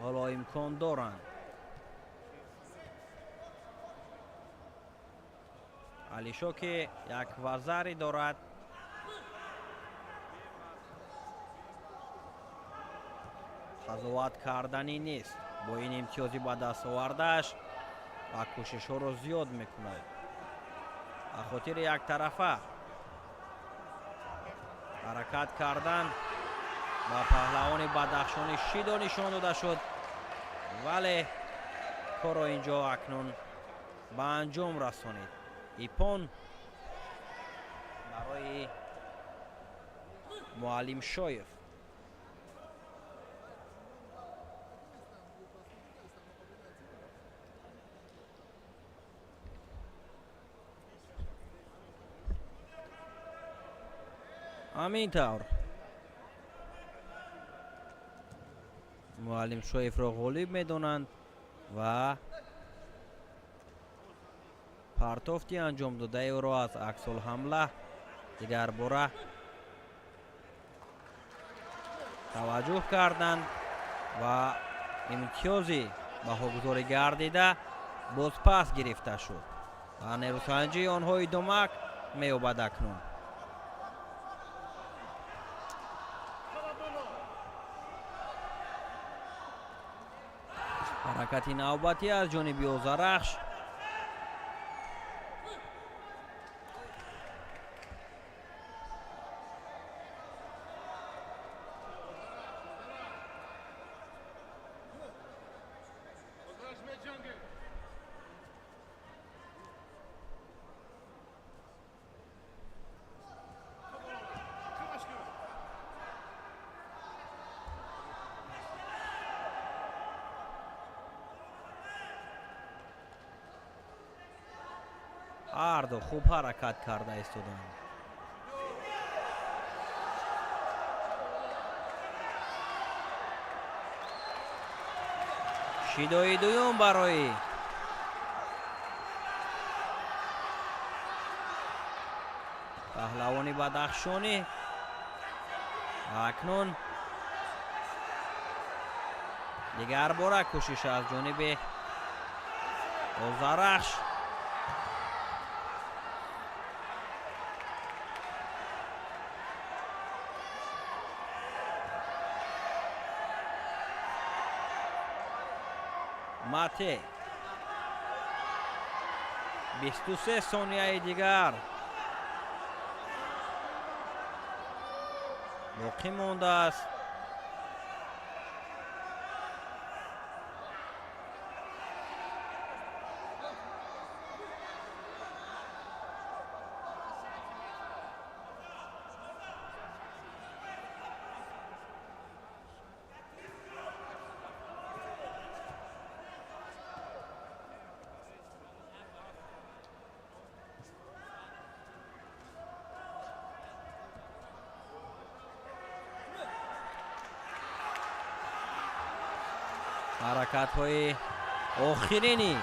ҳоло имкон доранд. алишо ки як вазаре дорад, қазоват карданӣ нест. бо ин имтиёзи ба даст овардааш ва кӯшишҳоро зиёд мекунад. ба хотири яктарафа ҳаракат кардан ба паҳлавони бадахшони шидо нишон дода шуд, вале корро инҷо акнун ба анҷом расонид. ипон барои муаллимшоев. ҳамин тавр муаллимшоевро ғолиб медонанд ва партофти анҷомдодаи ӯро аз аксулҳамла дигар бора таваҷҷӯҳ карданд ва имтиёзи баҳогузорӣ гардида боз пас гирифта шуд ва нерӯсанҷии онҳо идома меёбад. акнун ҳаракати навбатӣ аз ҷониби озарахш. ҳарду хуб ҳаракат карда истоданд. шидои дуюм барои паҳлавони бадахшонӣ. акнун дигар бора кӯшиш аз ҷониби озарахш. мате 23 сонияи дигар боқӣ мондааст. ҳаракатҳои охирини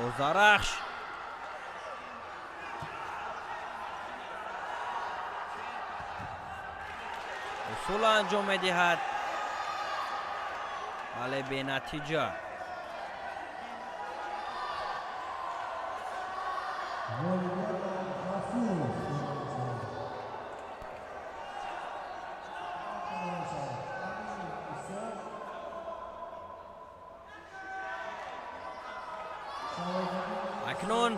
озарахш усул анҷом медиҳад, вале бенатиҷа. акнун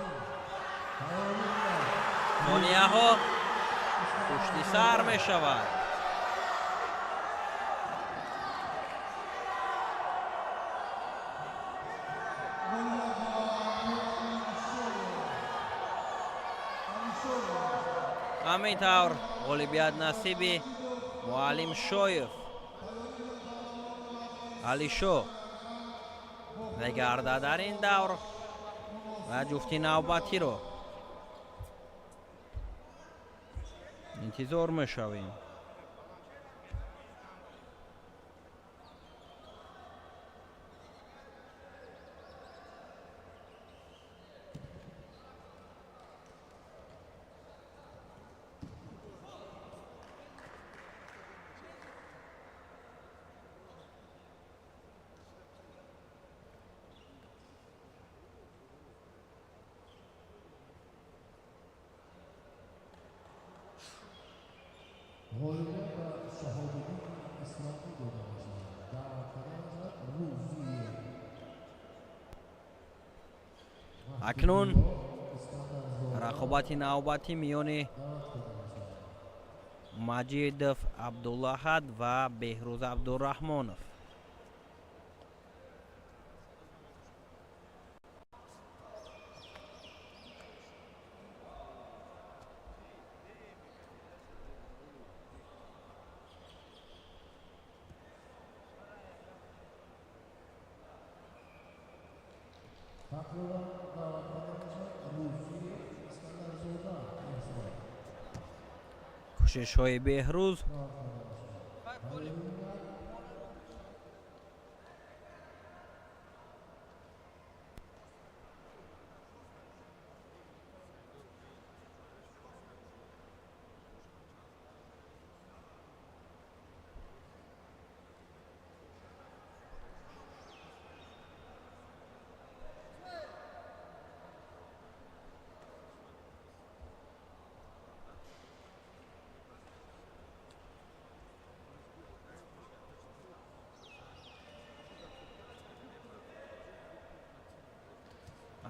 сонияҳо пушти сар мешавад. ҳамин тавр ғолибият насиби муаллимшоев. алишо мегардад дар ин давр ва ҷуфти навбатиро интизор мешавем. акнун рақобати навбатӣ миёни маҷидов абдуллаҳад ва беҳрӯз абдураҳмонов. Taqriban da'vatxonamizda Rusiya Iskandarzoda mahsulot. кӯшишҳои беҳрӯз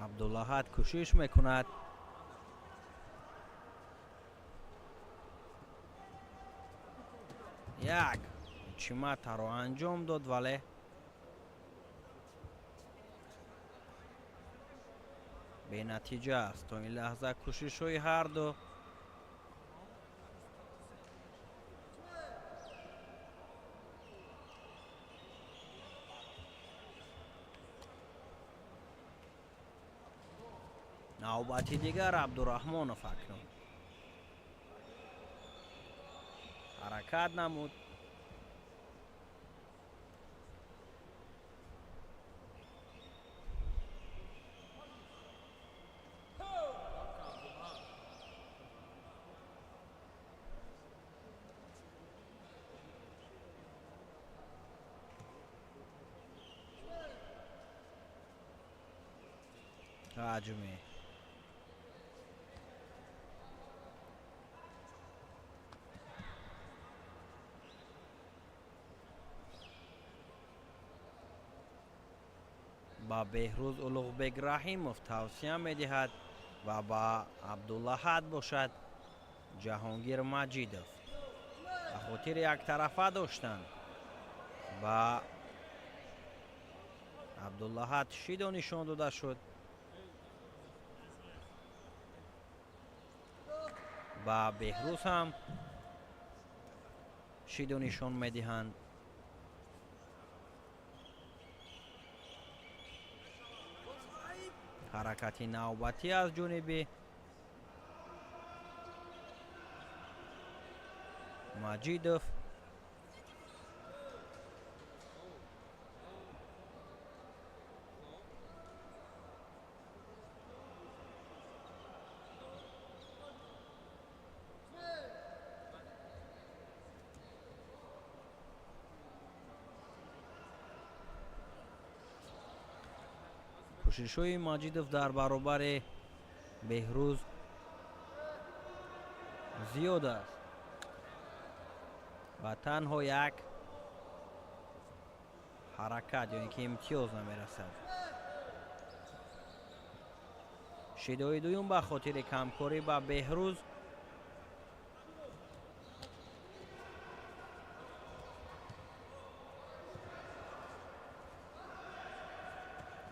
абдуллаҳад кӯшиш мекунад. як чиматаро анҷом дод, вале бенатиҷа аст. то ин лаҳза кӯшишҳои ҳарду навбати дигар абдураҳмонов акнун ҳаракат намуд. ҳаҷме ба беҳрӯз улуғбек раҳимов тавсия медиҳад ва ба абдуллаҳад бошад. ҷаҳонгир маҷидов ба хотири яктарафа доштанд. ба абдуллаҳад шидо нишон дода шуд. ба беҳрӯз ҳам шидо нишон медиҳанд. ҳаракати навбатӣ аз ҷониби маҷидов. кӯшишҳои маҷидов дар баробари беҳрӯз зиёд аст ва танҳо як ҳаракат ё ин ки имтиёз намерасад. шидои дуюм ба хотири камкорӣ ба беҳрӯз.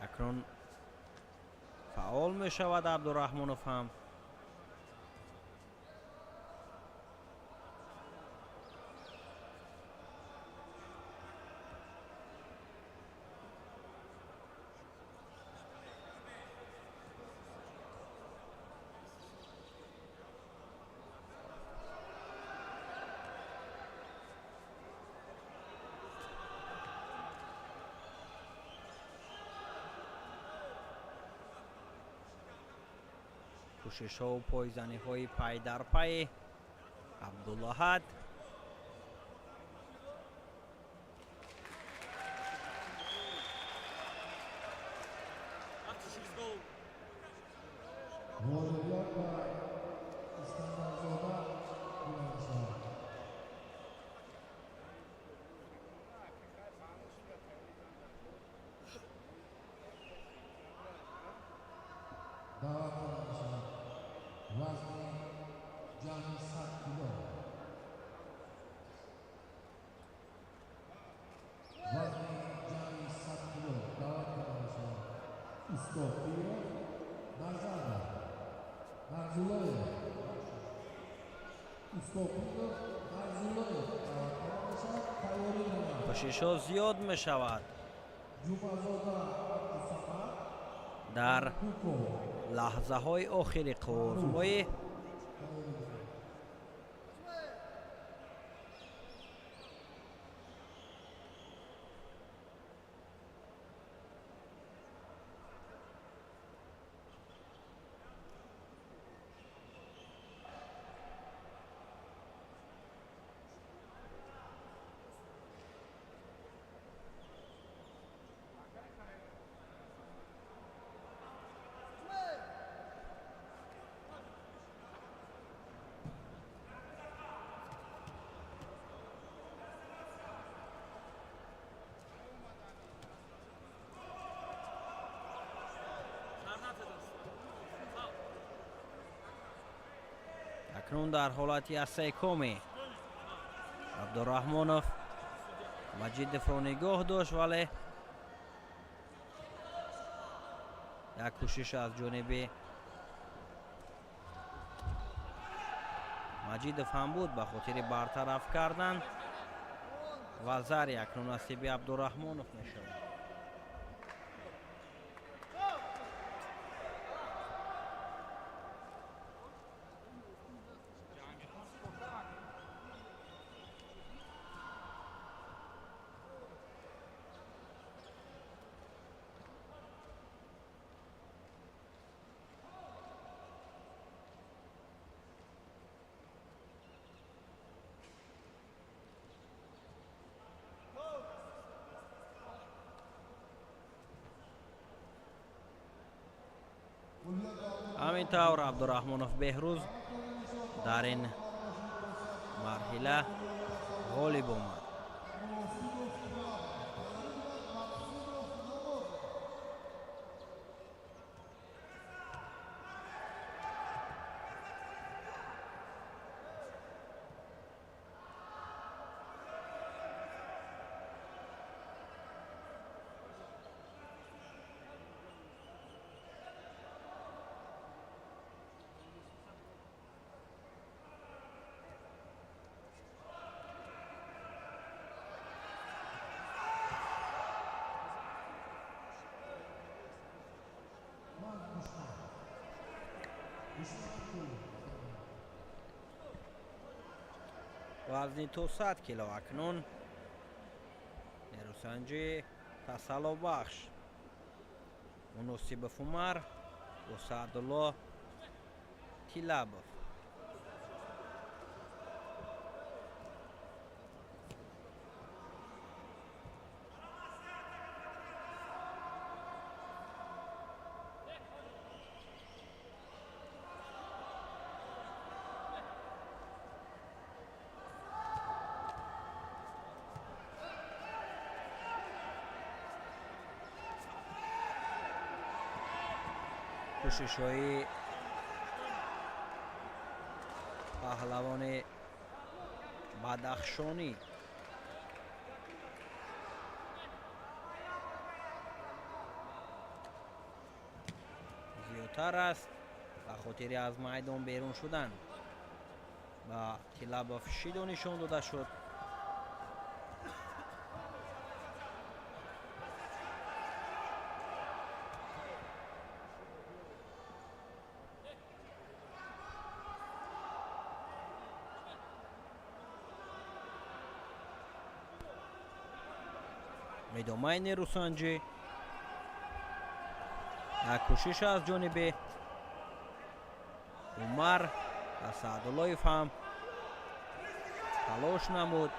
акнун фаъол мешавад абдураҳмонов ҳам. кӯшишҳоу пойзаниҳои пай дар пайи абдуллаҳад. G'olibiyat va Iskandarzoda yo'nalishlar. دعوت کرده می شود. وزن جمعی 100 کیلو. وزن جمعی 100 کیلو دعوت کرده می شود. ایستگاه نرزاده نرزولای ایستگاه نرزولای دعوت کرده می شود. تیاری نمید. کوشش‌ها زیاد می شود جمعزاده عبدالصمد در کوکو لحظه های آخری قرزمایی. اکنون در حالت استحکامی عبدالرحمانов مجید رو نگاه داشت، ولی یک کوشش از جانب مجید هم بود به خاطر برطرف کردن و ضربه اکنون نصیب عبدالرحمانov می شود. همینطور عبدالرحمانov بهروز در این مرحله غالب آمد. وزن تو 100 کیلو اکنون نیروسنجی تسلا بخش مناسب فومر و سعدالله تیلابov. کوشش‌های پهلوان بدخشانی زیادتر است به خاطر از میدان بیرون شدن و تیلابov شیدو نشان داده شد. ادامه نیروسنجی، یک کوشش از جانب عمر و سعدالله هم تلاش نمود.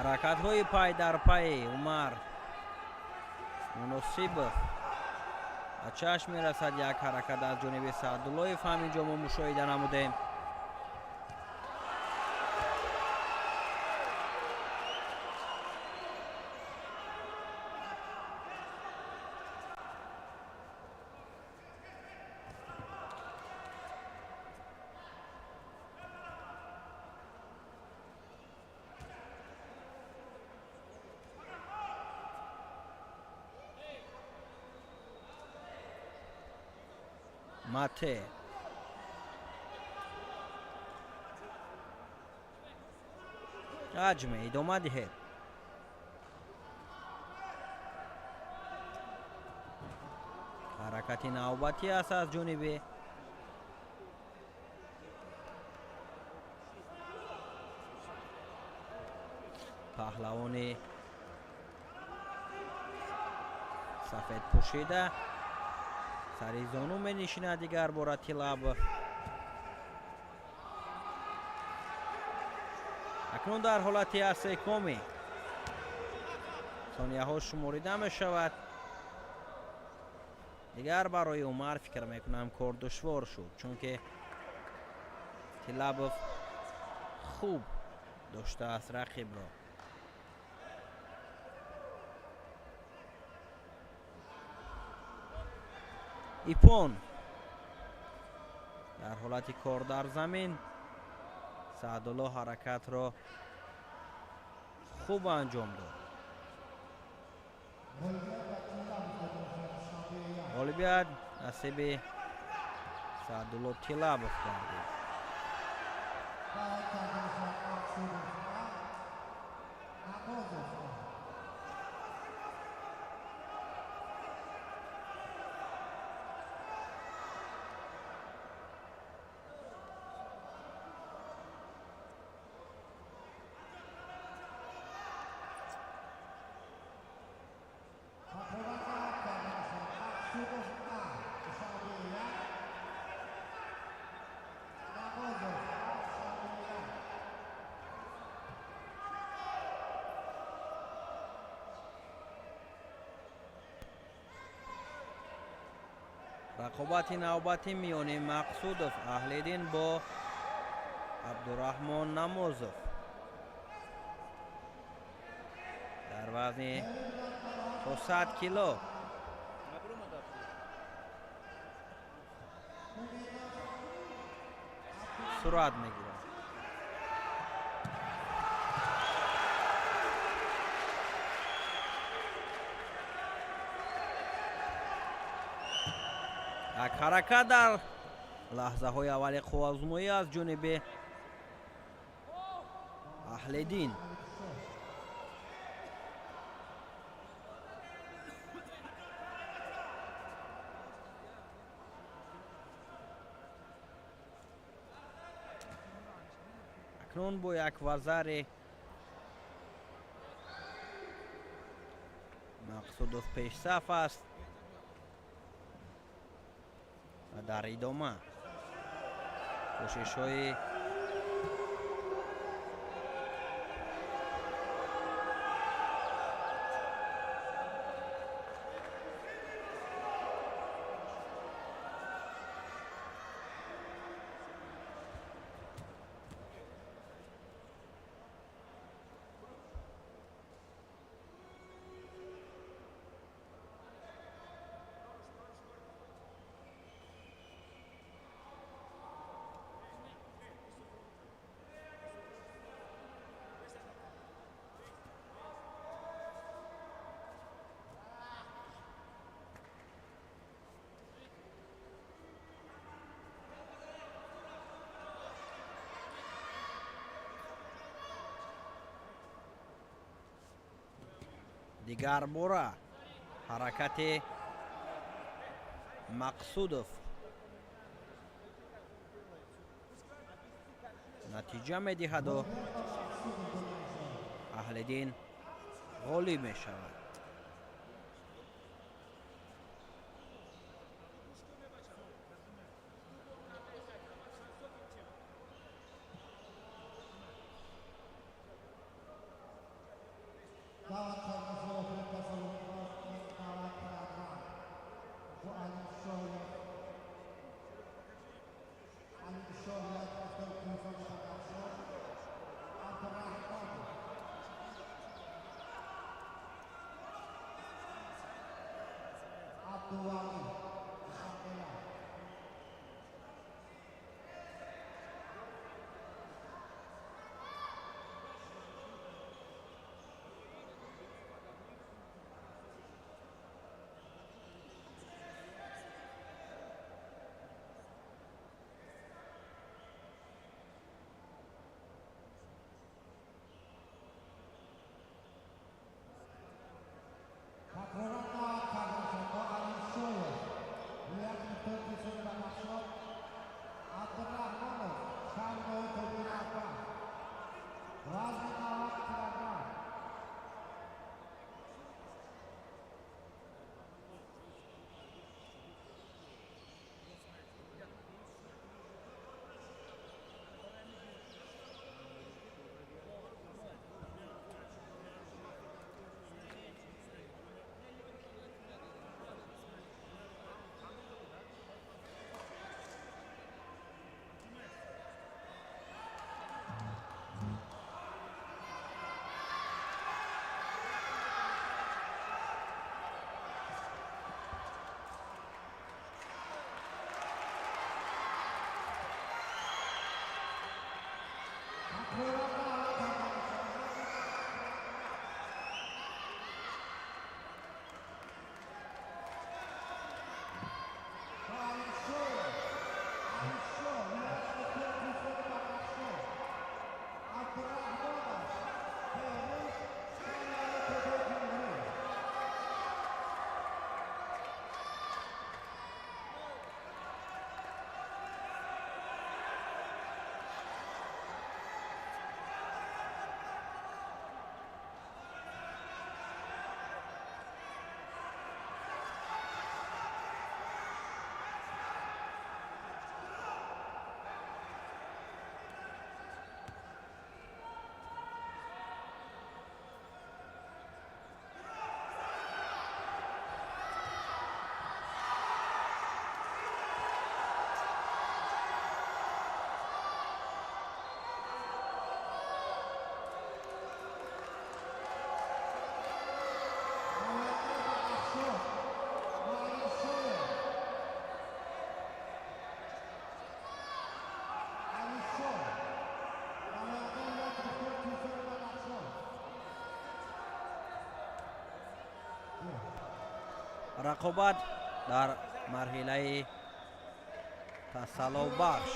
حرکت های پای در پای عمر مناسب ба чашм мерасад як ҳаракат аз ҷониби Саъдуллоев ҳаминҷо мо мушоҳида намудем. мате аҷме идома диҳед. ҳаракати навбатӣ аст аз ҷониби паҳлавони сафедпӯшида. сари зону менишинад дигар бора Тилабов. акнун дар ҳолати асекоми сонияҳо шуморида мешавад. дигар барои Умар фикр мекунам кор душвор шуд, чунки Тилабов хуб доштааст рақибро. ипон дар ҳолати кор дар замин. Саъдулло ҳаракатро хуб анҷом дод. ғолибият насиби Саъдулло Тилабов гардид. рақобати навбатӣ миёни Мақсудов Аҳлиддин бо Абдураҳмон Намозов дар вазни то 100 кило. сурат мегирад. як ҳаракат дар лаҳзаҳои аввали хӯазмоӣ аз ҷониби Аҳлиддин. акнун бо як вазаре Мақсудов пешсаф аст ва дар идома кӯшишҳои дигар бора ҳаракати Мақсудов натиҷа медиҳаду Аҳлиддин ғолиб мешавад. Davat karnı soğuk, kasabın, kalan, kalan, kalan. Bu рақобат дар марҳилаи тасаллубахш.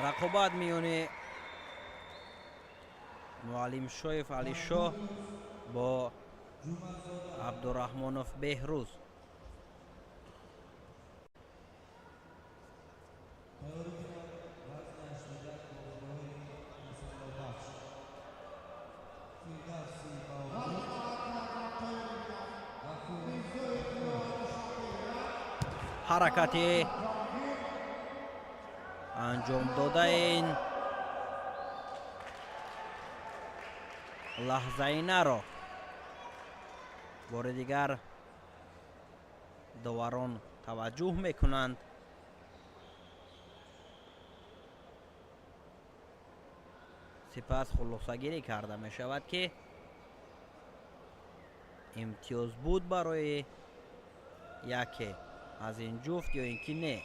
рақобат миёни муаллимшоев алишо бо абдураҳмонов беҳрӯз. ҳаракати анҷом додаин лаҳзаинаро бори дигар доварон таваҷҷӯҳ мекунанд. сипас хулосагирӣ карда мешавад ки имтиёз буд барои яке аз ин ҷуфт ё ин ки не.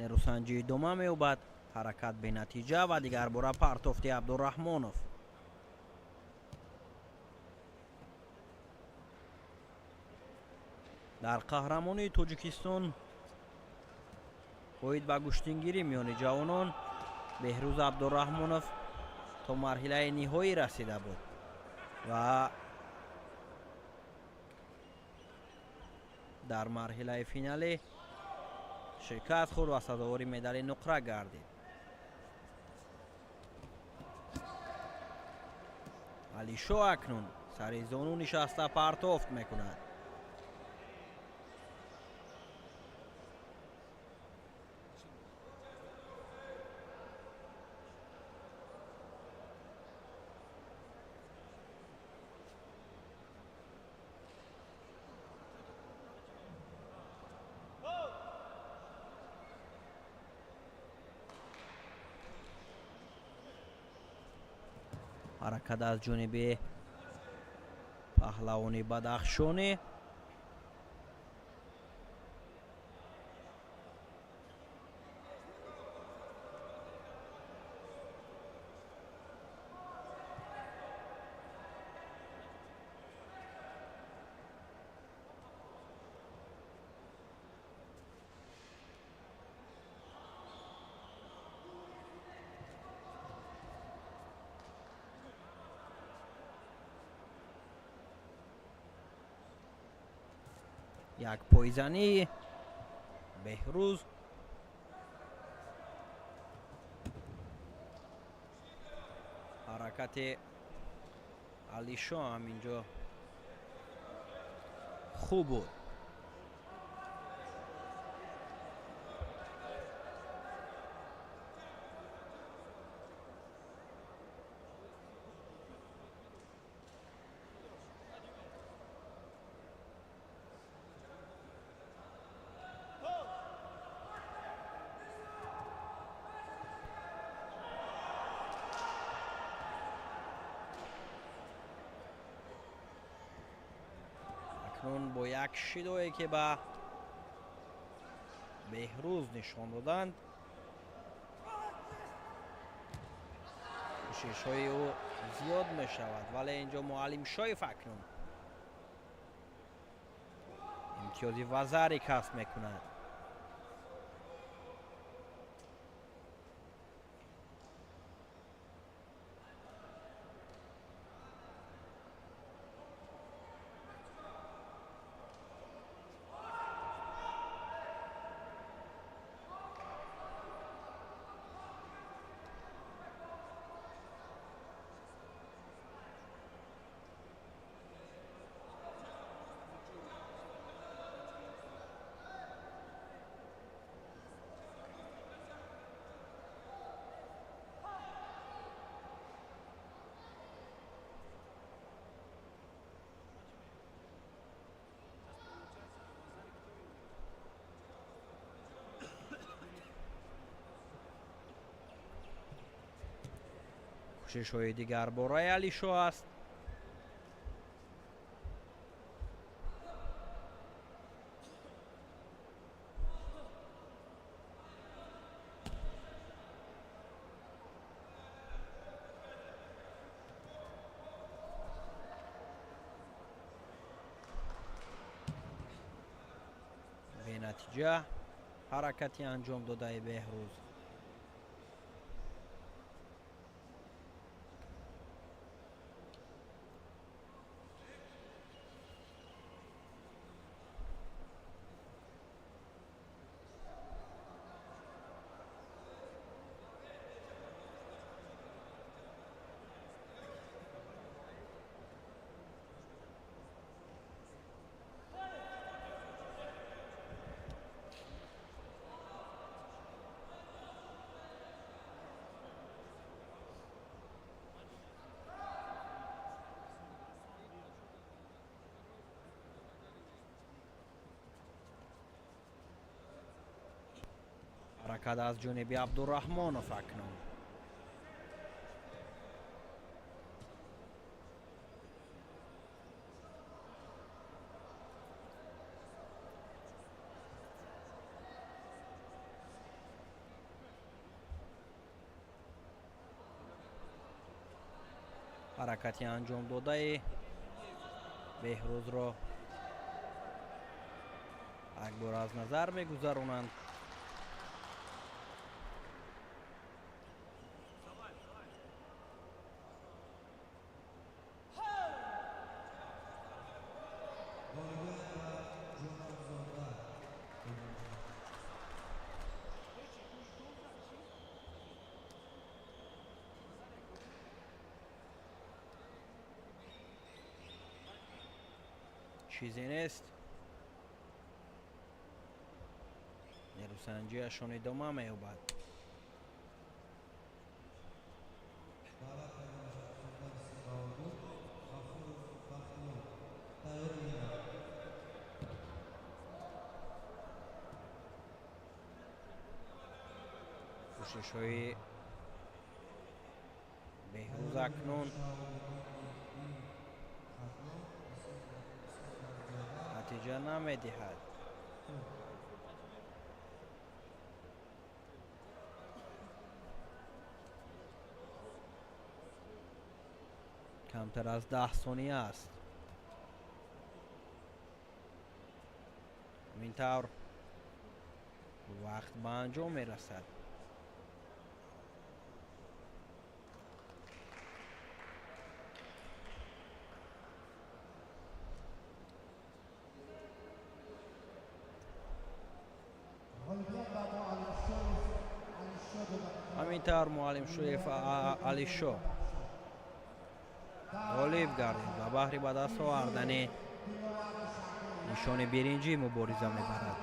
нерӯсанҷӣ идома меёбад. ҳаракат бенатиҷа ва дигар бора партофти абдураҳмонов. дар қаҳрамонии тоҷикистон оид ба куштингирӣ миёни ҷавонон беҳрӯз абдураҳмонов то марҳилаи ниҳоӣ расида буд ва дар марҳилаи финале шикаст хӯрд ва сазовори медали нуқра гардид. алишо акнун сари зону нишаста партофт мекунад. ҳаракат аз ҷониби паҳлавони бадахшонӣ. як пойзанӣ беҳрӯз ҳаракати алишо ҳам инҷо хуб буд. акнун бо як шидое ки ба беҳрӯз нишон доданд, кӯшишҳои ӯ зиёд мешавад, вале инҷо муаллимшоев акнун имтиёзи вазари касб мекунад. кӯшишҳои дигарбораи Алишо аст. бенатиҷа ҳаракати анҷом додаи Беҳрӯз. ҳаракат аз ҷониби Абдураҳмонов акнун. ҳаракати анҷом додаи Беҳрӯзро якбор аз назар мегузаронанд. чизе нест. нерӯсанҷиашон идома меёбад. кӯшишҳои Беҳрӯз акнун натиҷа намедиҳад. камтар аз 10 сония аст. ҳамин тавр вақт ба анҷом мерасад. ҳамин тавр муаллимшоев Алишо ғолиб гардид ва баҳри ба даст овардани нишони биринҷии мубориза мебарад.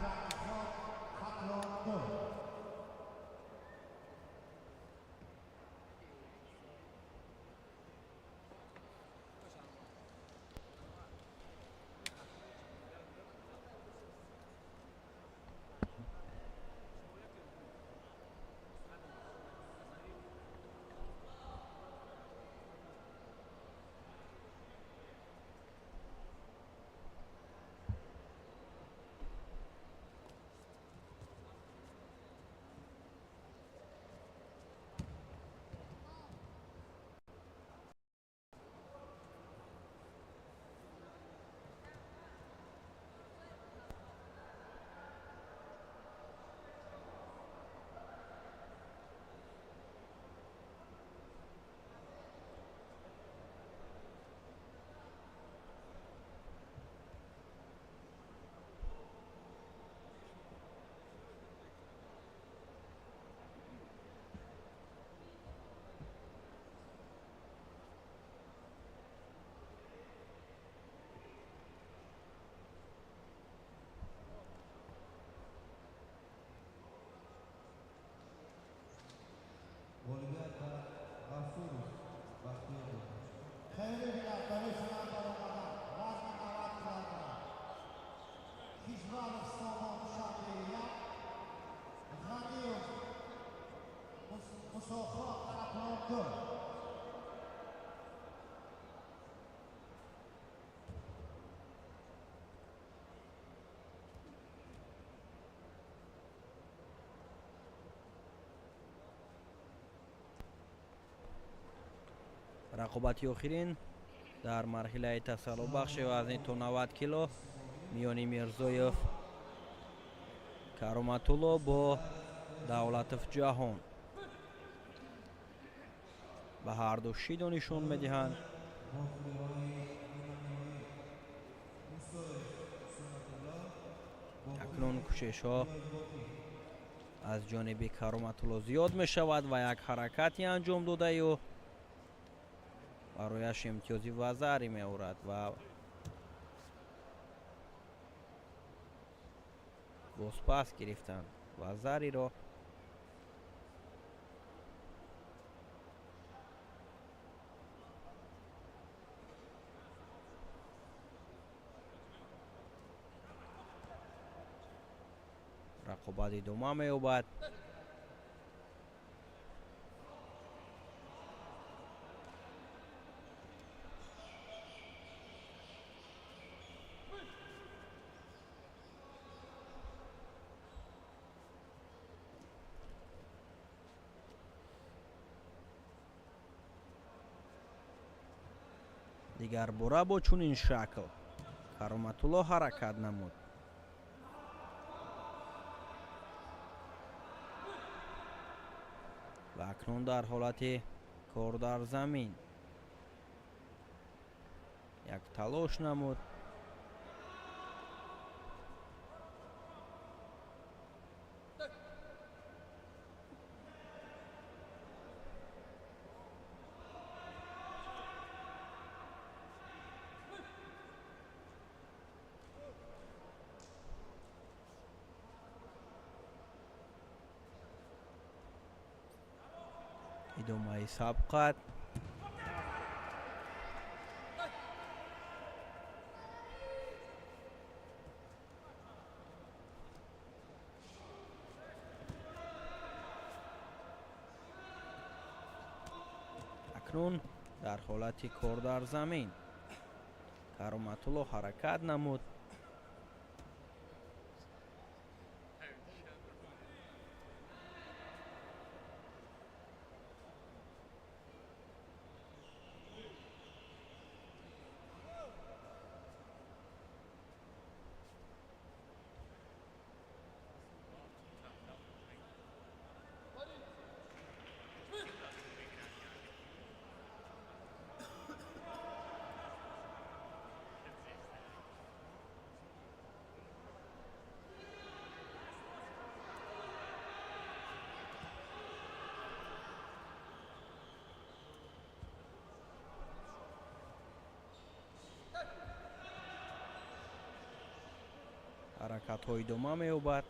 рақобати охирин дар марҳилаи тасаллубахши вазни то 90 кило миёни Мирзоев Кароматулло бо Давлатов Ҷаҳон. ба ҳарду шидо нишон медиҳанд. акнун кӯшишҳо аз ҷониби Кароматулло зиёд мешавад ва як ҳаракати анҷом додаю барояш имтиёзи Вазари меорад ва бозпас гирифтанд Вазариро. рақобат идома меёбад. дигар бора бо чунин шакл Кароматулло ҳаракат намуд. ва акнун дар ҳолати кор дар замин як талош намуд. идомаи сабқат. акнун дар ҳолати кор дар замин Кароматулло ҳаракат намуд. ҳаракатҳо идома меёбад.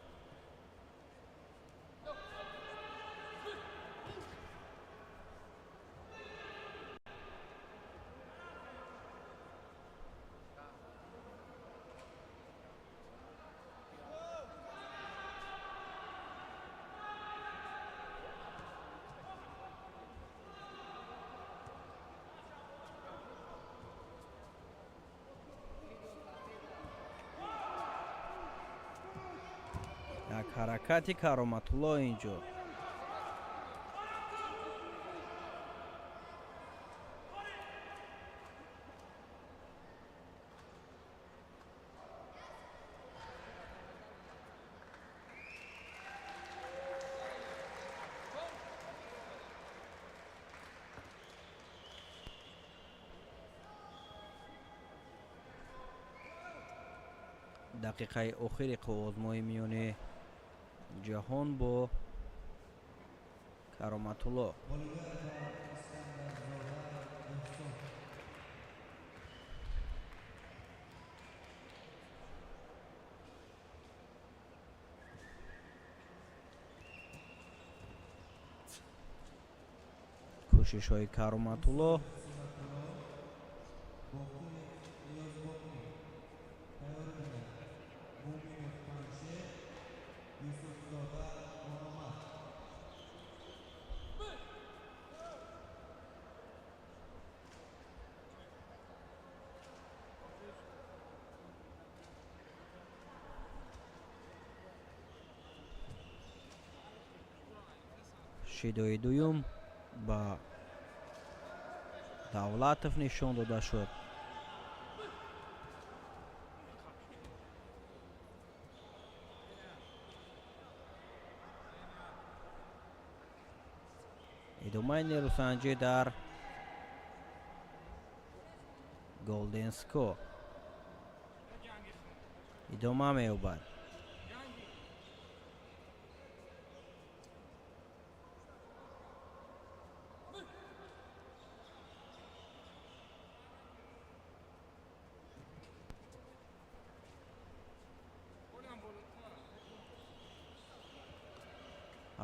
як ҳаракати Кароматулло инҷо. дақиқаи охири қувозмои миёни Ҷаҳон бо Кароматулло. кӯшишҳои Кароматулло шидои дуюм ба давлатов нишон дода шуд. идомаи нерӯсанҷӣ дар голден ско идома меёбад.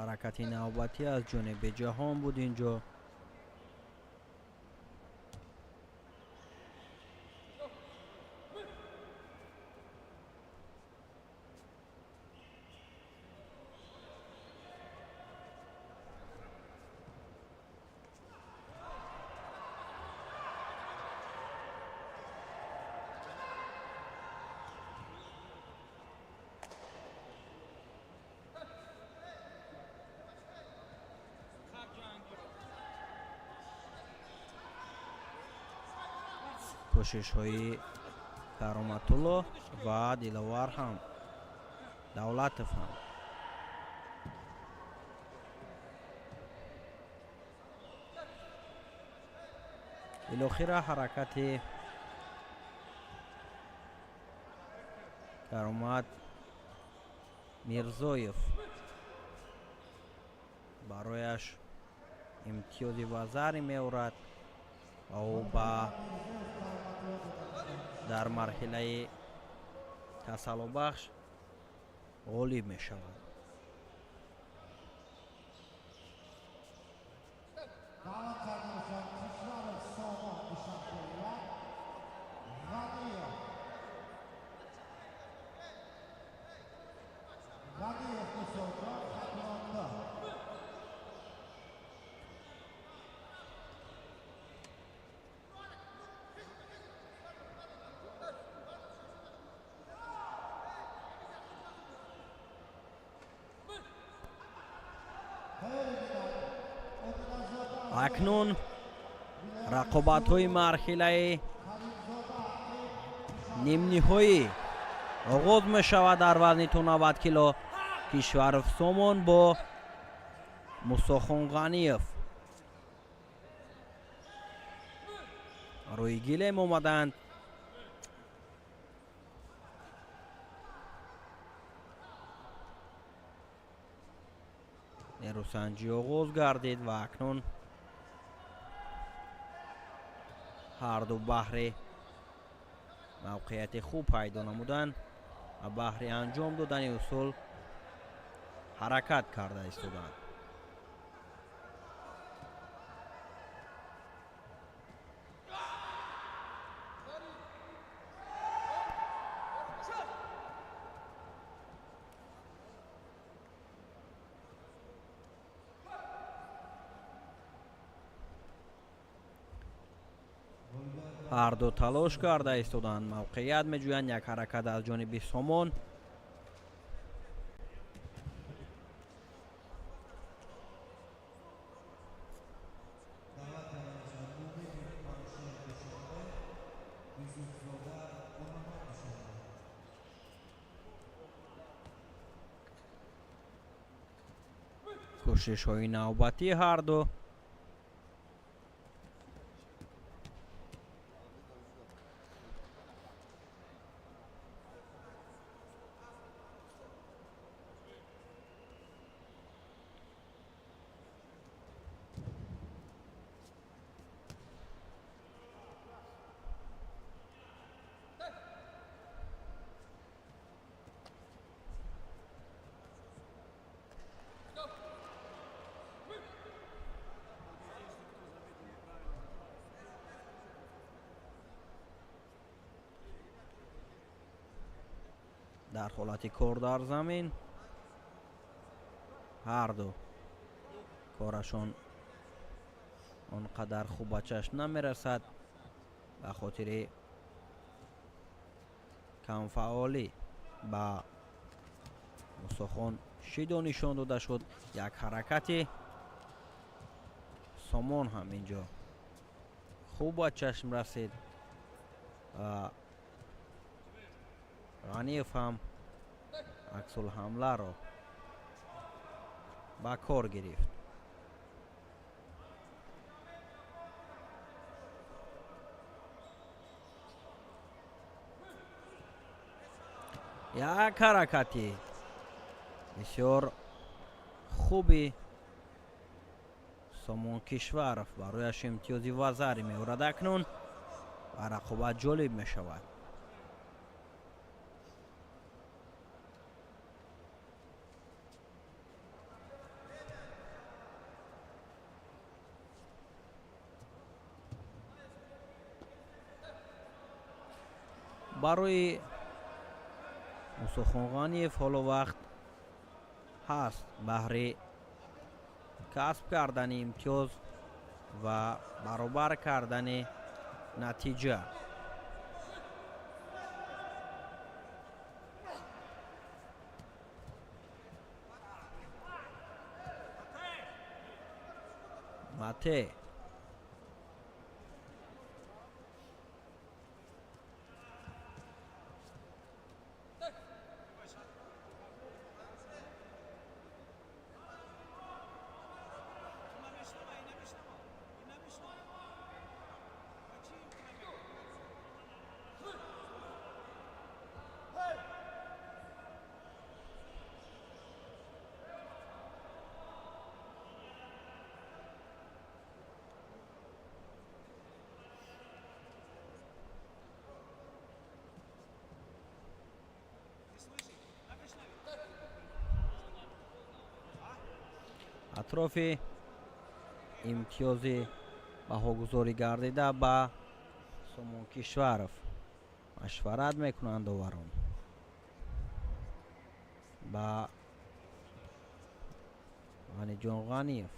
ҳаракати навбатӣ аз ҷониби ҷаҳон буд инҷо. кӯшишҳои кароматулло ва диловар ҳам давлатов ҳам илохира ҳаракати каромат мирзоев барояш имтиёзи вазаре меорад ва ӯ ба дар марҳилаи тасаллубахш ғолиб мешавад. акнун рақобатҳои марҳилаи нимниҳоӣ оғоз мешавад дар вазни то 90 кило. кишваров сомон бо мусохон ғаниев рӯи гилем омаданд. нерӯсанҷӣ оғоз гардид ва акнун ҳарду баҳри мавқеияти хуб пайдо намуданд ва баҳри анҷом додани усул ҳаракат карда истоданд. ҳарду талош карда истоданд. мавқеият меҷӯянд. як ҳаракат аз ҷониби сомон. кӯшишҳои навбатӣ ҳарду дар ҳолати кор дар замин ҳарду корашон он қадар хуб ба чашм намерасад ба хотири камфаъолӣ ба мусохон шидо нишон дода шуд. як ҳаракати сомон ҳам инҷо خوب با چشم رسید. غنیف هم عکس الحمله رو با کار گرفت. یک حرکتی بسیار خوبی سامان کشورов برایش امتیازی وزری می‌آورد. اکنون و رقابت جالب می‌شود. برای مصطفی غنیف حال وقت هست بهره کسب کردن امتیاز و برابر کردن نتیجه. مته اطراف امتیازی بهاگذاری گردیده با سامان کشورов مشورت میکنند داوران با غنی جان غنیف.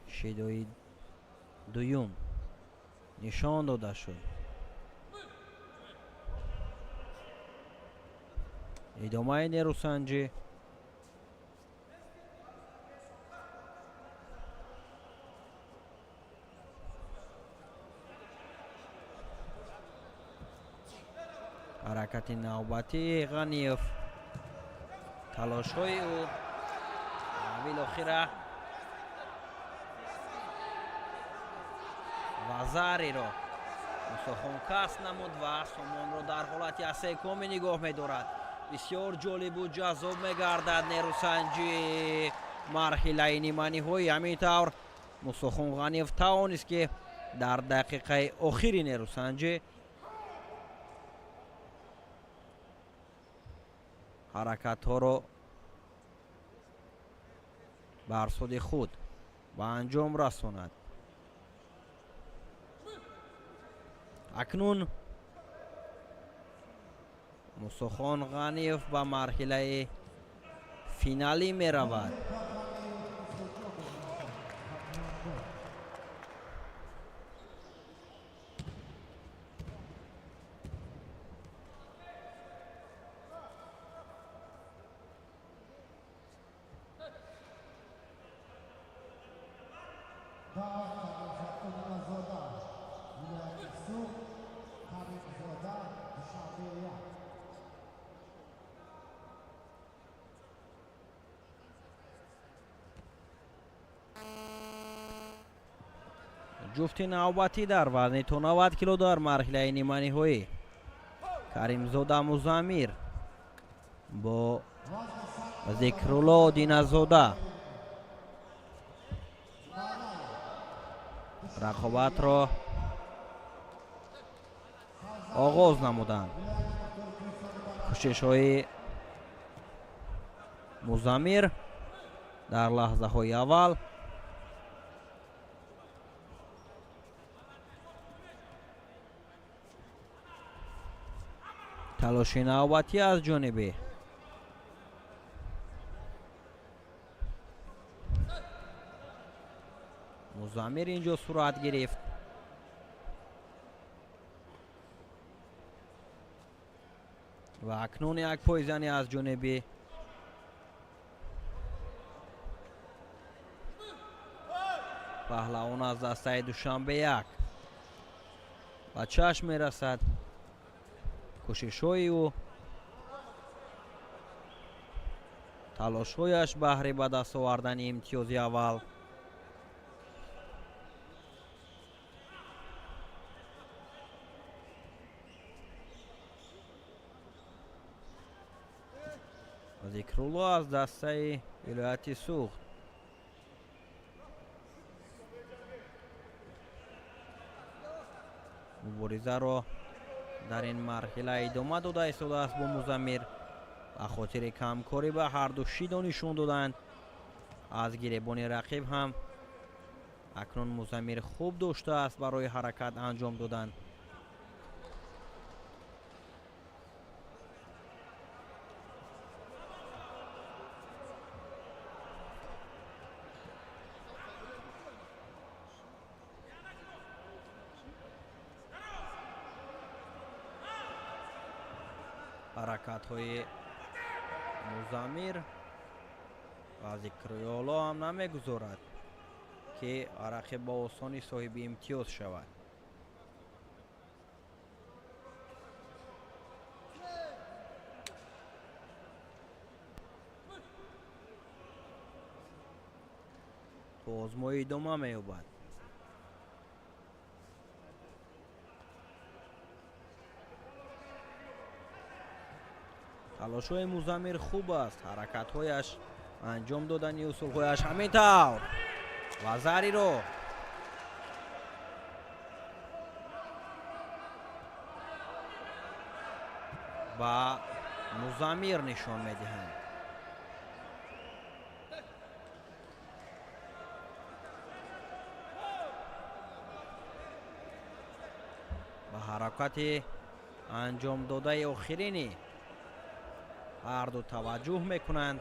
شیدوی دویم نشان داده شد. ادامه نیروسنجی حرکت نوبتی غنیف تلاش های او بالاخره وزری را مستخوان کس نمود و سامان را در حالت استحکامی نگاه می‌دارد. بسیار جالب و جذاب می‌گردد نیروسنجی مرحله نیمه نهایی. همینطور مستخوان غنیف توانست که در دقیقه آخری نیروسنجی حرکت ها را بر سود خود به انجام رساند. اکنون مستخوان غنیف به مرحله فینالی می رود. جفت نوبتی در وزن تا 90 کیلو در مرحله نیمه نهایی کریمزاده مزمیر با ذکرالله دینزاده رقابت را آغاز نمودند. کوشش های مزمیر در لحظه های اول تلاش نوبتی از جانب مزمیر اینجا صورت گرفت. و اکنون یک پایزنی از جانب паҳлавон аз дастаи душанбе як ба чашм мерасад кӯшишҳои ӯ, талошҳояш баҳри ба даст овардани имтиёзи аввал. зикрулло аз дастаи вилояти суғд. муборизаро дар ин марҳила идома дода истодааст бо Музаммир. ба хотири камкорӣ ба ҳарду шидо нишон доданд. аз гиребони рақиб ҳам акнун Музаммир хуб доштааст барои ҳаракат анҷом додан. ҳаракатҳои Музаммир ва зикрулло оло ҳам намегузорад ки рақиб ба осонӣ соҳиби имтиёз шавад. то озмоӣ идома меёбад. талошҳои Музаммир хуб аст, ҳаракатҳояш, анҷом додани усулҳояш ҳамин тавр ва зариро ба Музаммир нишон медиҳанд. ба ҳаракати анҷом додаи охирини ҳарду таваҷҷӯҳ мекунанд.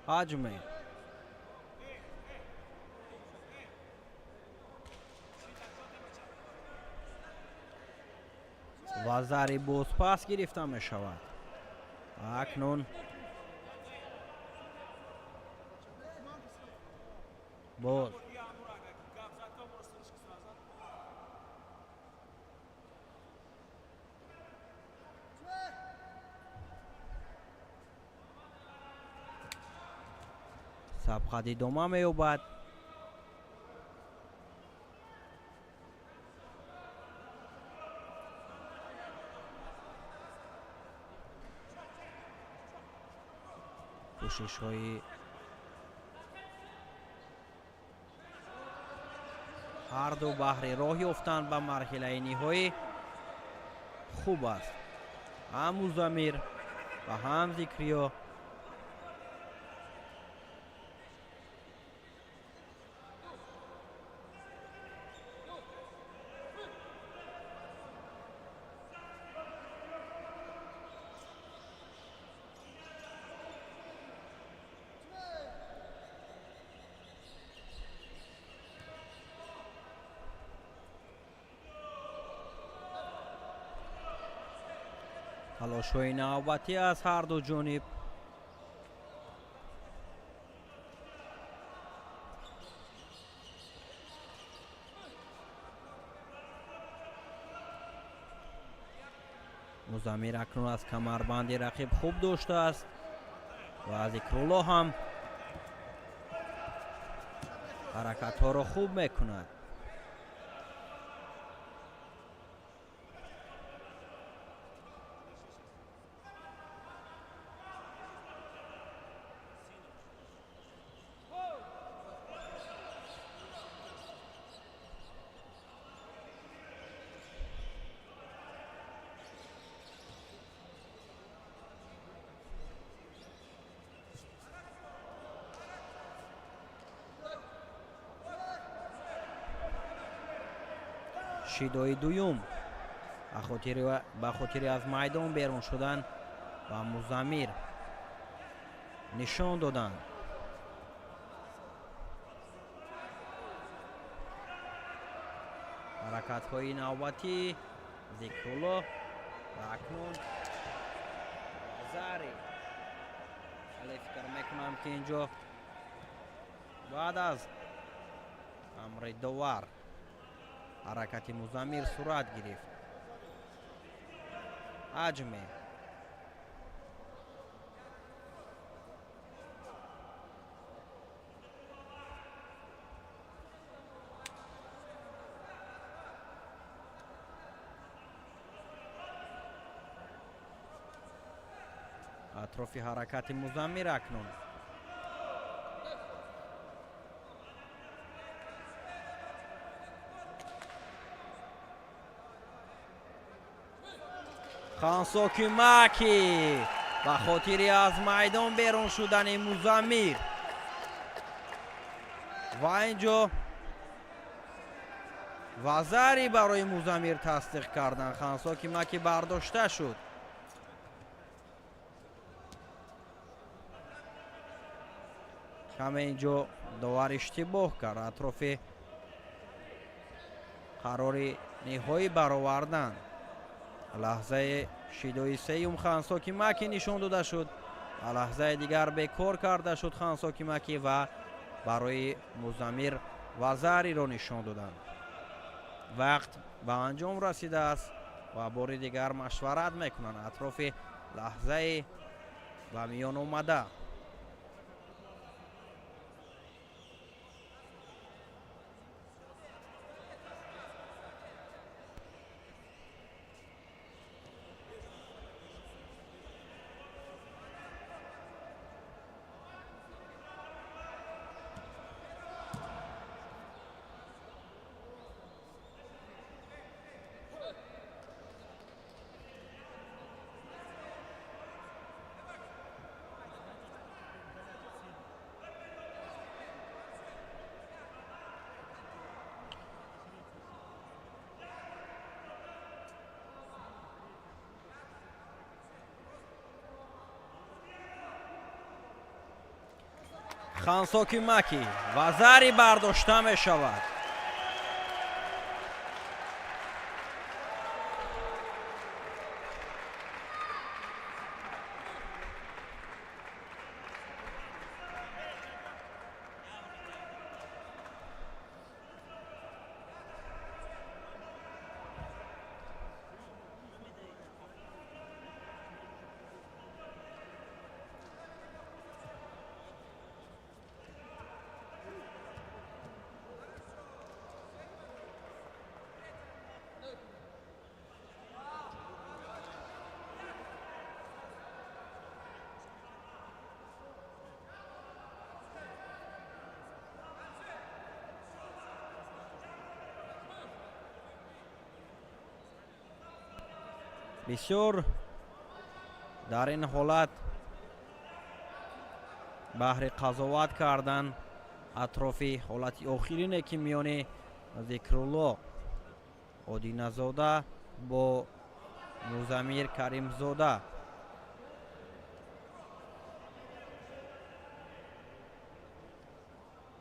ҳаҷме ва зари бозпас гирифта мешавад. акнун боз сабқат идома меёбад. кӯшишҳои ҳарду баҳри роҳ ёфтанд ба марҳилаи ниҳоӣ хуб аст. ҳам Музаммир ва ҳам зикриё талошҳои навбатӣ аз ҳарду ҷониб. музамир акнун аз камарбанди рақиб хуб доштааст ва зикрулло ҳам ҳаракатҳоро хуб мекунад. шидои дуюм ба хотири аз майдон берун шудан ба музамир нишон доданд. ҳаракатҳои навбатӣ зикрулло ва акнун зари вале фикр мекунам ки инҷо баъд аз амри довар ҳаракати музамир сурат гирифт. аҷме атрофи ҳаракати музамир акнун хансоки маки ба хотири аз майдон берун шудани музамир ва инҷо вазари барои музамир тасдиқ кардан. хансоки маки бардошта шуд. каме инҷо довар иштибоҳ кард. атрофи қарори ниҳоӣ баровардан лаҳзаи шидои сеюм хансоки маки нишон дода шуд. лаҳзаи дигар бекор карда шуд хансоки маки ва барои музамир вазариро нишон доданд. вақт ба анҷом расидааст ва бори дигар машварат мекунанд атрофи лаҳзаи ба миён омада. хансоки маки вазари бардошта мешавад. бисёр дар ин ҳолат баҳри қазоват кардан атрофи ҳолати охирине ки миёни зикрулло одиназода бо музамир каримзода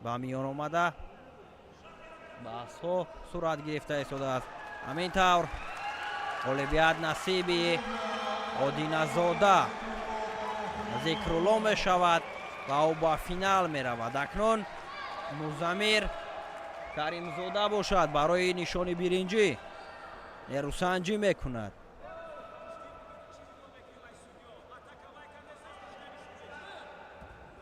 ба миён омада баҳсҳо сурат гирифта истодааст. ҳамин тавр ғолибият насиби одиназода зикрулло мешавад ва ӯ ба финал меравад. акнун музамир каримзода бошад барои нишони биринҷӣ нерӯсанҷӣ мекунад.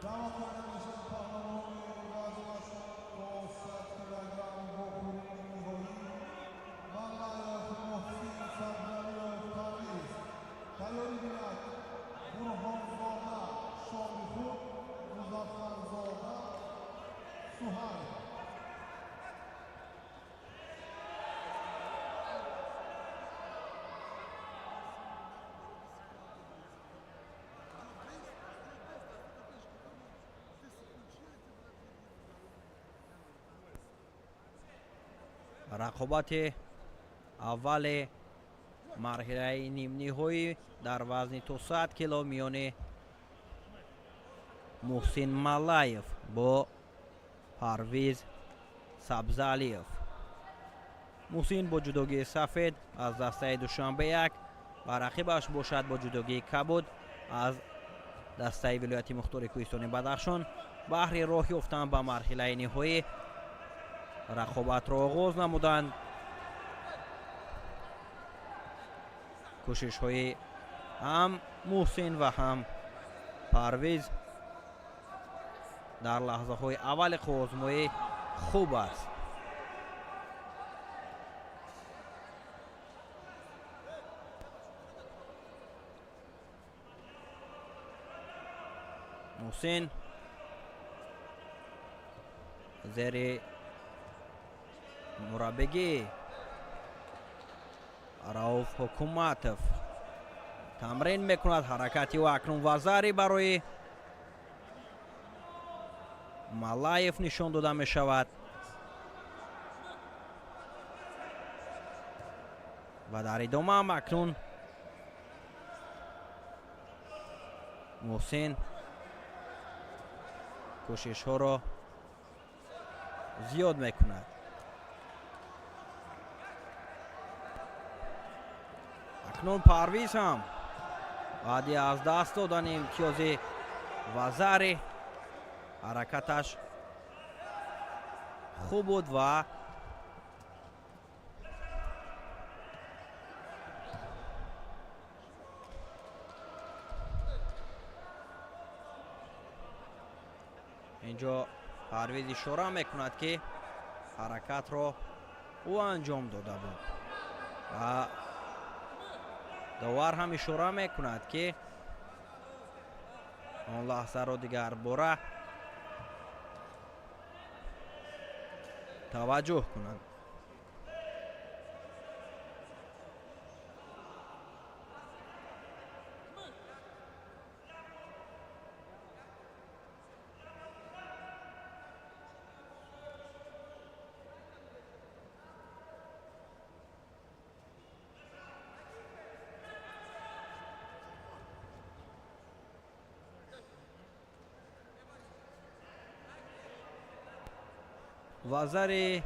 دعوت کرده میشن پهلوان وزنشون با 100 کیلوگرم با خوری نهایی ملایف محسین سبزلیov تبریز تیاری بیند برهان زاده شامیخون مظفر زاده سوهیل рақобати аввали марҳилаи нимниҳоӣ дар вазни то 100 кило миёни муҳсин малаев бо парвиз сабзалиев. муҳсин бо ҷудогии сафед аз дастаи душанбе 1 ва рақибаш бошад бо ҷудогии кабуд аз дастаи вилояти мухтори кӯҳистони бадахшон. баҳри роҳ ёфтан ба марҳилаи ниҳоӣ рақобатро оғоз намуданд. кӯшишҳои ҳам муҳсин ва ҳам парвиз дар лаҳзаҳои аввали қувозмоӣ хуб аст. муҳсин зери мураббигии рауф ҳукуматов тамрин мекунад. ҳаракати ӯ акнун вазари барои малаев нишон дода мешавад ва дар идома ҳам акнун муҳсин кӯшишҳоро зиёд мекунад. акнун парвиз ҳам баъди аз даст додани имтиёзи вазари ҳаракаташ хуб буд ва инҷо парвиз ишора мекунад ки ҳаракатро ӯ анҷом дода буд ва довар ҳам ишора мекунад ки он лаҳзаро дигар бора таваҷҷӯҳ кунанд. вазари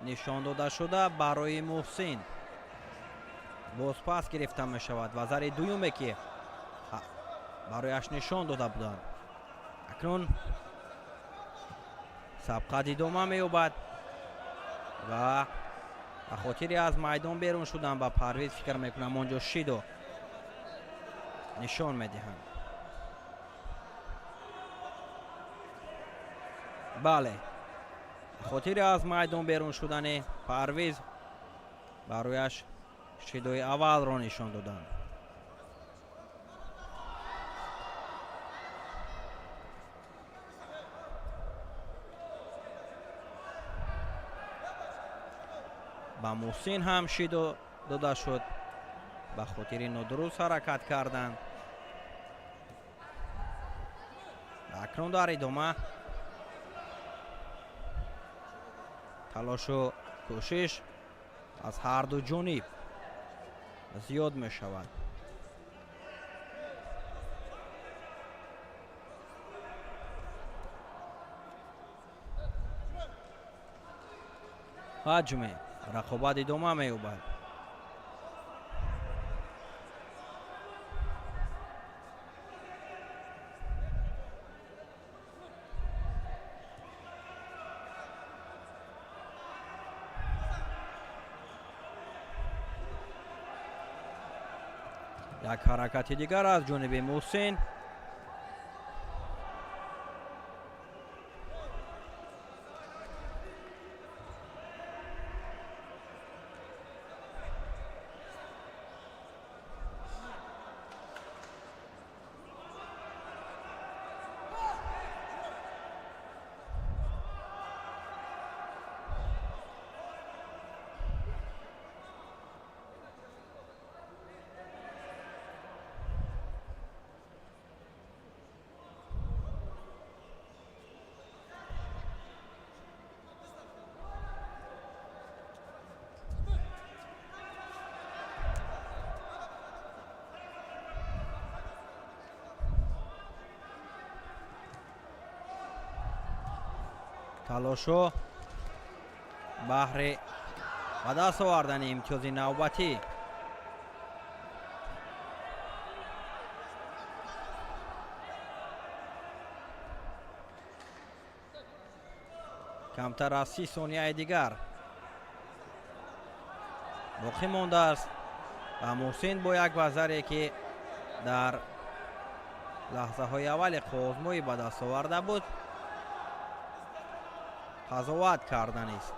нишондодашуда барои муҳсин боз пас гирифта мешавад. вазари дуюме ки барояш нишон дода буданд. акнун сабқат идома меёбад ва ба хотири аз майдон берун шудан ба парвиз фикр мекунам онҷо шидо нишон медиҳанд. бале хотири аз майдон берун шудани парвиз барояш шидои аввалро нишон доданд. ба муҳсин ҳам шидо дода шуд. ба хотири нодуруст ҳаракат карданд. акнун дар идома талошу кӯшиш аз ҳарду ҷониб зиёд мешавад. ҳаҷме рақобат идома меёбад. як ҳаракати дигар аз ҷониби муҳсин. талошо баҳри ба даст овардани имтиёзи навбатӣ. камтар аз 30 сонияи дигар боқӣ мондааст ва муҳсин бо як вазаре ки дар лаҳзаҳои аввали қозмоӣ ба даст оварда буд қазоват карданист.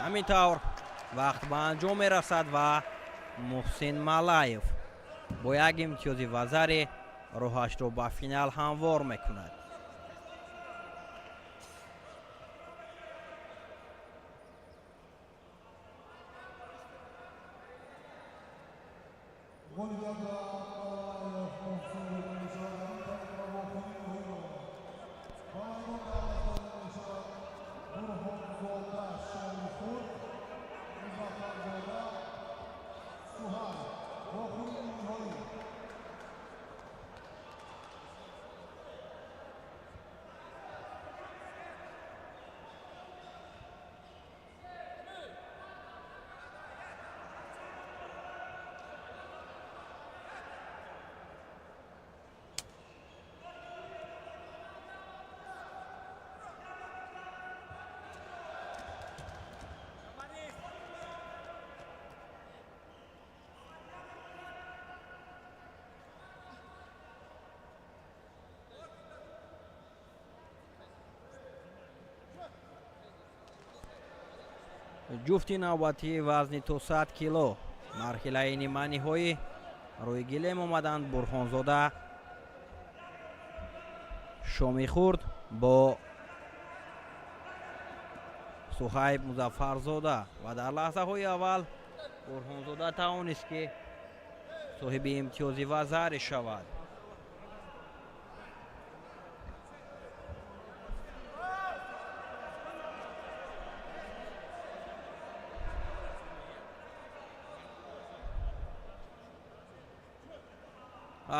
ҳамин тавр вақт ба анҷом мерасад ва муҳсин малаев бо як имтиёзи вазаре роҳашро ба финал ҳамвор мекунад. ҷуфти навбатии вазни то 100 кило марҳилаи ниманиҳоӣ рӯи гилем омаданд. Бурҳонзода Шомихурд бо Суҳайб Музаффарзода ва дар лаҳзаҳои аввал Бурҳонзода тавонист ки соҳиби имтиёзи вазаре шавад.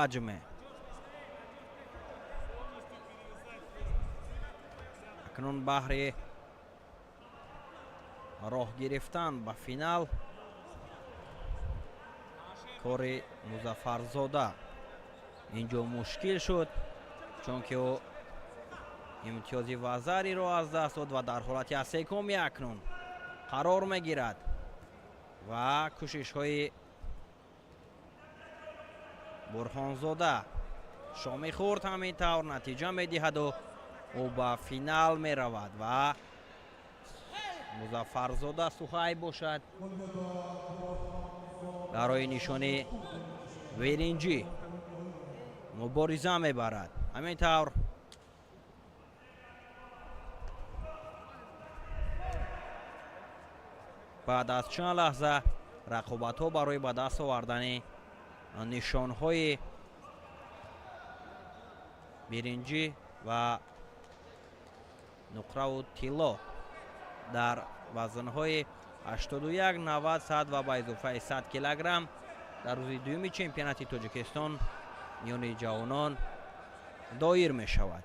аҷме акнун баҳри роҳ гирифтан ба финал кори Музаффарзода ин ҷо мушкил шуд, чунки ӯ имтиёзи вазариро аз даст дод ва дар ҳолати асекоми акнун қарор мегирад ва кӯшишҳои Бурҳонзода Шомихурд ҳамин тавр натиҷа медиҳаду ӯ ба финал меравад ва Музаффарзода Суҳайб бошад барои нишони веринҷӣ мубориза мебарад. ҳамин тавр баъд аз чанд лаҳза рақобатҳо барои ба даст овардани нишонҳои биринҷӣ ва нуқраву тилло дар вазнҳои 81, 90, 100 ва ба изофаи 100 килограмм дар рӯзи дуюми чемпионати Тоҷикистон миёни ҷавонон доир мешавад.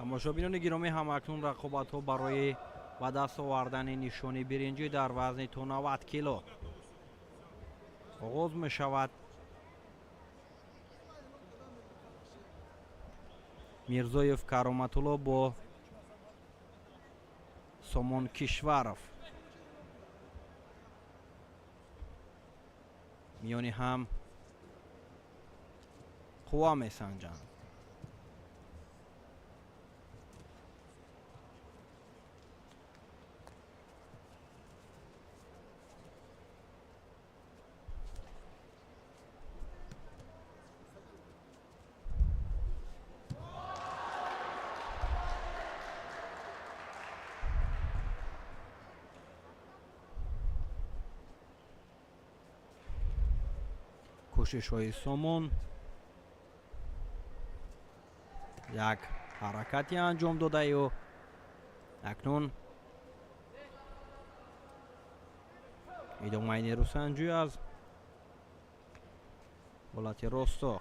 тамошобинони гиромӣ, ҳамакнун рақобатҳо барои ба даст овардани нишони биринҷӣ дар вазни то 90 кило оғоз мешавад. мирзоев кароматулло бо сомон кишваров. миёни ҳам қувва месанҷанд. кӯшишҳои сомон як ҳаракати анҷом додаю акнун идомаи нерӯсанҷӣ аз ҳолати росто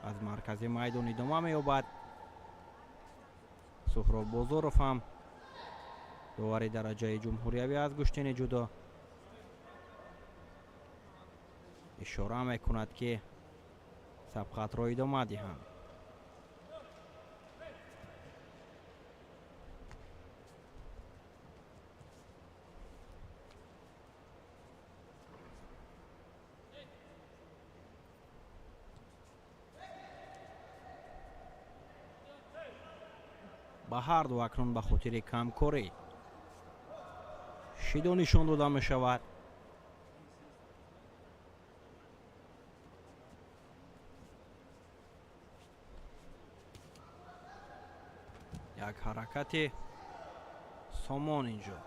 аз маркази майдон идома меёбад. суҳроб бозоров ҳам довари дараҷаи ҷумҳуриявӣ аз гӯштини ҷудо ишора мекунад ки сабқатро идома диҳанд. ба ҳарду акнун ба хотири камкорӣ шидо нишон дода мешавад. як ҳаракати сомон инҷо.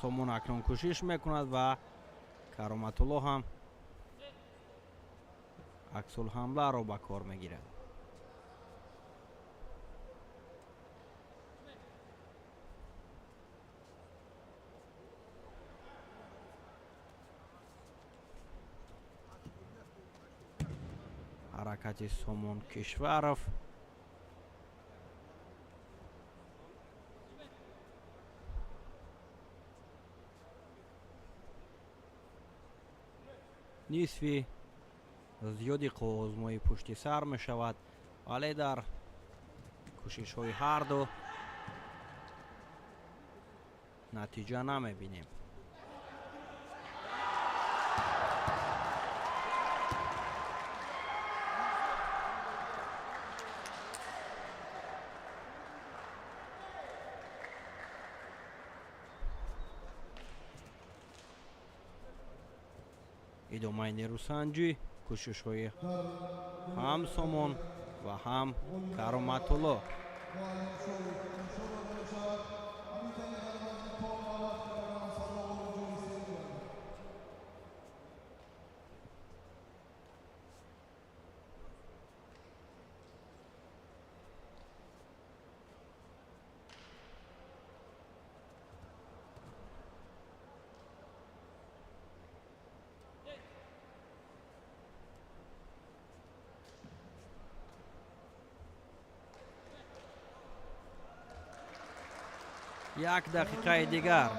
сомон акнун кӯшиш мекунад ва кароматулло ҳам аксулҳамларо ба кор мегирад. ҳаракати сомон кишваров нисфи зиёди қуввоозмои пушти сар мешавад, вале дар кӯшишҳои ҳарду натиҷа намебинем. идомаи нерӯсанҷӣ кӯшишҳои ҳам сомон ва ҳам кароматулло. як дақиқаи дигар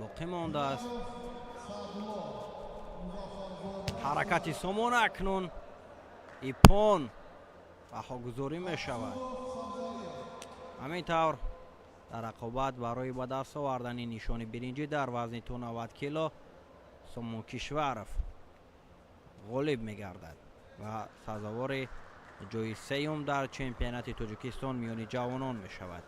боқӣ мондааст. ҳаракати сомон акнун ипон баҳогузорӣ мешавад. ҳамин тавр дар рақобат барои ба даст овардани нишони биринҷӣ дар вазни то 90 кило сомон кишваров ғолиб мегардад ва сазовори ҷои сеюм дар чемпионати Тоҷикистон миёни ҷавонон мешавад.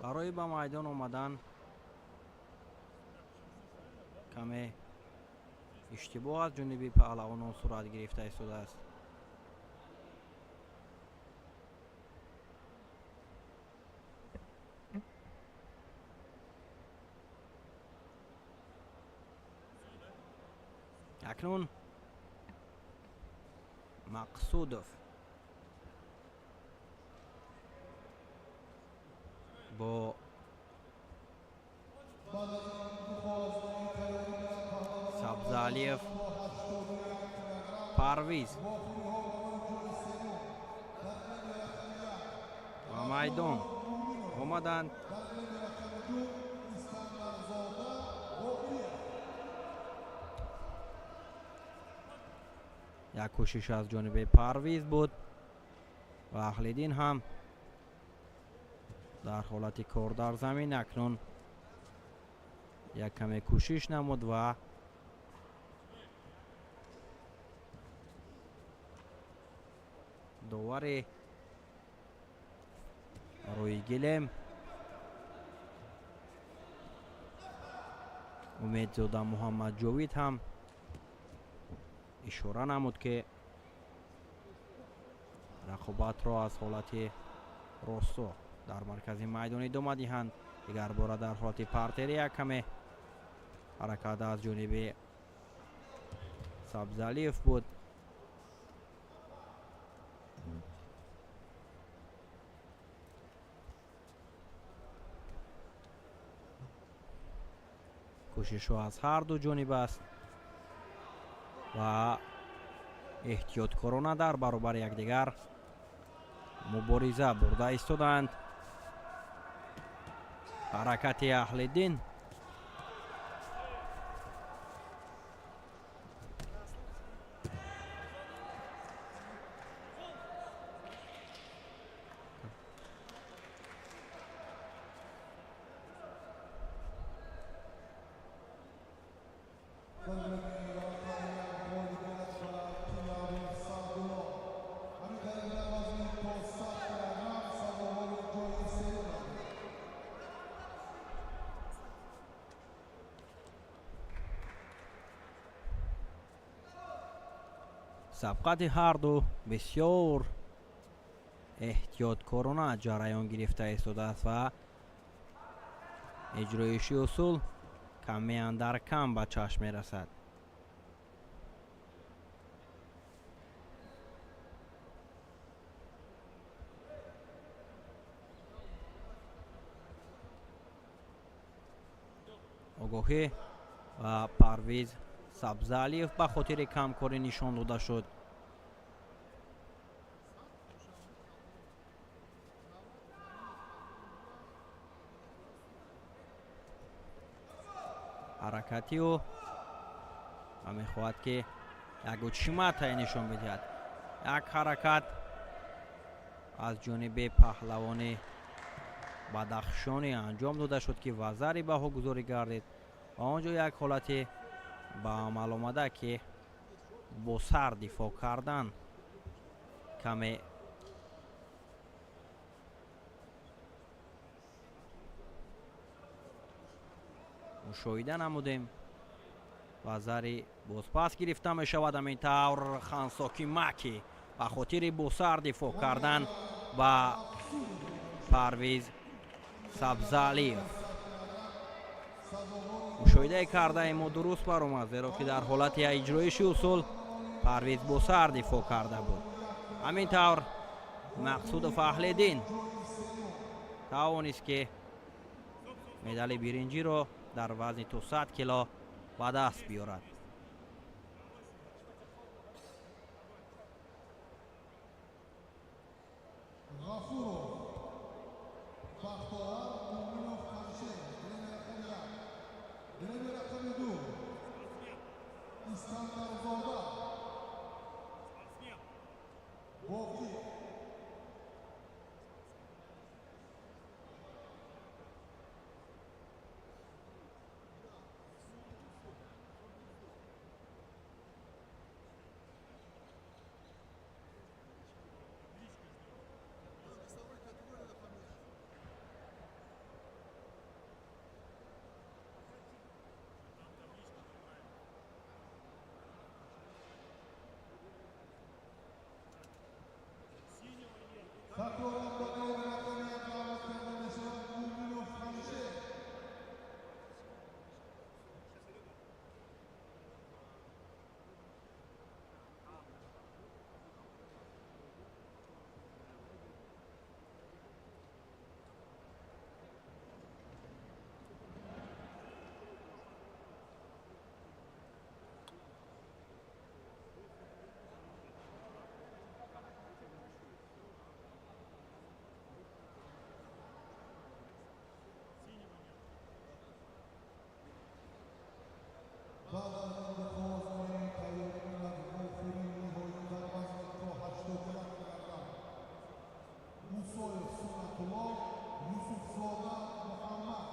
барои ба майдон омадан каме иштибоҳ аз ҷониби паҳлавонон сурат гирифта истодааст. акнун мақсудов бо сабзалиев, парвиз ба майдон омаданд. як кӯшиш аз ҷониби парвиз буд ва аҳлиддин ҳам дар ҳолати кор дар замин акнун як каме кӯшиш намуд ва довари рӯи гилем умедзода муҳаммадҷовид ҳам ишора намуд ки рақобатро аз ҳолати росто дар маркази майдон идома диҳанд. дигар бора дар ҳолати партери як каме ҳаракат аз ҷониби сабзалиев буд. кӯшишҳо аз ҳар ду ҷониб аст ва эҳтиёткорона дар баробари якдигар мубориза бурда истоданд. ҳаракати аҳлиддин сабқати ҳарду бисёр эҳтиёткорона ҷараён гирифта истодааст ва иҷроиши усул камеан дар кам ба чашм мерасад. огоҳӣ ва парвиз сабзалиев ба хотири камкорӣ нишон дода шуд. ҳаракати ӯ ва мехоҳад ки як ӯчиматае нишон бидиҳад. як ҳаракат аз ҷониби паҳлавони бадахшонӣ анҷом дода шуд ки ва зарибаҳо гузорӣ гардид ва он ҷо як ҳолати ба амал омада ки бо сар дифоъ кардан каме мушоҳида намудем ва зари бозпас гирифта мешавад. ҳамин тавр хансоки маки ба хотири бо сар дифоъ кардан ба парвиз сабзалиев. мушоҳидае кардаи мо дуруст баромад, зеро ки дар ҳолати иҷроиши усул парвиз бо сар дифоъ карда буд. ҳамин тавр мақсудов аҳлиддин тавонист ки медали биринҷиро дар вазни то 100 кило ба даст биёрад. Mirsoyev Sunnatullo, Yusufzoda Muhammad.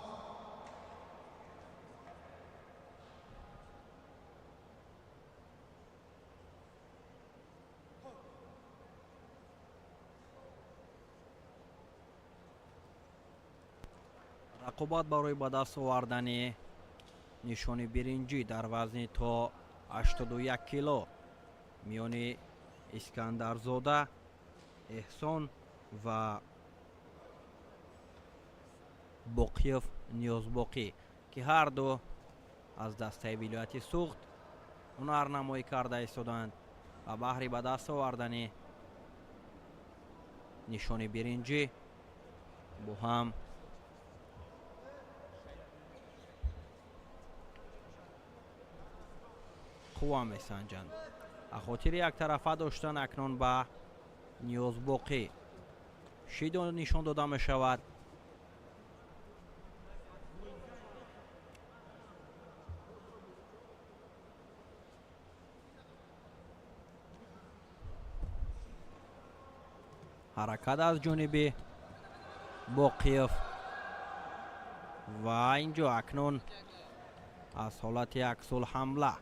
рақобат барои ба даст овардани нишони биринҷӣ дар вазни то 81 кило миёни Искандарзода Эҳсон ва Боқиев Ниёзбоқӣ ки ҳарду аз дастаи вилояти Суғд ҳунарнамоӣ карда истоданд ва баҳри ба даст овардани нишони биринҷӣ бо ҳам қувва месанҷанд. ахотири яктарафа доштан акнун ба Ниёзбоқӣ шидо нишон дода мешавад. ҳаракат аз ҷониби Боқиев ва инҷо акнун аз ҳолати аксулҳамла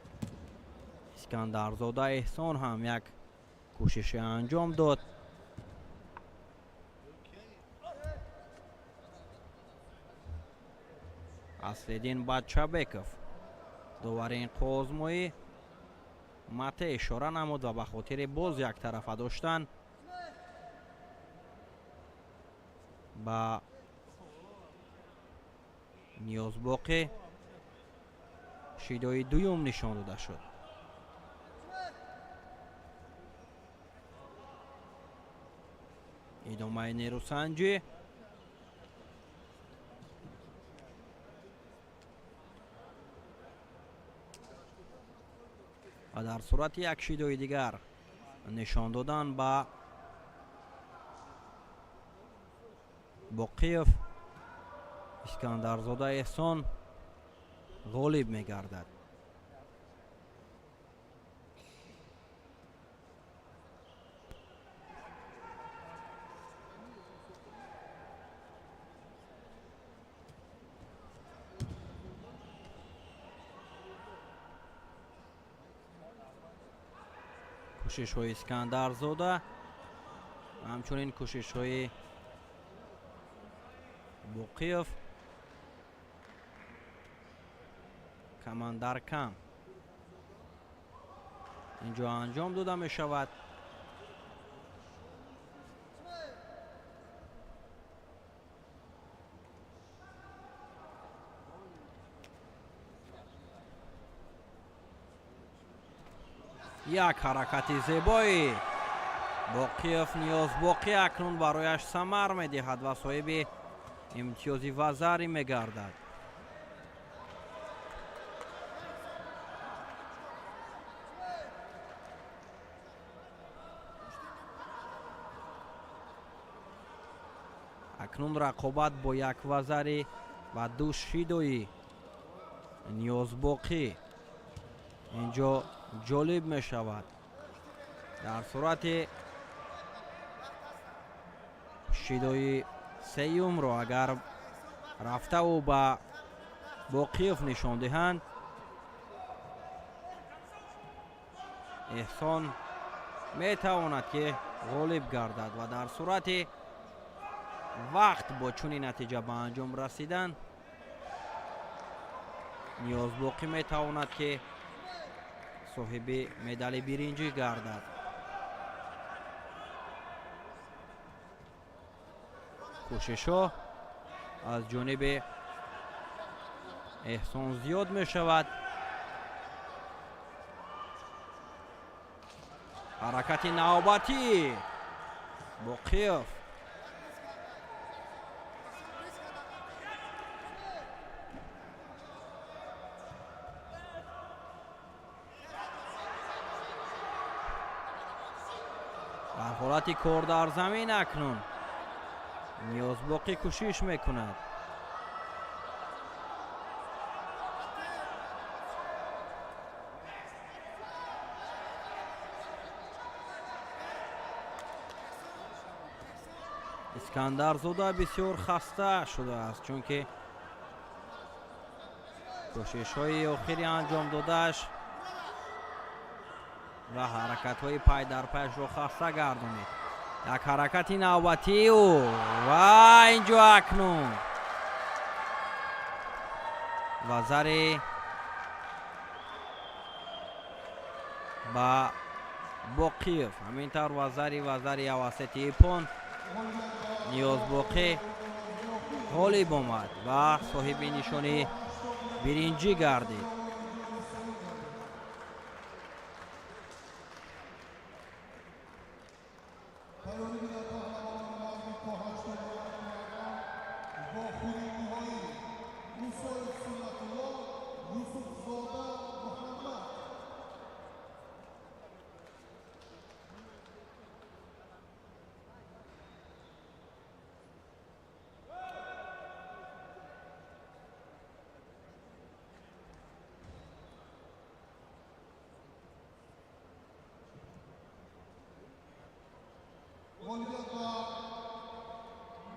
Искандарзода Эҳсон ҳам як кӯшише анҷом дод. Аслиддин Бадчабеков довари ин қозмоӣ Мате ишора намуд ва ба хотири боз яктарафа доштан ба Ниёзбоқӣ шидои дуюм нишон дода шуд. идомаи нерӯсанҷӣ ва дар сурати як шидои дигар нишон додан ба Боқиев Искандарзода Эҳсон ғолиб мегардад. кӯшишҳои Искандарзода ҳамчунин кӯшишҳои Боқиев камандар кам инҷо анҷом дода мешавад. як ҳаракати зебои Боқиев Ниёзбоқӣ акнун барояш самар медиҳад ва соҳиби имтиёзи вазарӣ мегардад. акнун рақобат бо як вазари ва ду шидои Ниёзбоқӣ инҷо ҷолиб мешавад. дар сурати шидои сеюмро агар рафтаву ба Боқиев нишон диҳанд, Эҳсон метавонад ки ғолиб гардад ва дар сурати вақт бо чунин натиҷа ба анҷом расидан Ниёзбоқӣ метавонад ки соҳиби медали биринҷӣ гардад. кӯшишҳо аз ҷониби Эҳсон зиёд мешавад. ҳаракати навбатӣ Боқиев дар ҳолати кор дар замин акнун Ниёзбоқӣ кӯшиш мекунад. искандарзода бисёр хаста шудааст, чунки кӯшишҳои охири анҷом додааш ва ҳаракатҳои пай дар пайашро хаста гардонид. як ҳаракати навбатию ва инҷо акнун вазари ба боқиев, ҳамин тавр вазари авасати ипон ниёзбоқӣ ғолиб омад ва соҳиби нишони биринҷӣ гардид. والدیت و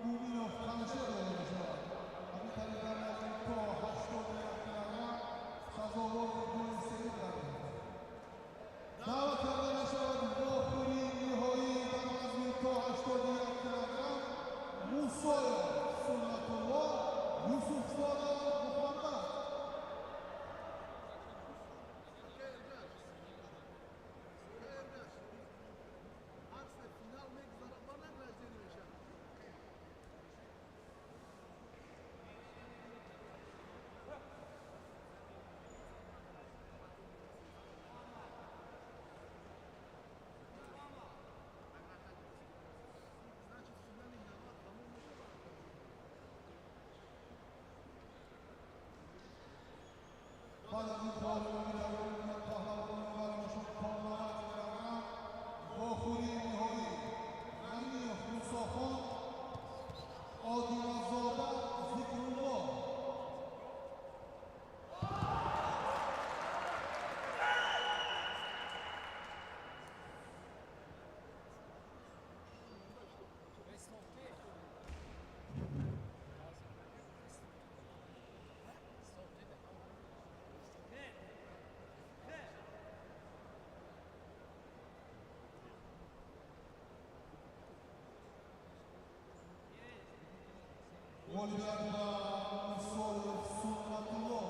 مومینوف همیشه داده می شود. همین طریق در نزدیک تا 81 کیلوگرم سزاوار گل سری گردید. دعوت کرده می شود باخوری نهایی در نزدیک تا 81 کیلوگرم موسای سنت الله یوسف زاده محمد. بعد از این پاهلوانی در رویت پهلوانی برمشون 15 کیلوگرم باخوری نهایی غنی موسی‌خان آدین‌زاده ذکرالله. والدیت و موسای سنت الله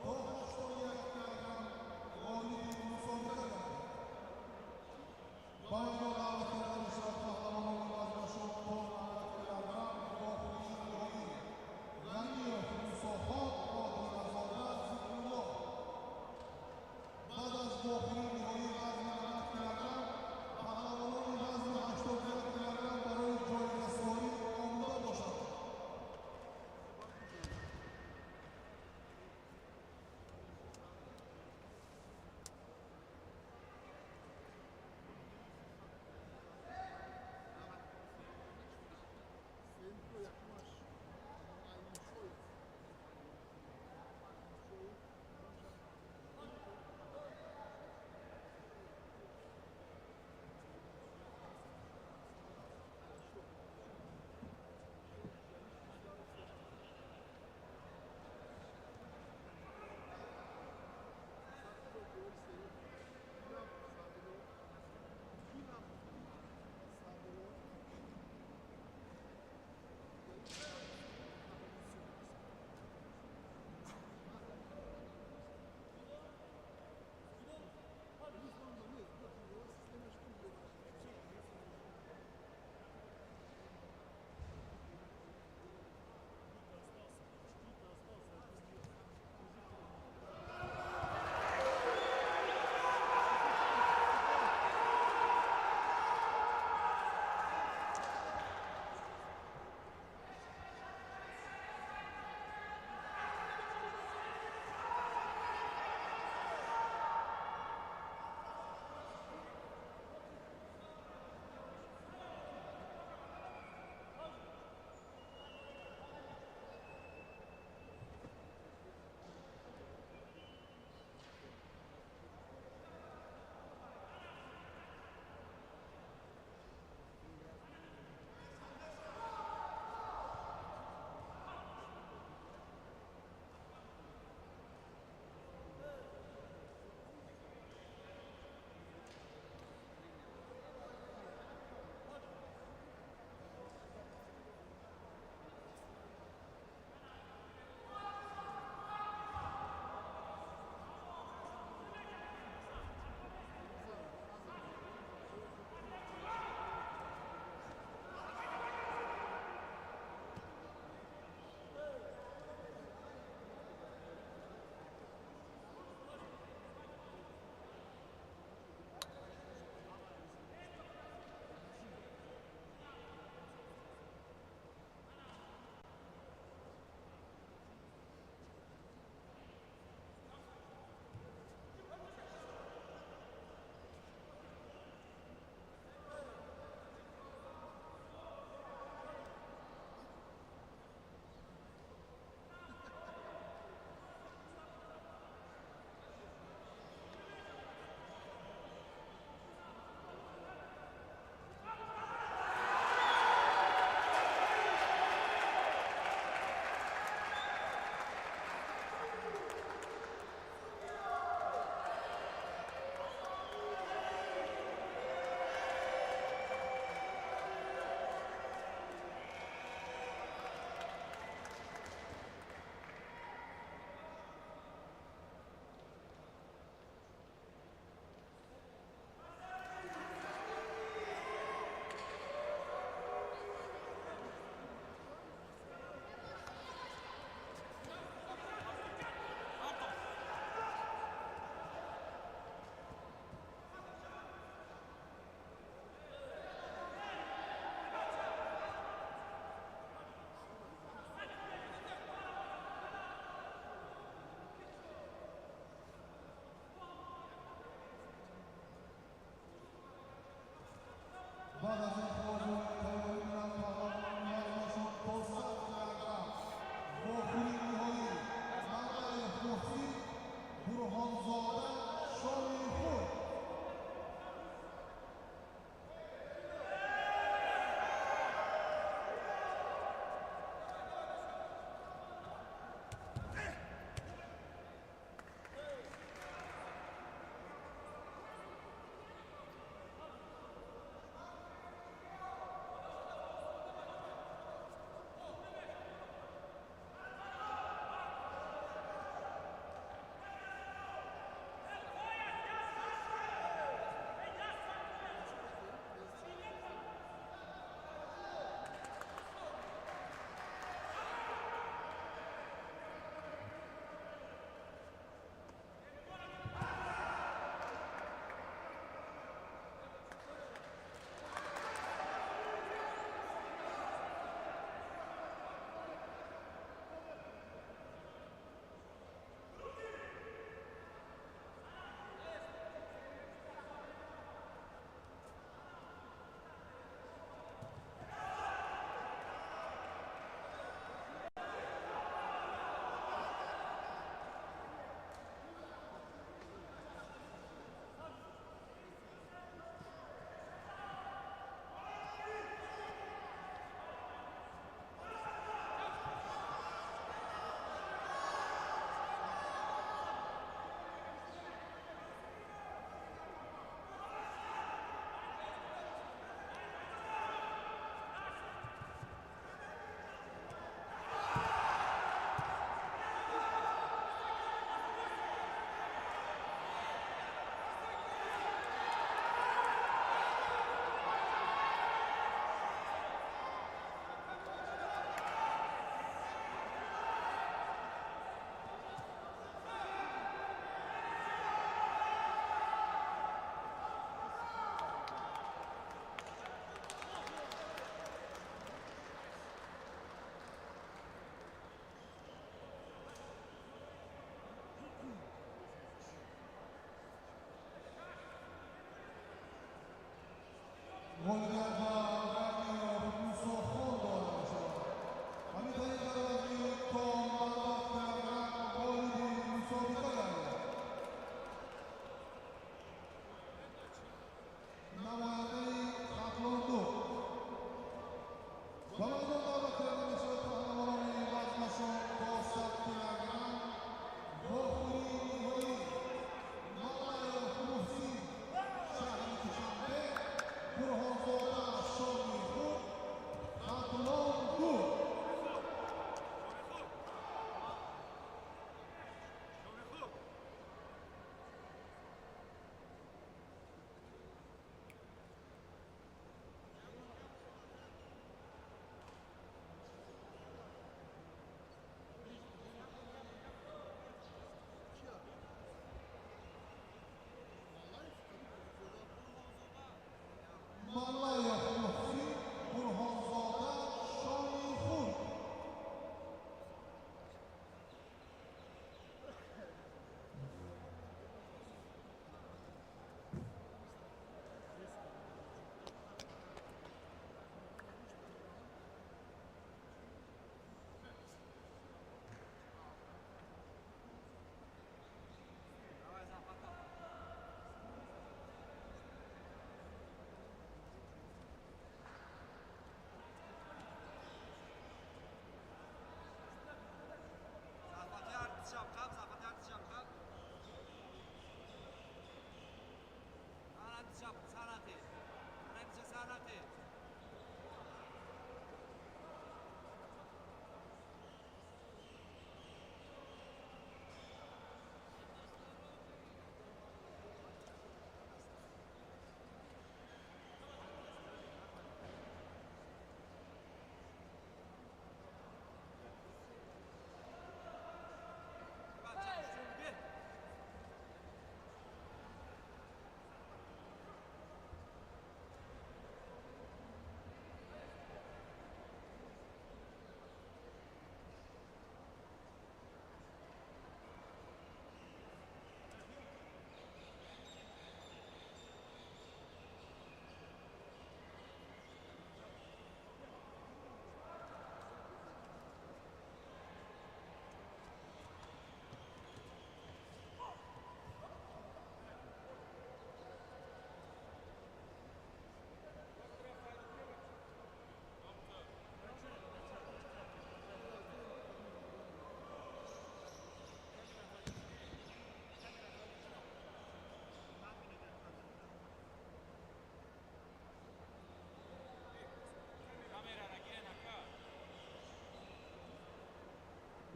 تا 81 کیلوگرم غالب مسابقه گردید. با اینجا دعوت کرده می شود پهلوانان وزنشان تا 90 کیلوگرم باخوری نهایی غنی موسی‌خان آدین‌زاده ذکرالله. بعد از باخوری نهایی وزن 90 کیلوگرم پهلوانان وزن 81 کیلوگرم برای جایگه‌سواری آماده باشند.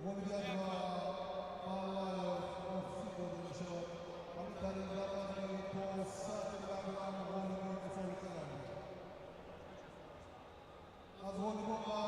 گلگر و مالایف افسی داده می شود. همینطوری روانی با سطح لبنان قولمی مسابقه دارد. از والیبال